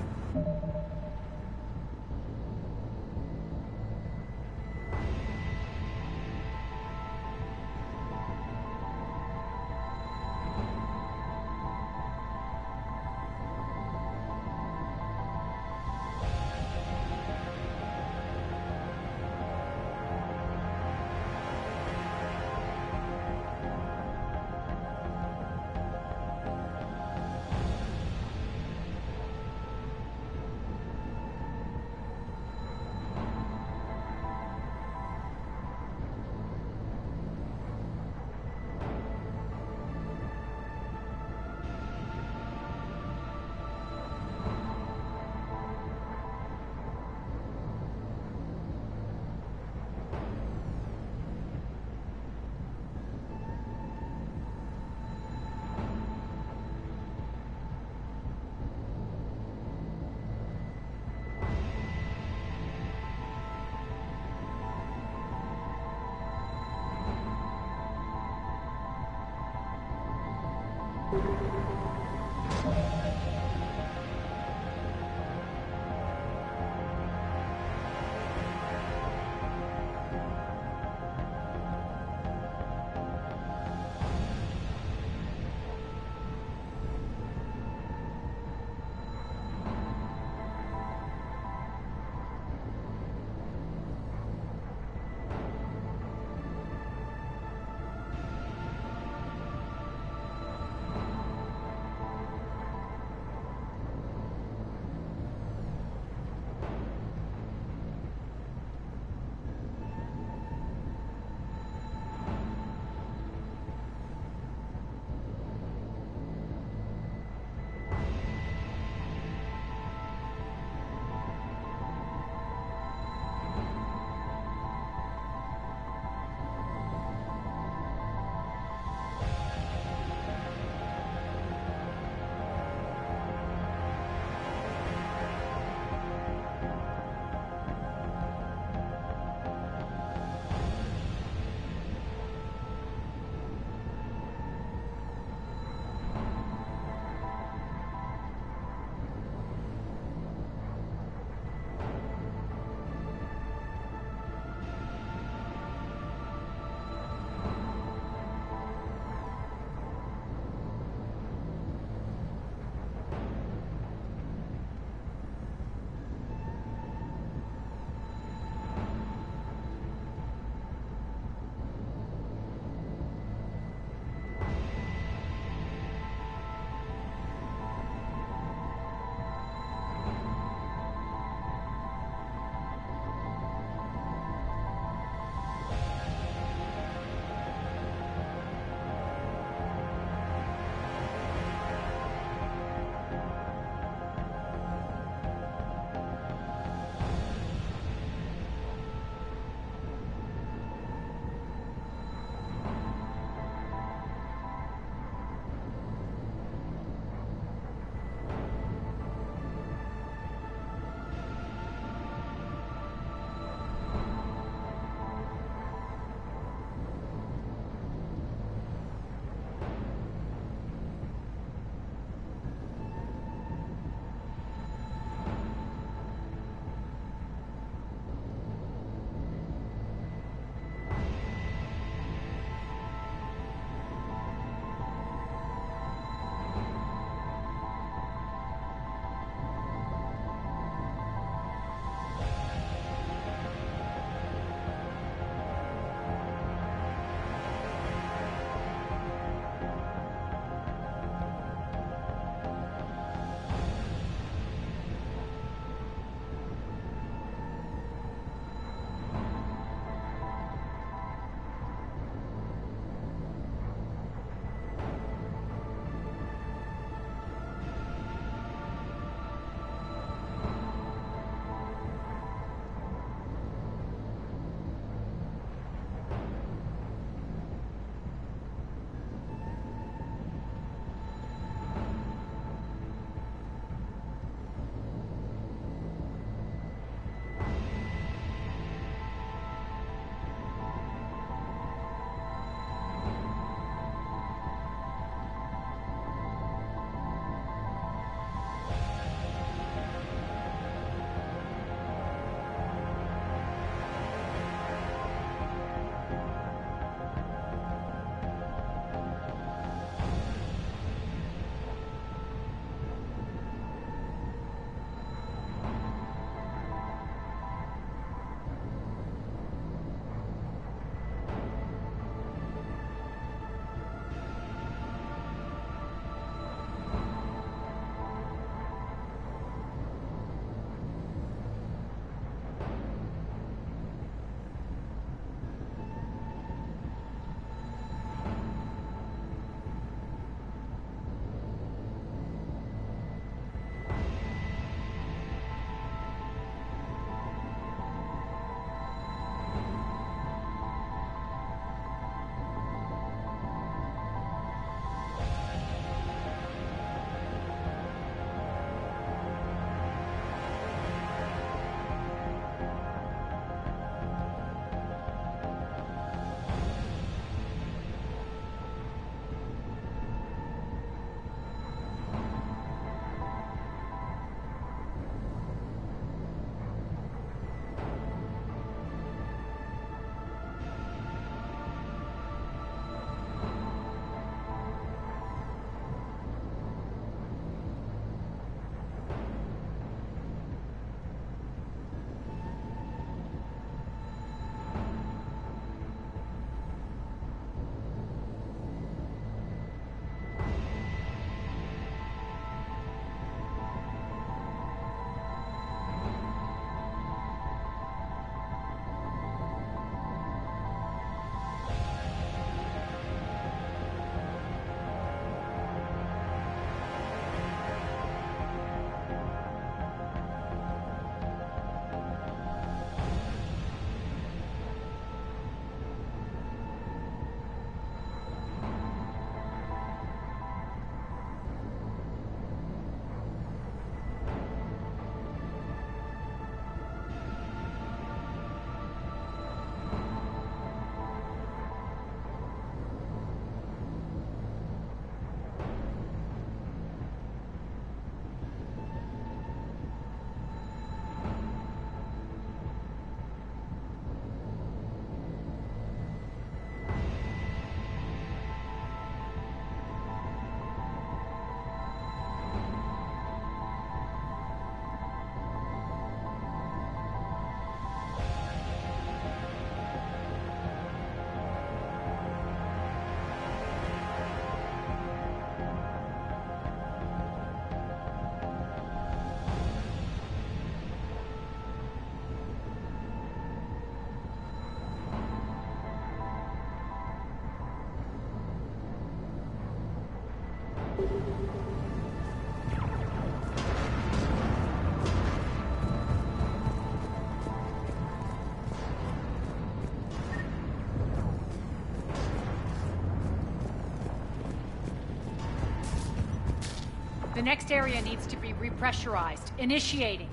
Speaker 10: The next area needs to be repressurized. Initiating.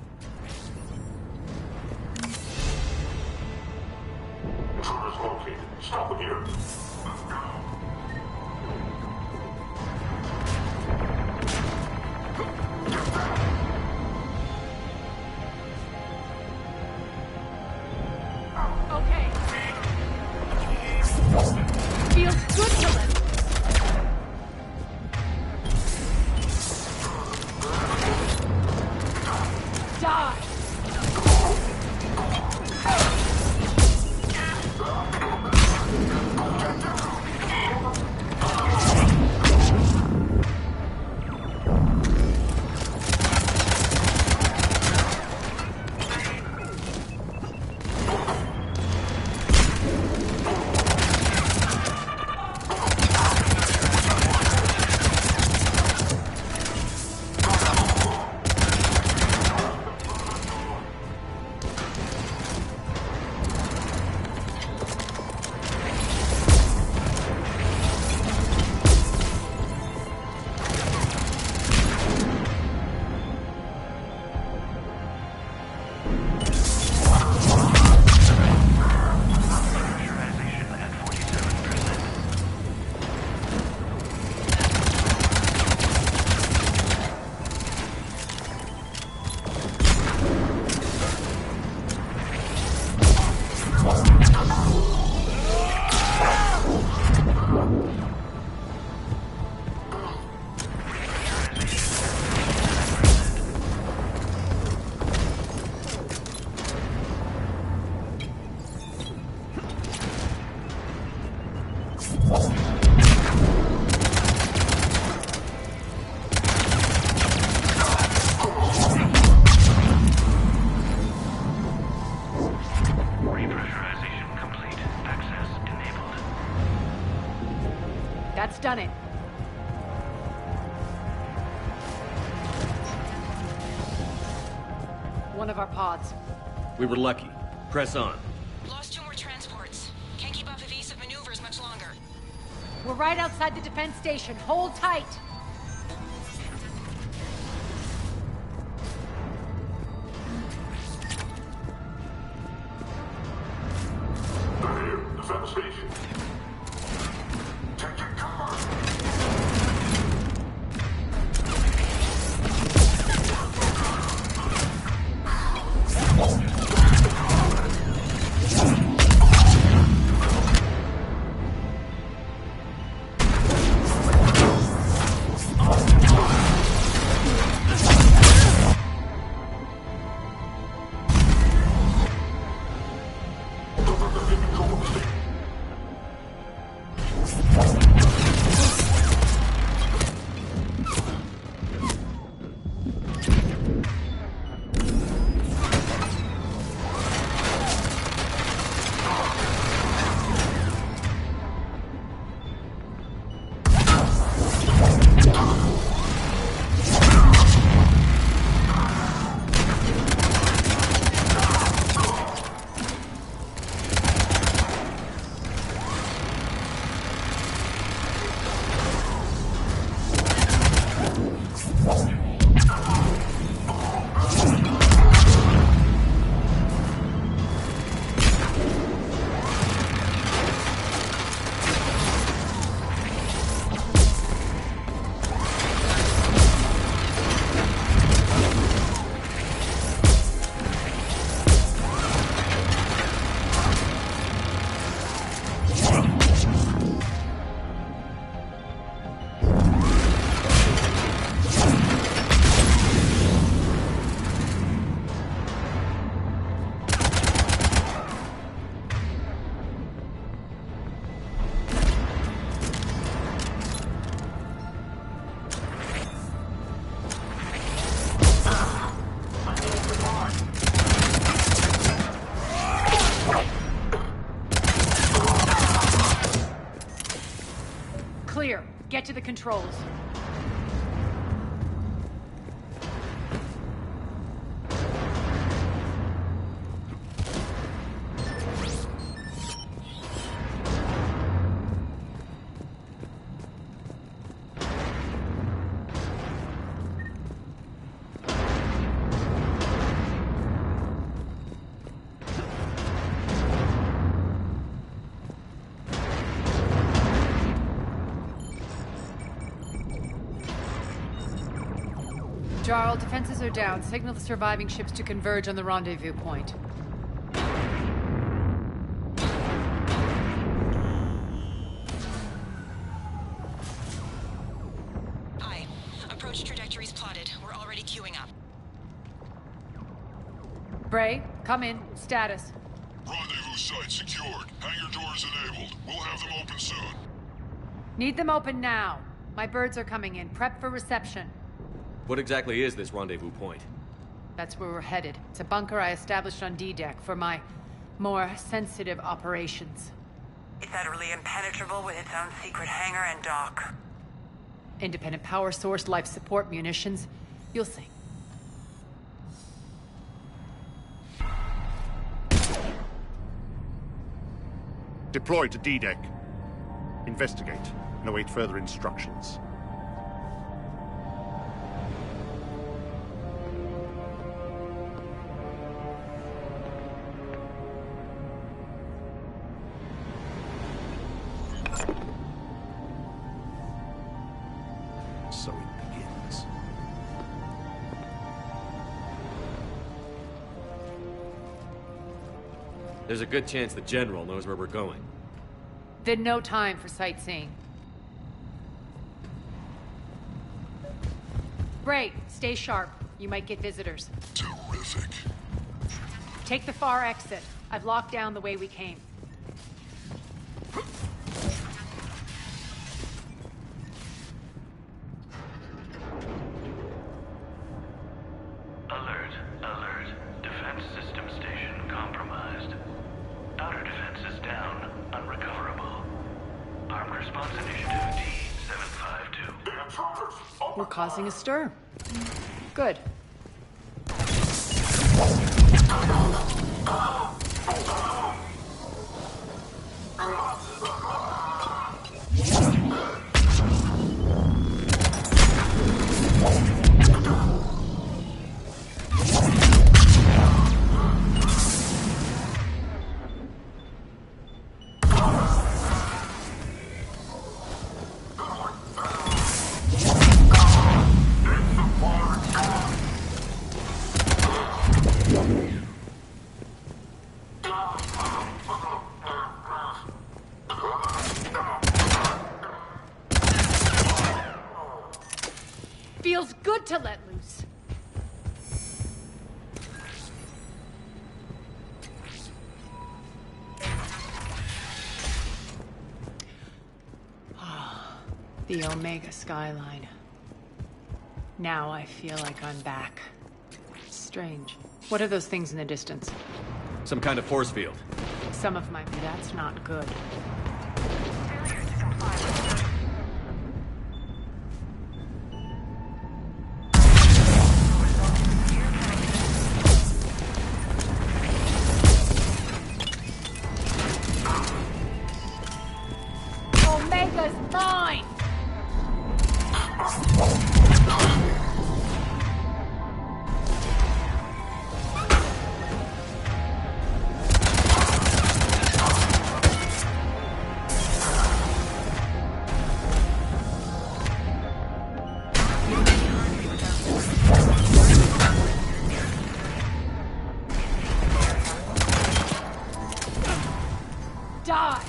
Speaker 5: Intruders located. Stop them here.
Speaker 10: Okay. Feels good to live. Die!
Speaker 5: Repressurization complete. Access enabled.
Speaker 10: That's done it. One of our pods.
Speaker 6: We were lucky. Press on.
Speaker 11: Lost 2 more transports. Can't keep up evasive maneuvers much longer.
Speaker 10: We're right outside the defense station. Hold tight.
Speaker 5: They're here. Defend the station. Taking cover.
Speaker 10: Clear. Get to the controls. Jarl, defenses are down. Signal the surviving ships to converge on the rendezvous point.
Speaker 11: Hi. Approach trajectories plotted. We're already queuing up.
Speaker 10: Bray, come in. Status.
Speaker 1: Rendezvous site secured. Hangar doors enabled. We'll have them open soon.
Speaker 10: Need them open now. My birds are coming in. Prep for reception.
Speaker 6: What exactly is this rendezvous point?
Speaker 10: That's where we're headed. It's a bunker I established on D-Deck for my more sensitive operations.
Speaker 18: It's utterly impenetrable with its own secret hangar and dock.
Speaker 10: Independent power source, life support, munitions. You'll see.
Speaker 5: Deploy to D-Deck. Investigate and await further instructions. So it begins.
Speaker 6: There's a good chance the General knows where we're going.
Speaker 10: Then no time for sightseeing. Bray, stay sharp. You might get visitors.
Speaker 1: Terrific.
Speaker 10: Take the far exit. I've locked down the way we came.
Speaker 20: Alert, alert. Defense system station compromised. Outer defense is down, unrecoverable. Armed Response Initiative T-752.
Speaker 10: We're causing a stir. Good. Feels good to let loose. The Omega skyline. Now I feel like I'm back. Strange. What are those things in the distance?
Speaker 6: Some kind of force field.
Speaker 10: Some of my... That's not good. Omega's mine! Die!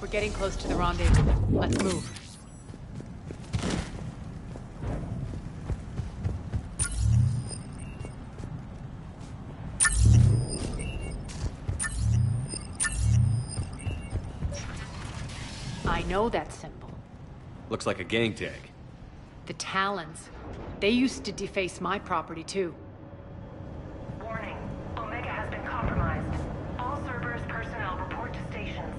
Speaker 10: We're getting close to the rendezvous. Let's move. know that symbol.
Speaker 6: Looks like a gang tag.
Speaker 10: The Talons. They used to deface my property, too.
Speaker 11: Warning. Omega has been compromised. All Cerberus personnel report to stations.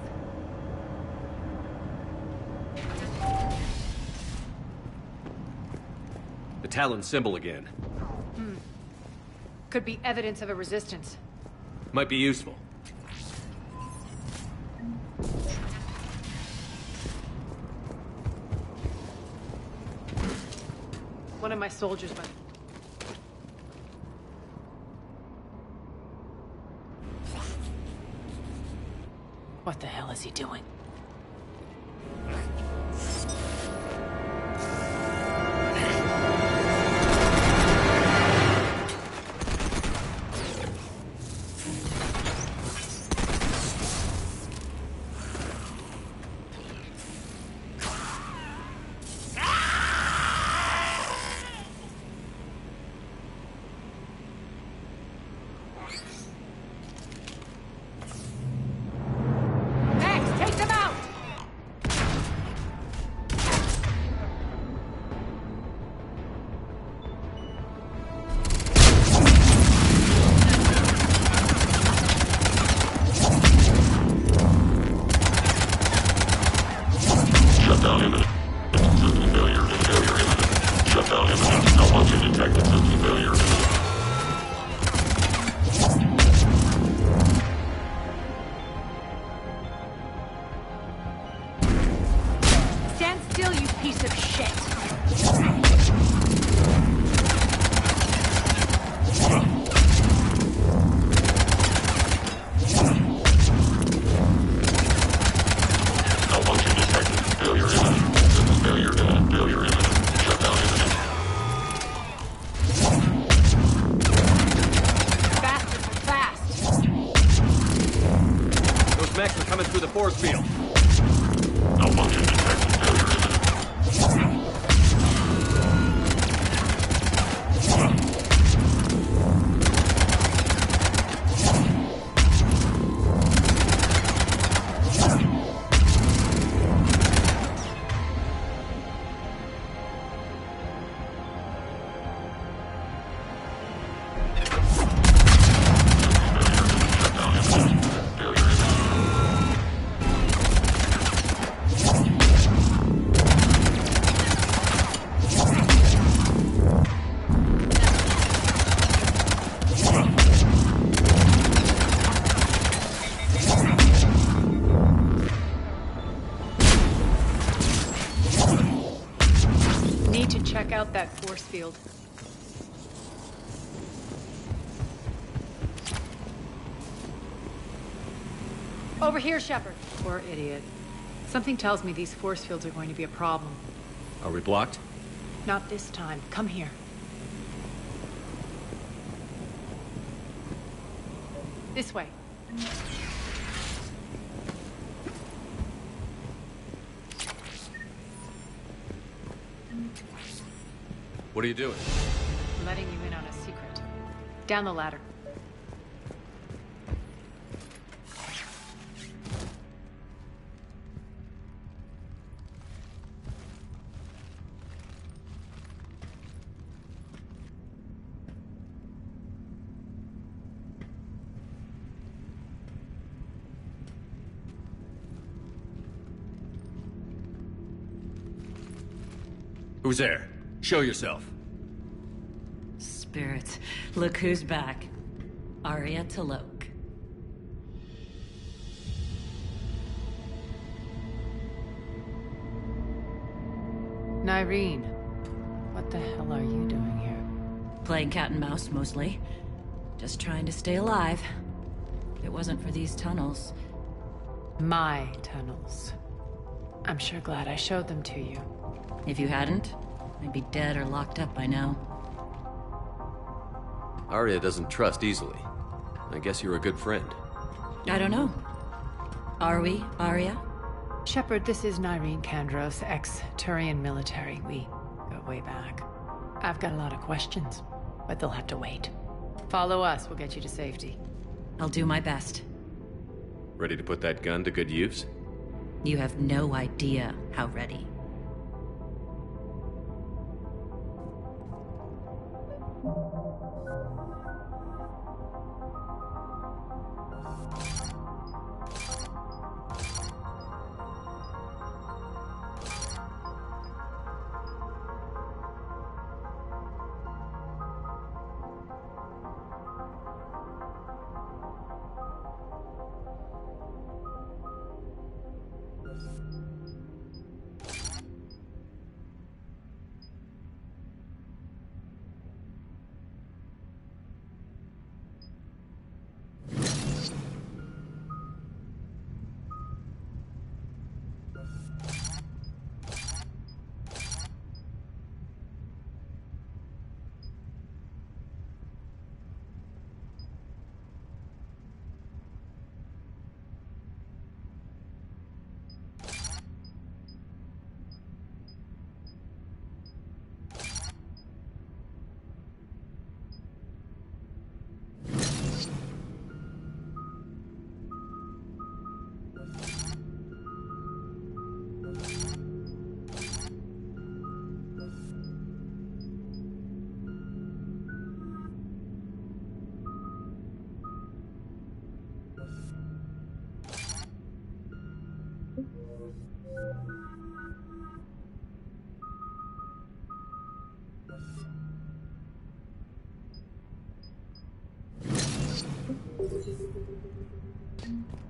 Speaker 6: The Talon symbol again.
Speaker 10: Could be evidence of a resistance.
Speaker 6: Might be useful.
Speaker 10: One of my soldiers went. What the hell is he doing?
Speaker 6: force field.
Speaker 17: Malfunction detected. Failure imminent.
Speaker 10: Check out that force field. Over here, Shepard. Poor idiot. Something tells me these force fields are going to be a problem.
Speaker 6: Are we blocked?
Speaker 10: Not this time. Come here. This way.
Speaker 6: What are you doing?
Speaker 10: Letting you in on a secret. Down the ladder.
Speaker 6: Who's there? Show yourself.
Speaker 3: Spirits, look who's back. Arya T'Loak.
Speaker 10: Nyreen, what the hell are you doing here?
Speaker 3: Playing cat and mouse, mostly. Just trying to stay alive. If it wasn't for these tunnels...
Speaker 10: My tunnels. I'm sure glad I showed them to you.
Speaker 3: If you hadn't, I'd be dead or locked up by now.
Speaker 6: Arya doesn't trust easily. I guess you're a good friend.
Speaker 3: I don't know. Are we, Arya?
Speaker 10: Shepard, this is Nyreen Kandros, ex-Turian military. We go way back. I've got a lot of questions, but they'll have to wait. Follow us, we'll get you to safety.
Speaker 3: I'll do my best.
Speaker 6: Ready to put that gun to good use?
Speaker 3: You have no idea how ready.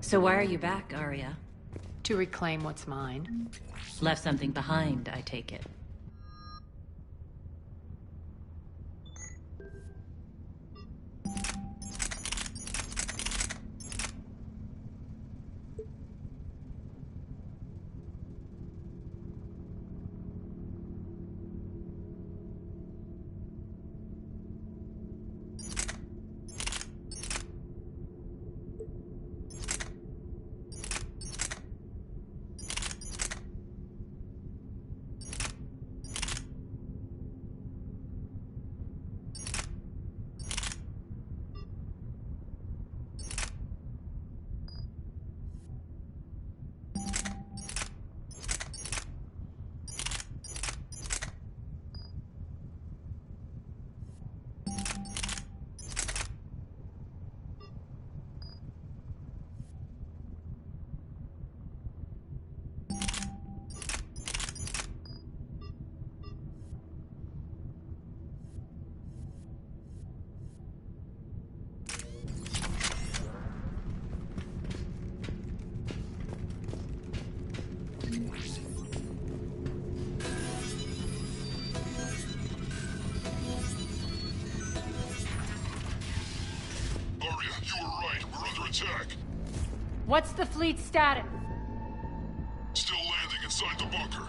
Speaker 3: So why are you back, Arya?
Speaker 10: To reclaim what's mine.
Speaker 3: Left something behind, I take it.
Speaker 10: What's the fleet status?
Speaker 1: Still landing inside the bunker.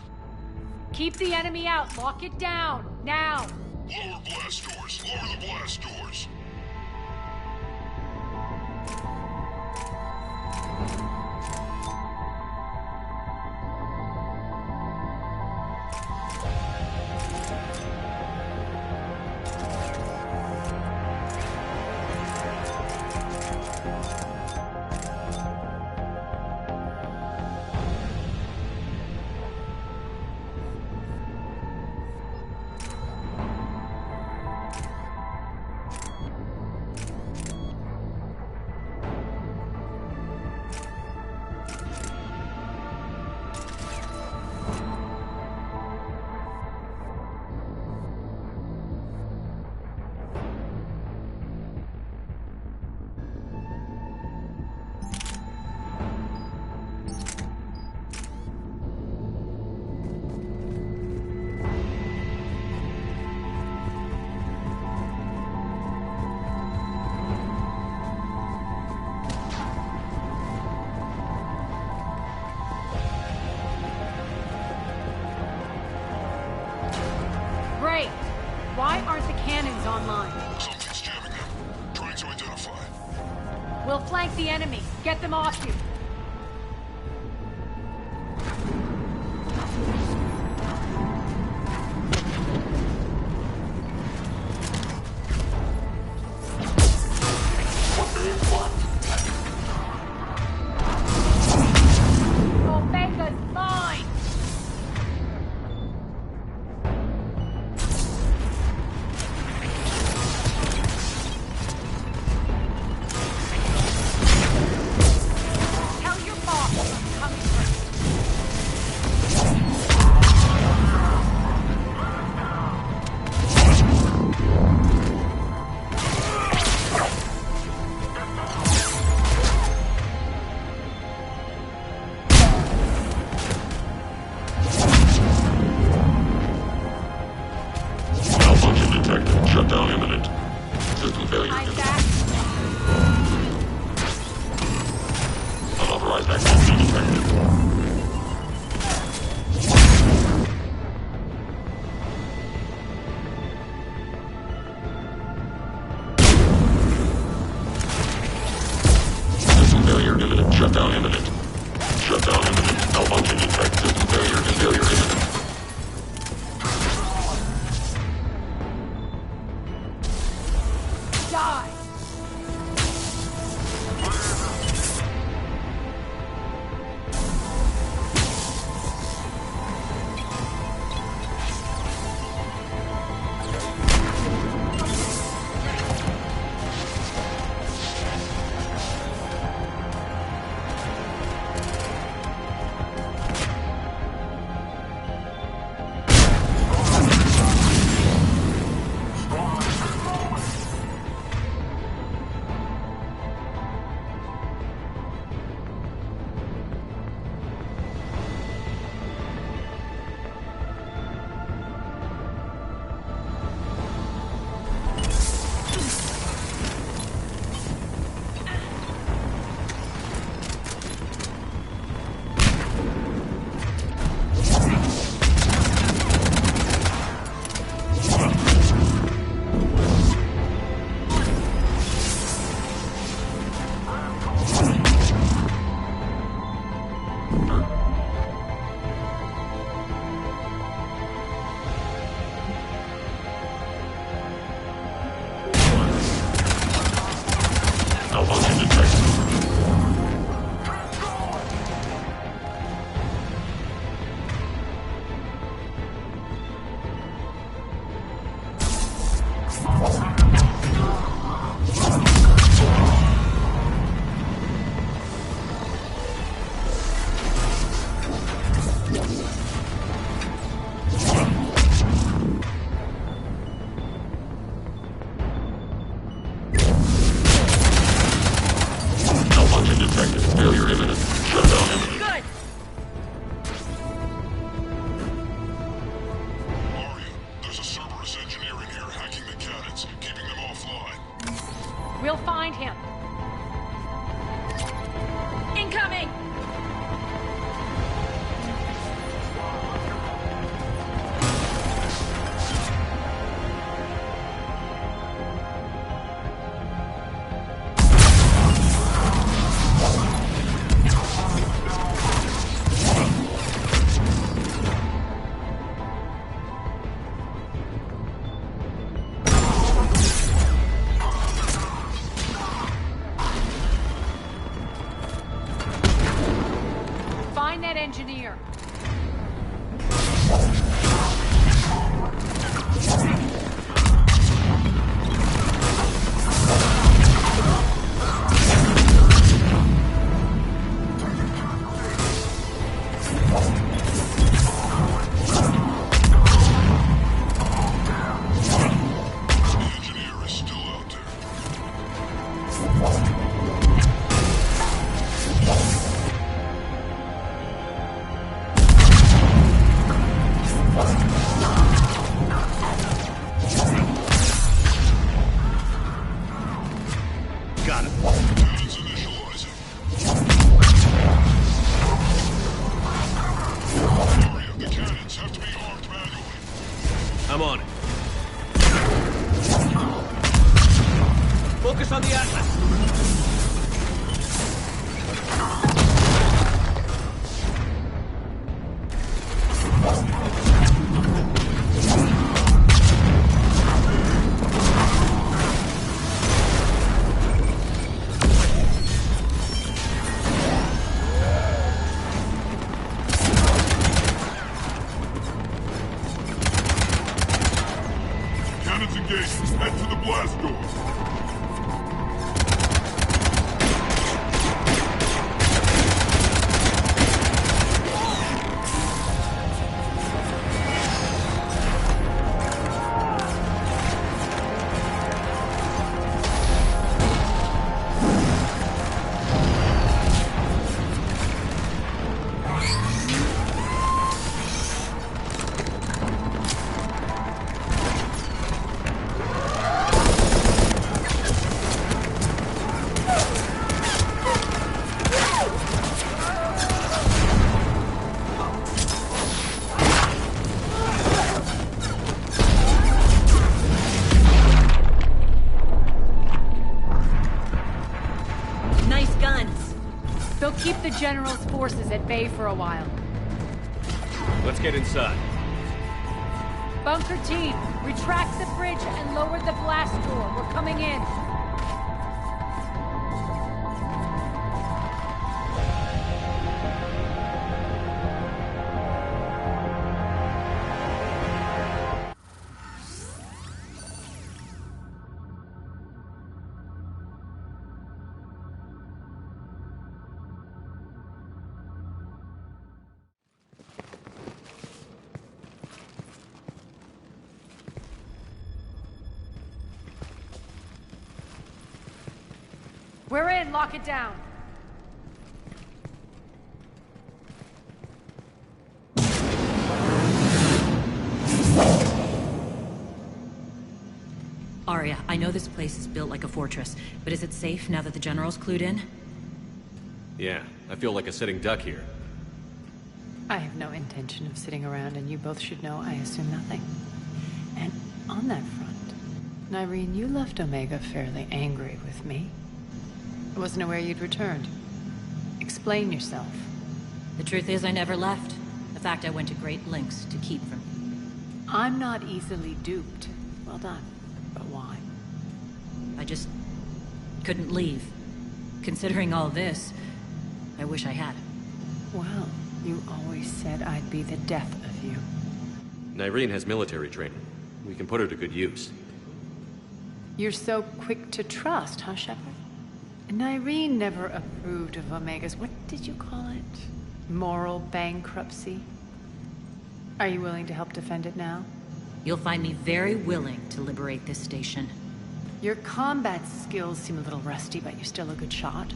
Speaker 10: Keep the enemy out. Lock it down. Now.
Speaker 1: Lower blast doors. Lower the blast doors.
Speaker 10: Why aren't the cannons online?
Speaker 1: Something's jamming them. Trying to identify.
Speaker 10: We'll flank the enemy. Get them off you. Omega
Speaker 1: Failure imminent. Shutdown imminent. Shutdown imminent. Malfunction detect. System failure. Failure imminent.
Speaker 22: Die!
Speaker 1: Malfunction detected. Malfunction detected. Failure imminent. Shutdown imminent.
Speaker 22: Good!
Speaker 1: Aria, there's a Cerberus engineer in here hacking the cannons, keeping them offline.
Speaker 22: We'll find him. Incoming! Find that engineer.
Speaker 1: The engineer is still out there.
Speaker 6: Got it.
Speaker 1: Cannons initializing. Aria, the cannons have to be armed manually.
Speaker 6: I'm on it. Focus on the Atlas.
Speaker 1: Cannons engaged. Head to the blast door.
Speaker 10: the General's forces at bay for a while.
Speaker 6: Let's get inside.
Speaker 10: Bunker team, retract the bridge and lower the blast door. We're coming in. We're in. Lock it down.
Speaker 3: Arya, I know this place is built like a fortress, but is it safe now that the General's clued in?
Speaker 6: Yeah, I feel like a sitting duck here.
Speaker 10: I have no intention of sitting around, and you both should know I assume nothing. And on that front, Nyreen, you left Omega fairly angry with me. I wasn't aware you'd returned. Explain yourself.
Speaker 3: The truth is I never left. The fact I went to great lengths to keep from you.
Speaker 10: I'm not easily duped. Well done. But why?
Speaker 3: I just couldn't leave. Considering all this, I wish I had.
Speaker 10: Well, you always said I'd be the death of you.
Speaker 6: Nyreen has military training. We can put her to good use.
Speaker 10: You're so quick to trust, huh, Shepard? Nyreen never approved of Omega's, what did you call it? Moral bankruptcy? Are you willing to help defend it now?
Speaker 3: You'll find me very willing to liberate this station.
Speaker 10: Your combat skills seem a little rusty, but you're still a good shot.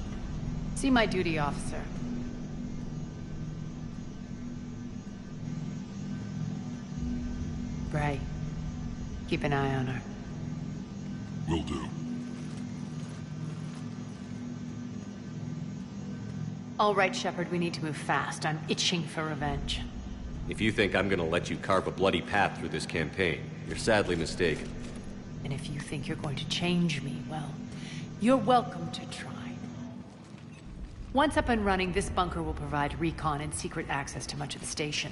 Speaker 10: See my duty officer. Bray, keep an eye on her.
Speaker 1: Will do.
Speaker 10: All right, Shepard, we need to move fast. I'm itching for revenge.
Speaker 6: If you think I'm gonna let you carve a bloody path through this campaign, you're sadly mistaken.
Speaker 10: And if you think you're going to change me, well, you're welcome to try. Once up and running, this bunker will provide recon and secret access to much of the station.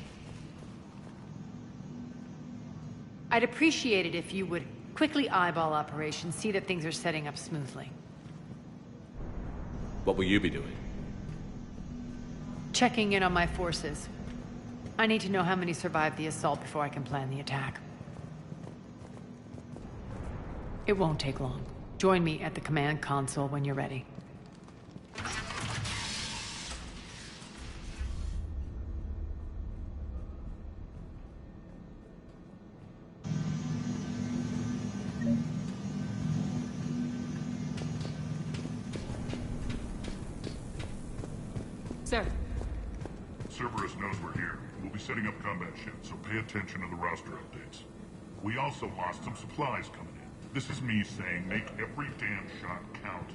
Speaker 10: I'd appreciate it if you would quickly eyeball operations, see that things are setting up smoothly.
Speaker 6: What will you be doing?
Speaker 10: Checking in on my forces. I need to know how many survived the assault before I can plan the attack. It won't take long. Join me at the command console when you're ready. Sir.
Speaker 1: Cerberus knows we're here. We'll be setting up combat ships, so pay attention to the roster updates. We also lost some supplies coming in. This is me saying make every damn shot count.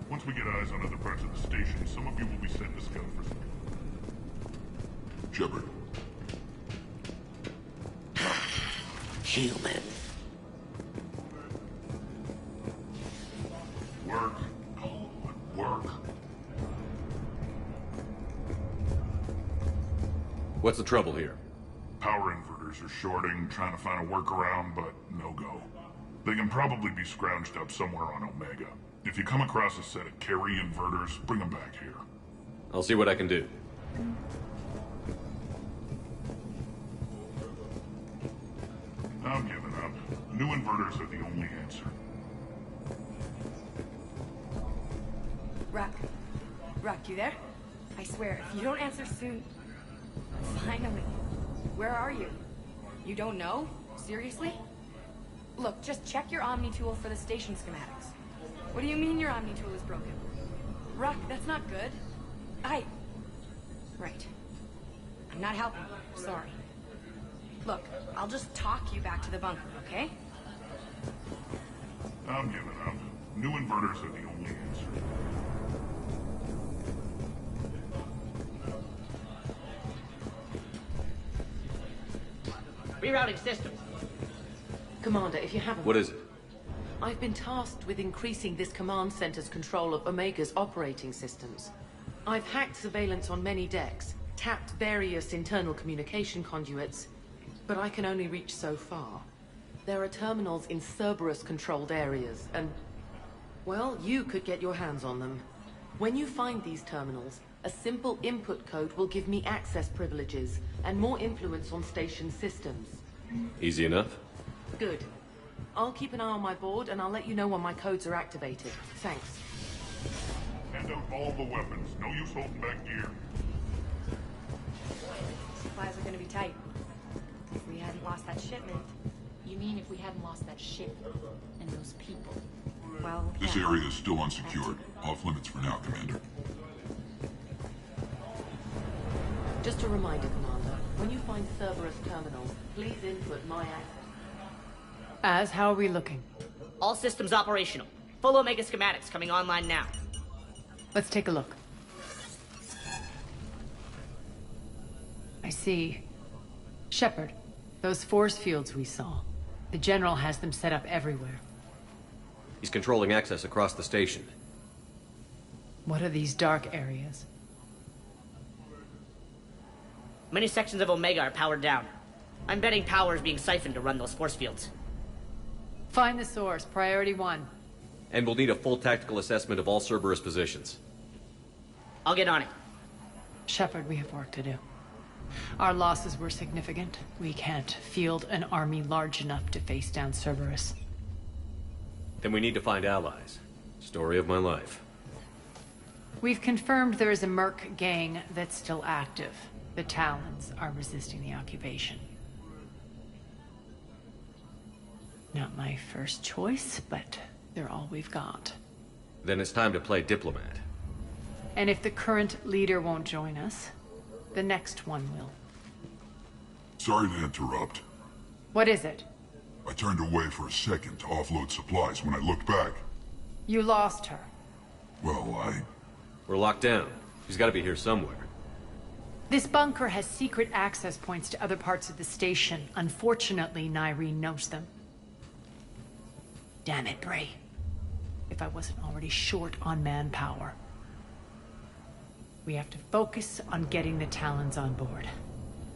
Speaker 1: Once we get eyes on other parts of the station, some of you will be sent to scout for some. Shepard.
Speaker 2: Human.
Speaker 1: Work. Work.
Speaker 6: What's the trouble here?
Speaker 1: Power inverters are shorting, trying to find a workaround, but no go. They can probably be scrounged up somewhere on Omega. If you come across a set of carry inverters, bring them back here.
Speaker 6: I'll see what I can do.
Speaker 1: I'm giving up. New inverters are the only answer.
Speaker 4: Rock, you there? I swear, if you don't answer soon... Finally. Where are you? You don't know? Seriously? Look, just check your Omni tool for the station schematics. What do you mean your Omni tool is broken? Rock, that's not good. Right. I'm not helping you. Sorry. Look, I'll just talk you back to the bunker, okay?
Speaker 1: I'm giving up. New inverters are the only answer.
Speaker 15: Rerouting system.
Speaker 14: Commander, if you haven't...
Speaker 6: What is it?
Speaker 14: I've been tasked with increasing this command center's control of Omega's operating systems. I've hacked surveillance on many decks, tapped various internal communication conduits, but I can only reach so far. There are terminals in Cerberus-controlled areas, and, well, you could get your hands on them. When you find these terminals, a simple input code will give me access privileges and more influence on station systems.
Speaker 6: Easy enough?
Speaker 14: Good. I'll keep an eye on my board, and I'll let you know when my codes are activated. Thanks.
Speaker 1: Hand out all the weapons. No use holding back gear.
Speaker 4: Supplies are gonna be tight. If we hadn't lost that shipment.
Speaker 3: You mean if we hadn't lost that ship and those people?
Speaker 4: Well,
Speaker 5: This area is still unsecured. Off limits for now, Commander.
Speaker 14: Just a reminder, Commander. When you find Cerberus terminals, please input my access.
Speaker 22: How are we looking?
Speaker 7: All systems operational. Full Omega schematics coming online now.
Speaker 22: Let's take a look. I see. Shepard, those force fields we saw. The General has them set up everywhere.
Speaker 6: He's controlling access across the station.
Speaker 22: What are these dark areas?
Speaker 7: Many sections of Omega are powered down. I'm betting power is being siphoned to run those force fields.
Speaker 22: Find the source, priority 1.
Speaker 6: And we'll need a full tactical assessment of all Cerberus positions.
Speaker 7: I'll get on it.
Speaker 22: Shepard, we have work to do. Our losses were significant. We can't field an army large enough to face down Cerberus.
Speaker 6: Then we need to find allies. Story of my life.
Speaker 22: We've confirmed there is a Merc gang that's still active. The Talons are resisting the occupation. Not my first choice, but they're all we've got.
Speaker 6: Then it's time to play diplomat.
Speaker 22: And if the current leader won't join us, the next one will.
Speaker 5: Sorry to interrupt.
Speaker 22: What is it?
Speaker 5: I turned away for a second to offload supplies. When I looked back,
Speaker 22: You lost her.
Speaker 5: well,
Speaker 6: We're locked down. She's got to be here somewhere.
Speaker 22: This bunker has secret access points to other parts of the station. Unfortunately, Nyreen knows them. Damn it, Bray. If I wasn't already short on manpower. We have to focus on getting the Talons on board.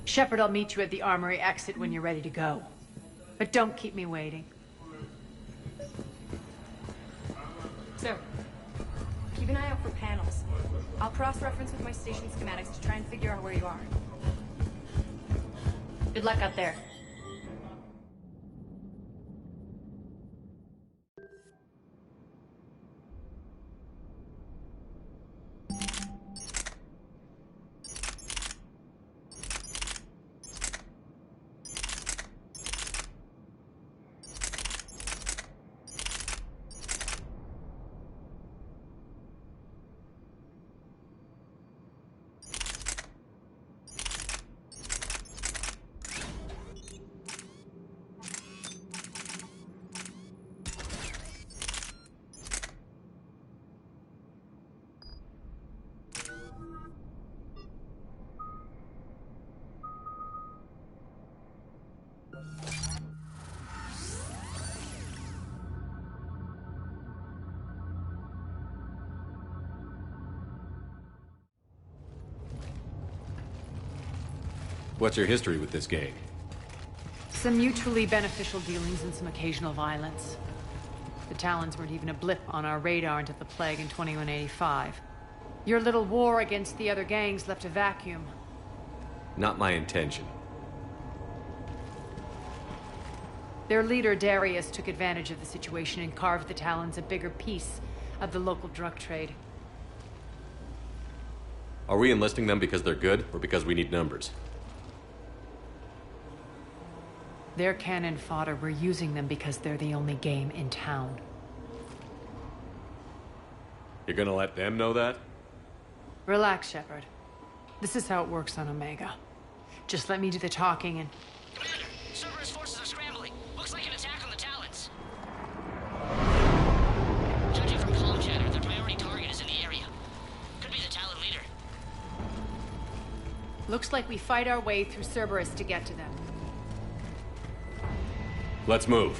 Speaker 22: Shepard, I'll meet you at the armory exit when you're ready to go. But don't keep me waiting.
Speaker 4: Sir, keep an eye out for panels. I'll cross-reference with my station schematics to try and figure out where you are.
Speaker 22: Good luck out there.
Speaker 6: What's your history with this gang?
Speaker 22: Some mutually beneficial dealings and some occasional violence. The Talons weren't even a blip on our radar until the Plague in 2185. Your little war against the other gangs left a vacuum.
Speaker 6: Not my intention.
Speaker 22: Their leader, Darius, took advantage of the situation and carved the Talons a bigger piece of the local drug trade.
Speaker 6: Are we enlisting them because they're good, or because we need numbers?
Speaker 22: They're cannon fodder. We're using them because they're the only game in town.
Speaker 6: You're gonna let them know that?
Speaker 22: Relax, Shepard. This is how it works on Omega. Just let me do the talking and...
Speaker 7: Commander, Cerberus forces are scrambling. Looks like an attack on the Talons. Judging from comm chatter, their priority target is in the area. Could be the Talon leader.
Speaker 22: Looks like we fight our way through Cerberus to get to them.
Speaker 6: Let's move.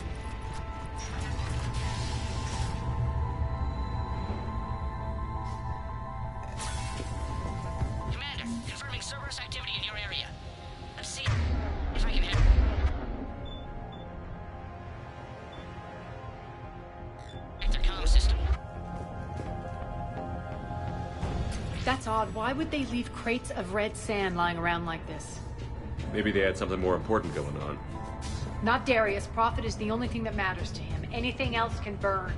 Speaker 10: That's odd. Why would they leave crates of red sand lying around like this?
Speaker 6: Maybe they had something more important going on.
Speaker 10: Not Darius. Profit is the only thing that matters to him. Anything else can burn.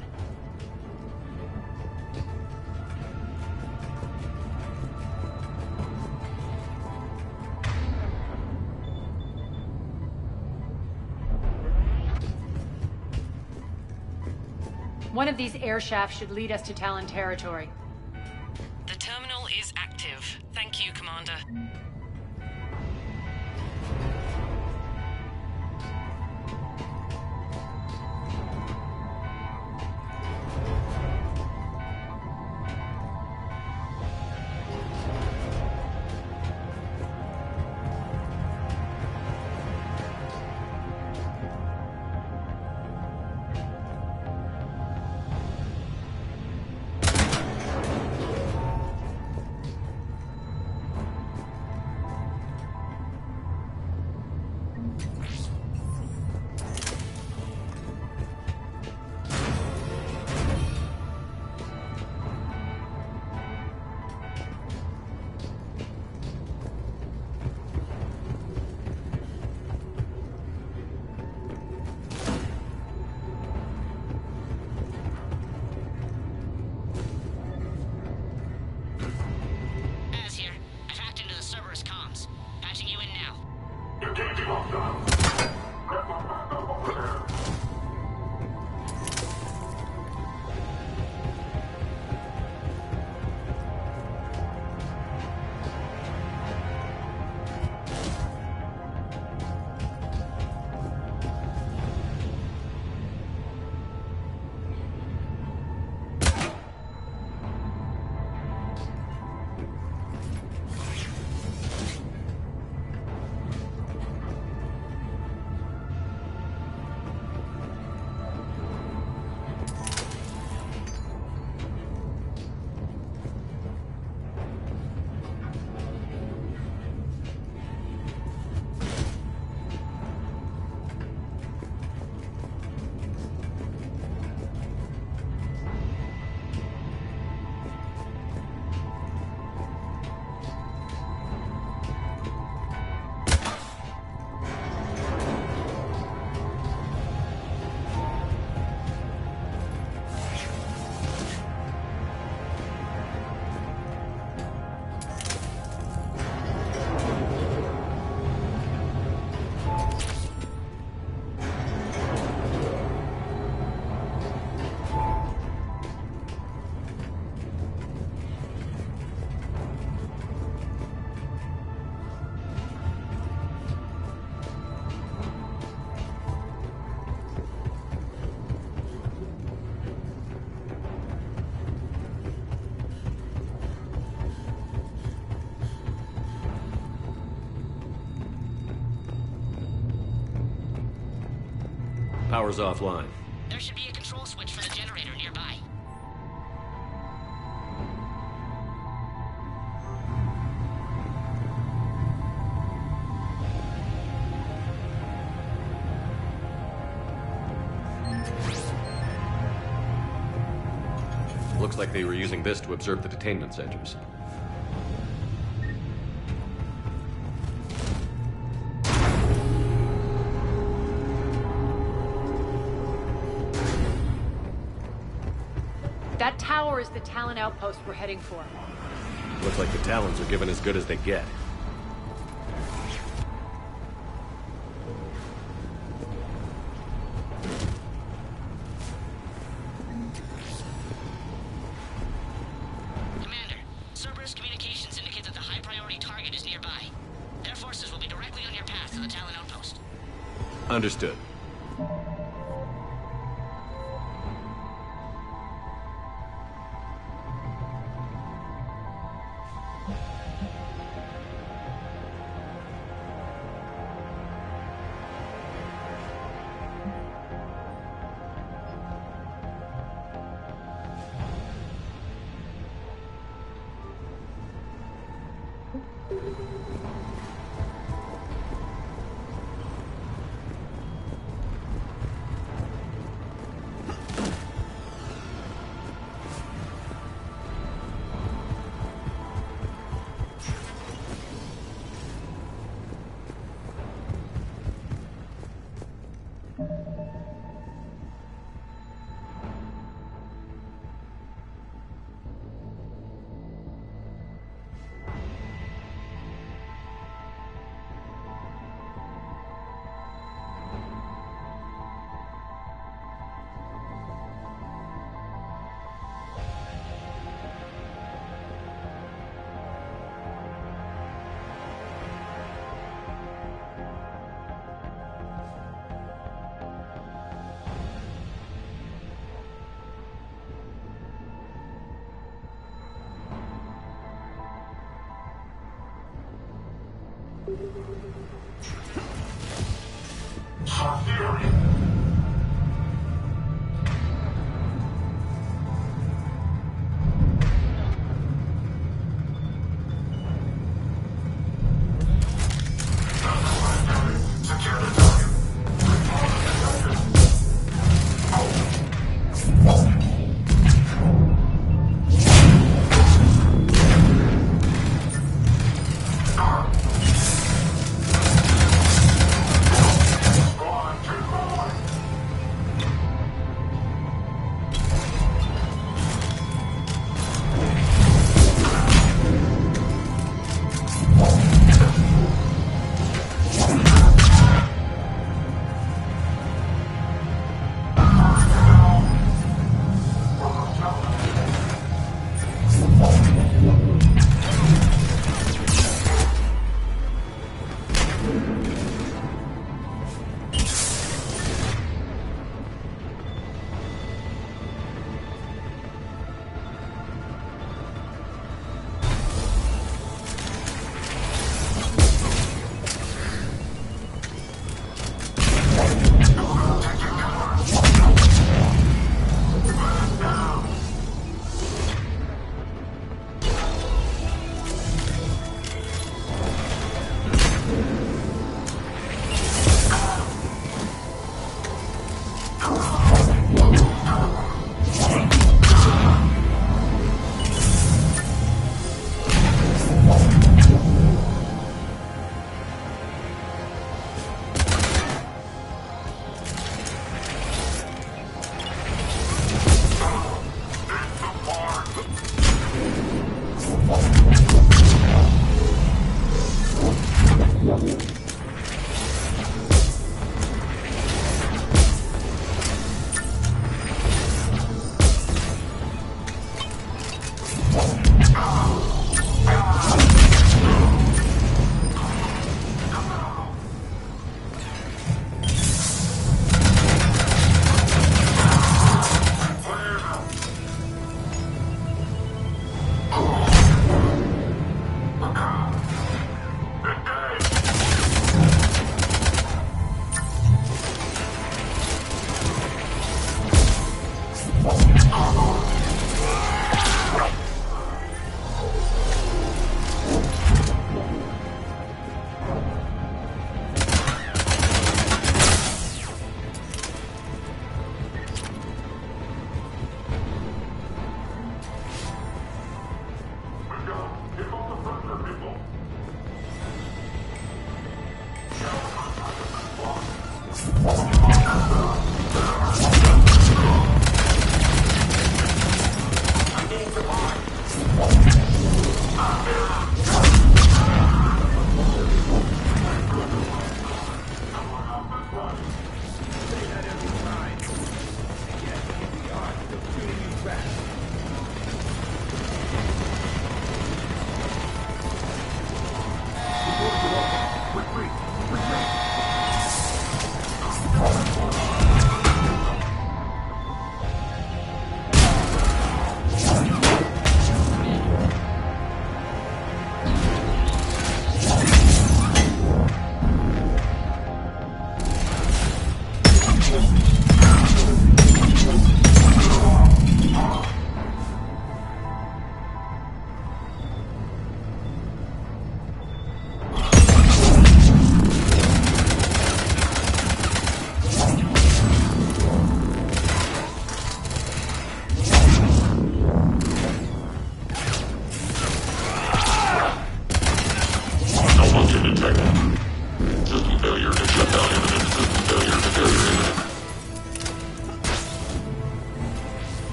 Speaker 10: One of these air shafts should lead us to Talon territory.
Speaker 13: The terminal is active. Thank you, Commander.
Speaker 6: Power's offline.
Speaker 7: There should be a control switch for the generator nearby.
Speaker 6: Looks like they were using this to observe the detainment centers.
Speaker 10: That tower is the Talon outpost we're heading for.
Speaker 6: Looks like the Talons are given as good as they get.
Speaker 7: Commander, Cerberus communications indicate that the high-priority target is nearby. Their forces will be directly on your path to the Talon outpost.
Speaker 6: Understood.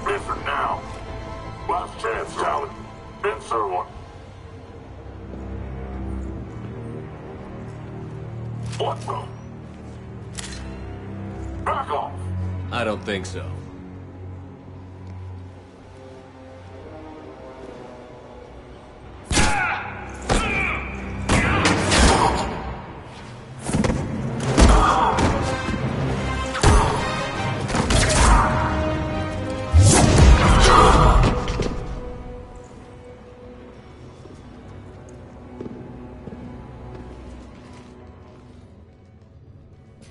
Speaker 5: Answer now! Last chance, Talon. Answer one. What the? Back off!
Speaker 6: I don't think so.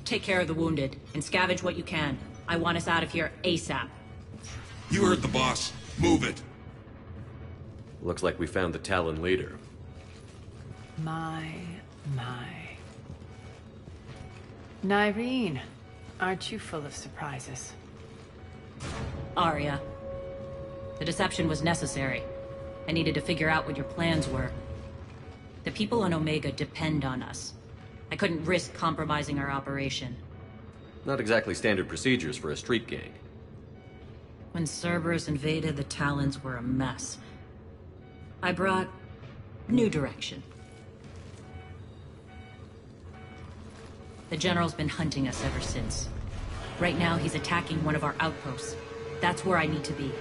Speaker 3: Take care of the wounded, and scavenge what you can. I want us out of here ASAP.
Speaker 8: You heard the boss. Move it.
Speaker 6: Looks like we found the Talon leader.
Speaker 10: My. Nyreen, aren't you full of surprises?
Speaker 3: Arya. The deception was necessary. I needed to figure out what your plans were. The people on Omega depend on us. I couldn't risk compromising our operation.
Speaker 6: Not exactly standard procedures for a street gang.
Speaker 3: When Cerberus invaded, the Talons were a mess. I brought new direction. The General's been hunting us ever since. Right now, he's attacking one of our outposts. That's where I need to be.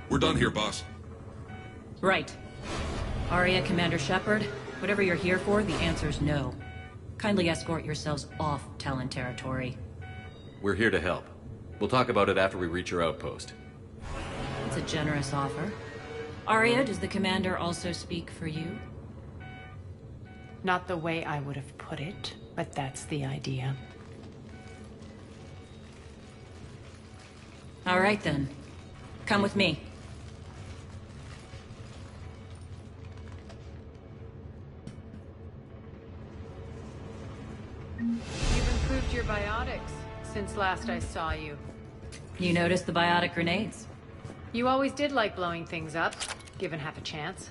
Speaker 8: We're done here, boss.
Speaker 3: Right. Arya, Commander Shepard, whatever you're here for, the answer's no. Kindly escort yourselves off Talon territory.
Speaker 6: We're here to help. We'll talk about it after we reach your outpost.
Speaker 3: It's a generous offer. Arya, does the Commander also speak for you?
Speaker 10: Not the way I would have put it, but that's the idea.
Speaker 3: All right, then. Come with me.
Speaker 10: You've improved your biotics since last I saw you.
Speaker 3: You noticed the biotic grenades?
Speaker 10: You always did like blowing things up, given half a chance.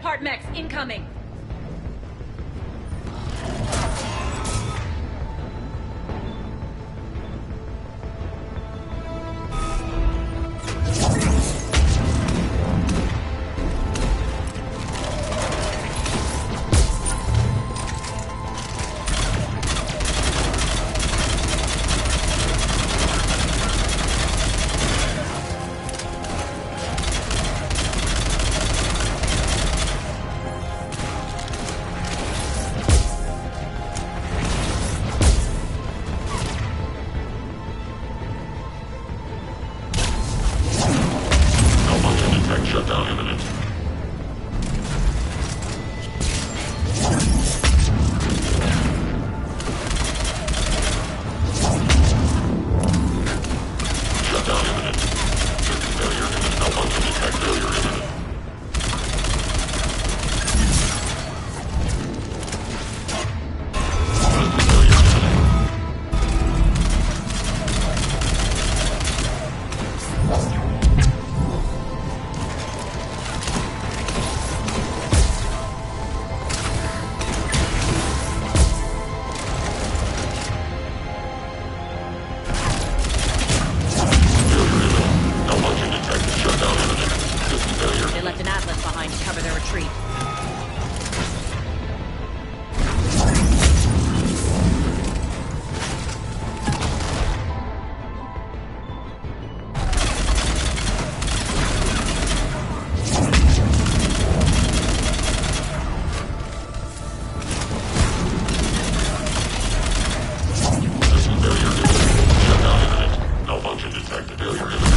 Speaker 3: apart mechs incoming!
Speaker 5: Shutdown imminent. Shutdown imminent. System failure imminent. Malfunction detect failure imminent.
Speaker 3: They left an Atlas behind to cover their retreat.
Speaker 5: Malfunction detected. Failure imminent.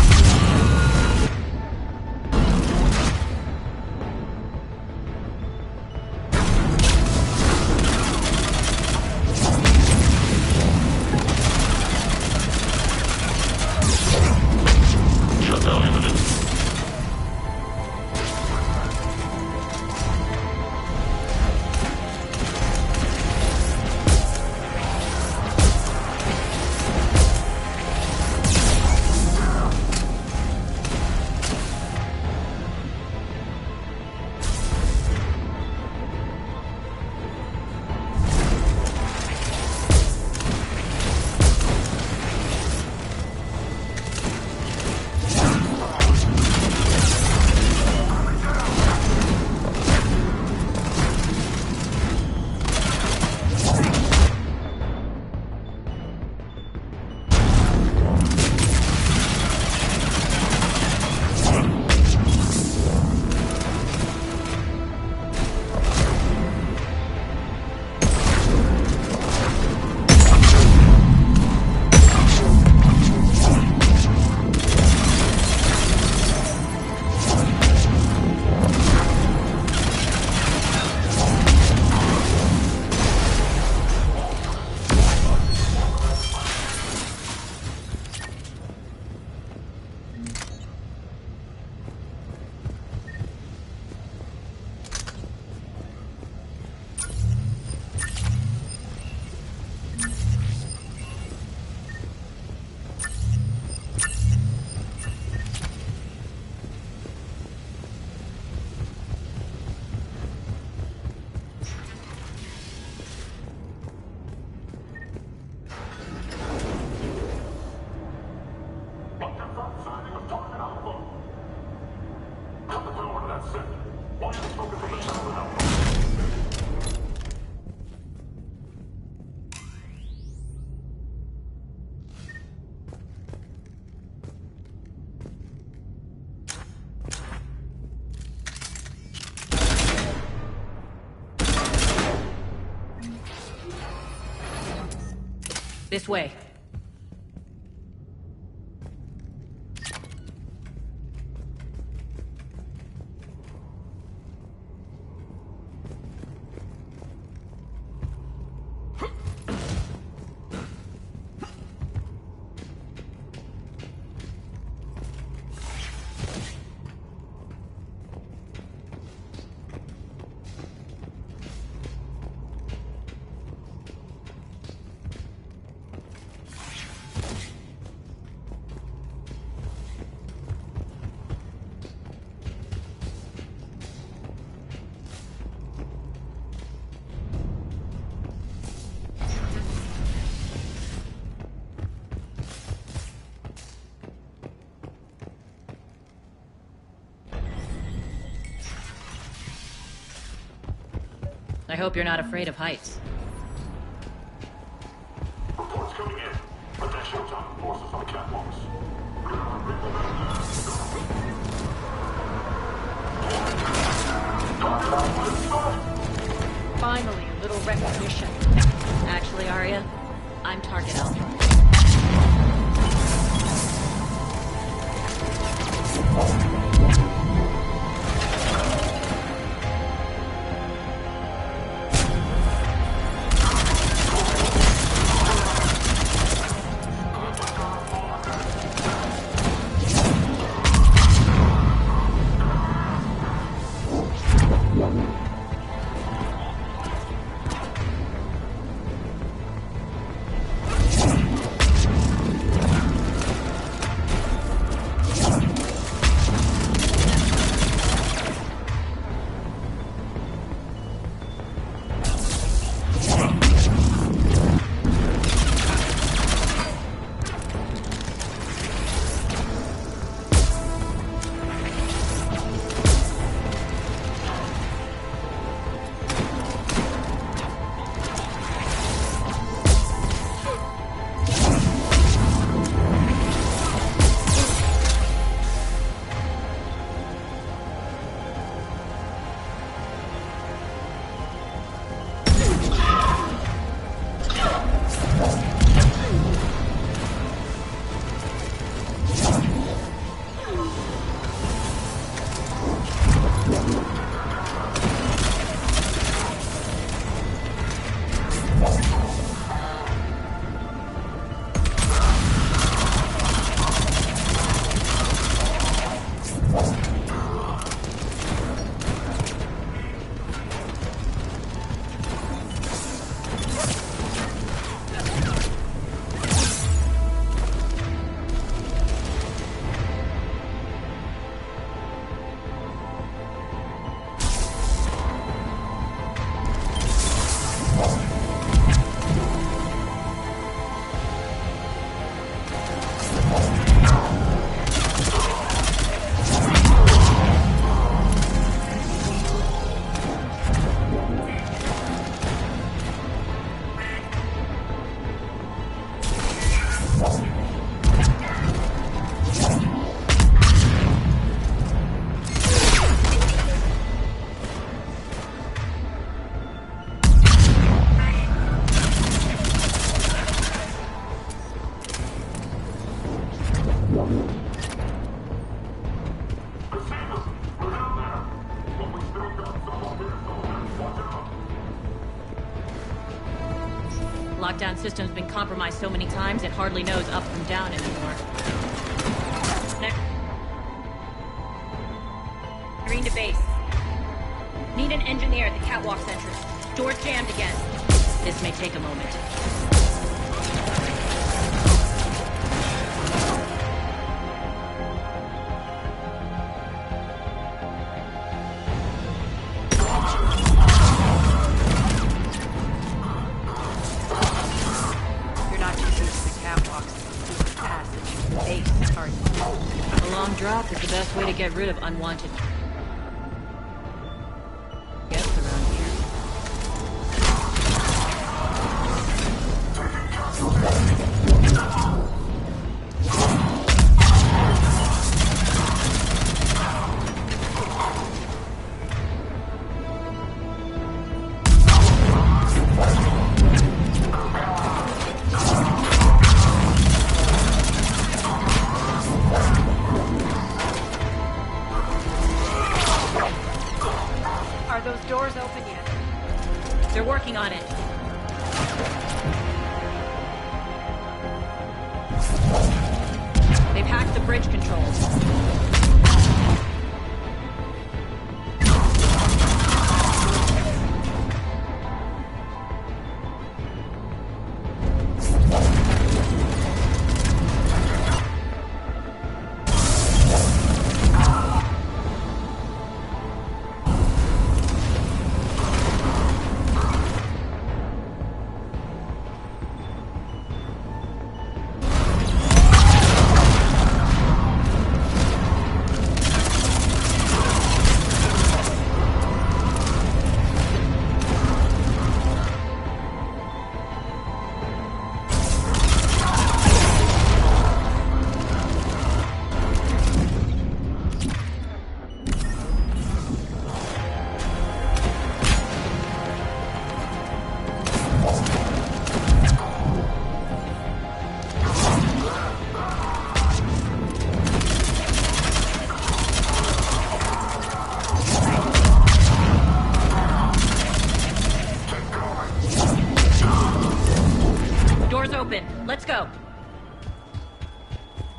Speaker 3: This way. I hope you're not afraid of heights.
Speaker 5: Reports coming in. Attention Titan forces on catwalks.
Speaker 3: Finally, a little recognition. Actually, Arya, I'm Target Alpha. Lockdown system's been compromised so many times it hardly knows up from down anymore. Green to base. Need an engineer at the catwalk's entrance. Door's jammed again. This may take a moment. Drop is the best way to get rid of unwanted guests around here. Working on it. They've hacked the bridge controls. Door's open. Let's go.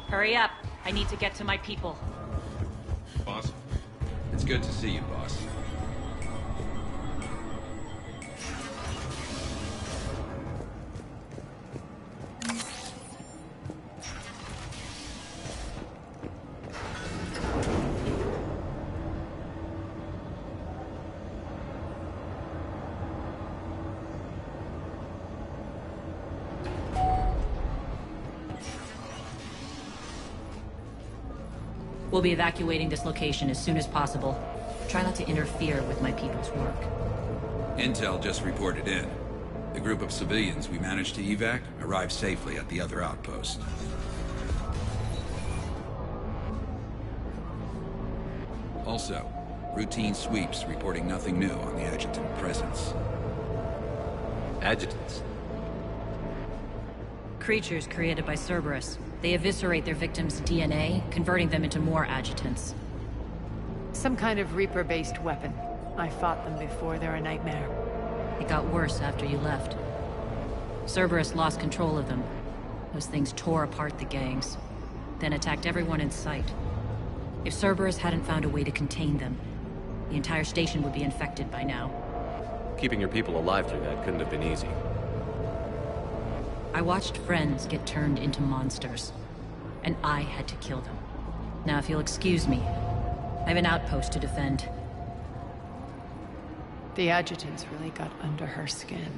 Speaker 3: Hurry up. I need to get to my people.
Speaker 19: Boss, it's good to see you, boss.
Speaker 3: We'll be evacuating this location as soon as possible. Try not to interfere with my people's work.
Speaker 19: Intel just reported in. The group of civilians we managed to evac arrived safely at the other outpost. Also, routine sweeps reporting nothing new on the adjutant presence.
Speaker 6: Adjutants?
Speaker 3: Creatures created by Cerberus. They eviscerate their victims' DNA, converting them into more adjutants.
Speaker 10: Some kind of Reaper-based weapon. I fought them before, they're a nightmare.
Speaker 3: It got worse after you left. Cerberus lost control of them. Those things tore apart the gangs, then attacked everyone in sight. If Cerberus hadn't found a way to contain them, the entire station would be infected by now.
Speaker 6: Keeping your people alive through that couldn't have been easy.
Speaker 3: I watched friends get turned into monsters, and I had to kill them. Now, if you'll excuse me, I have an outpost to defend.
Speaker 10: The adjutants really got under her skin.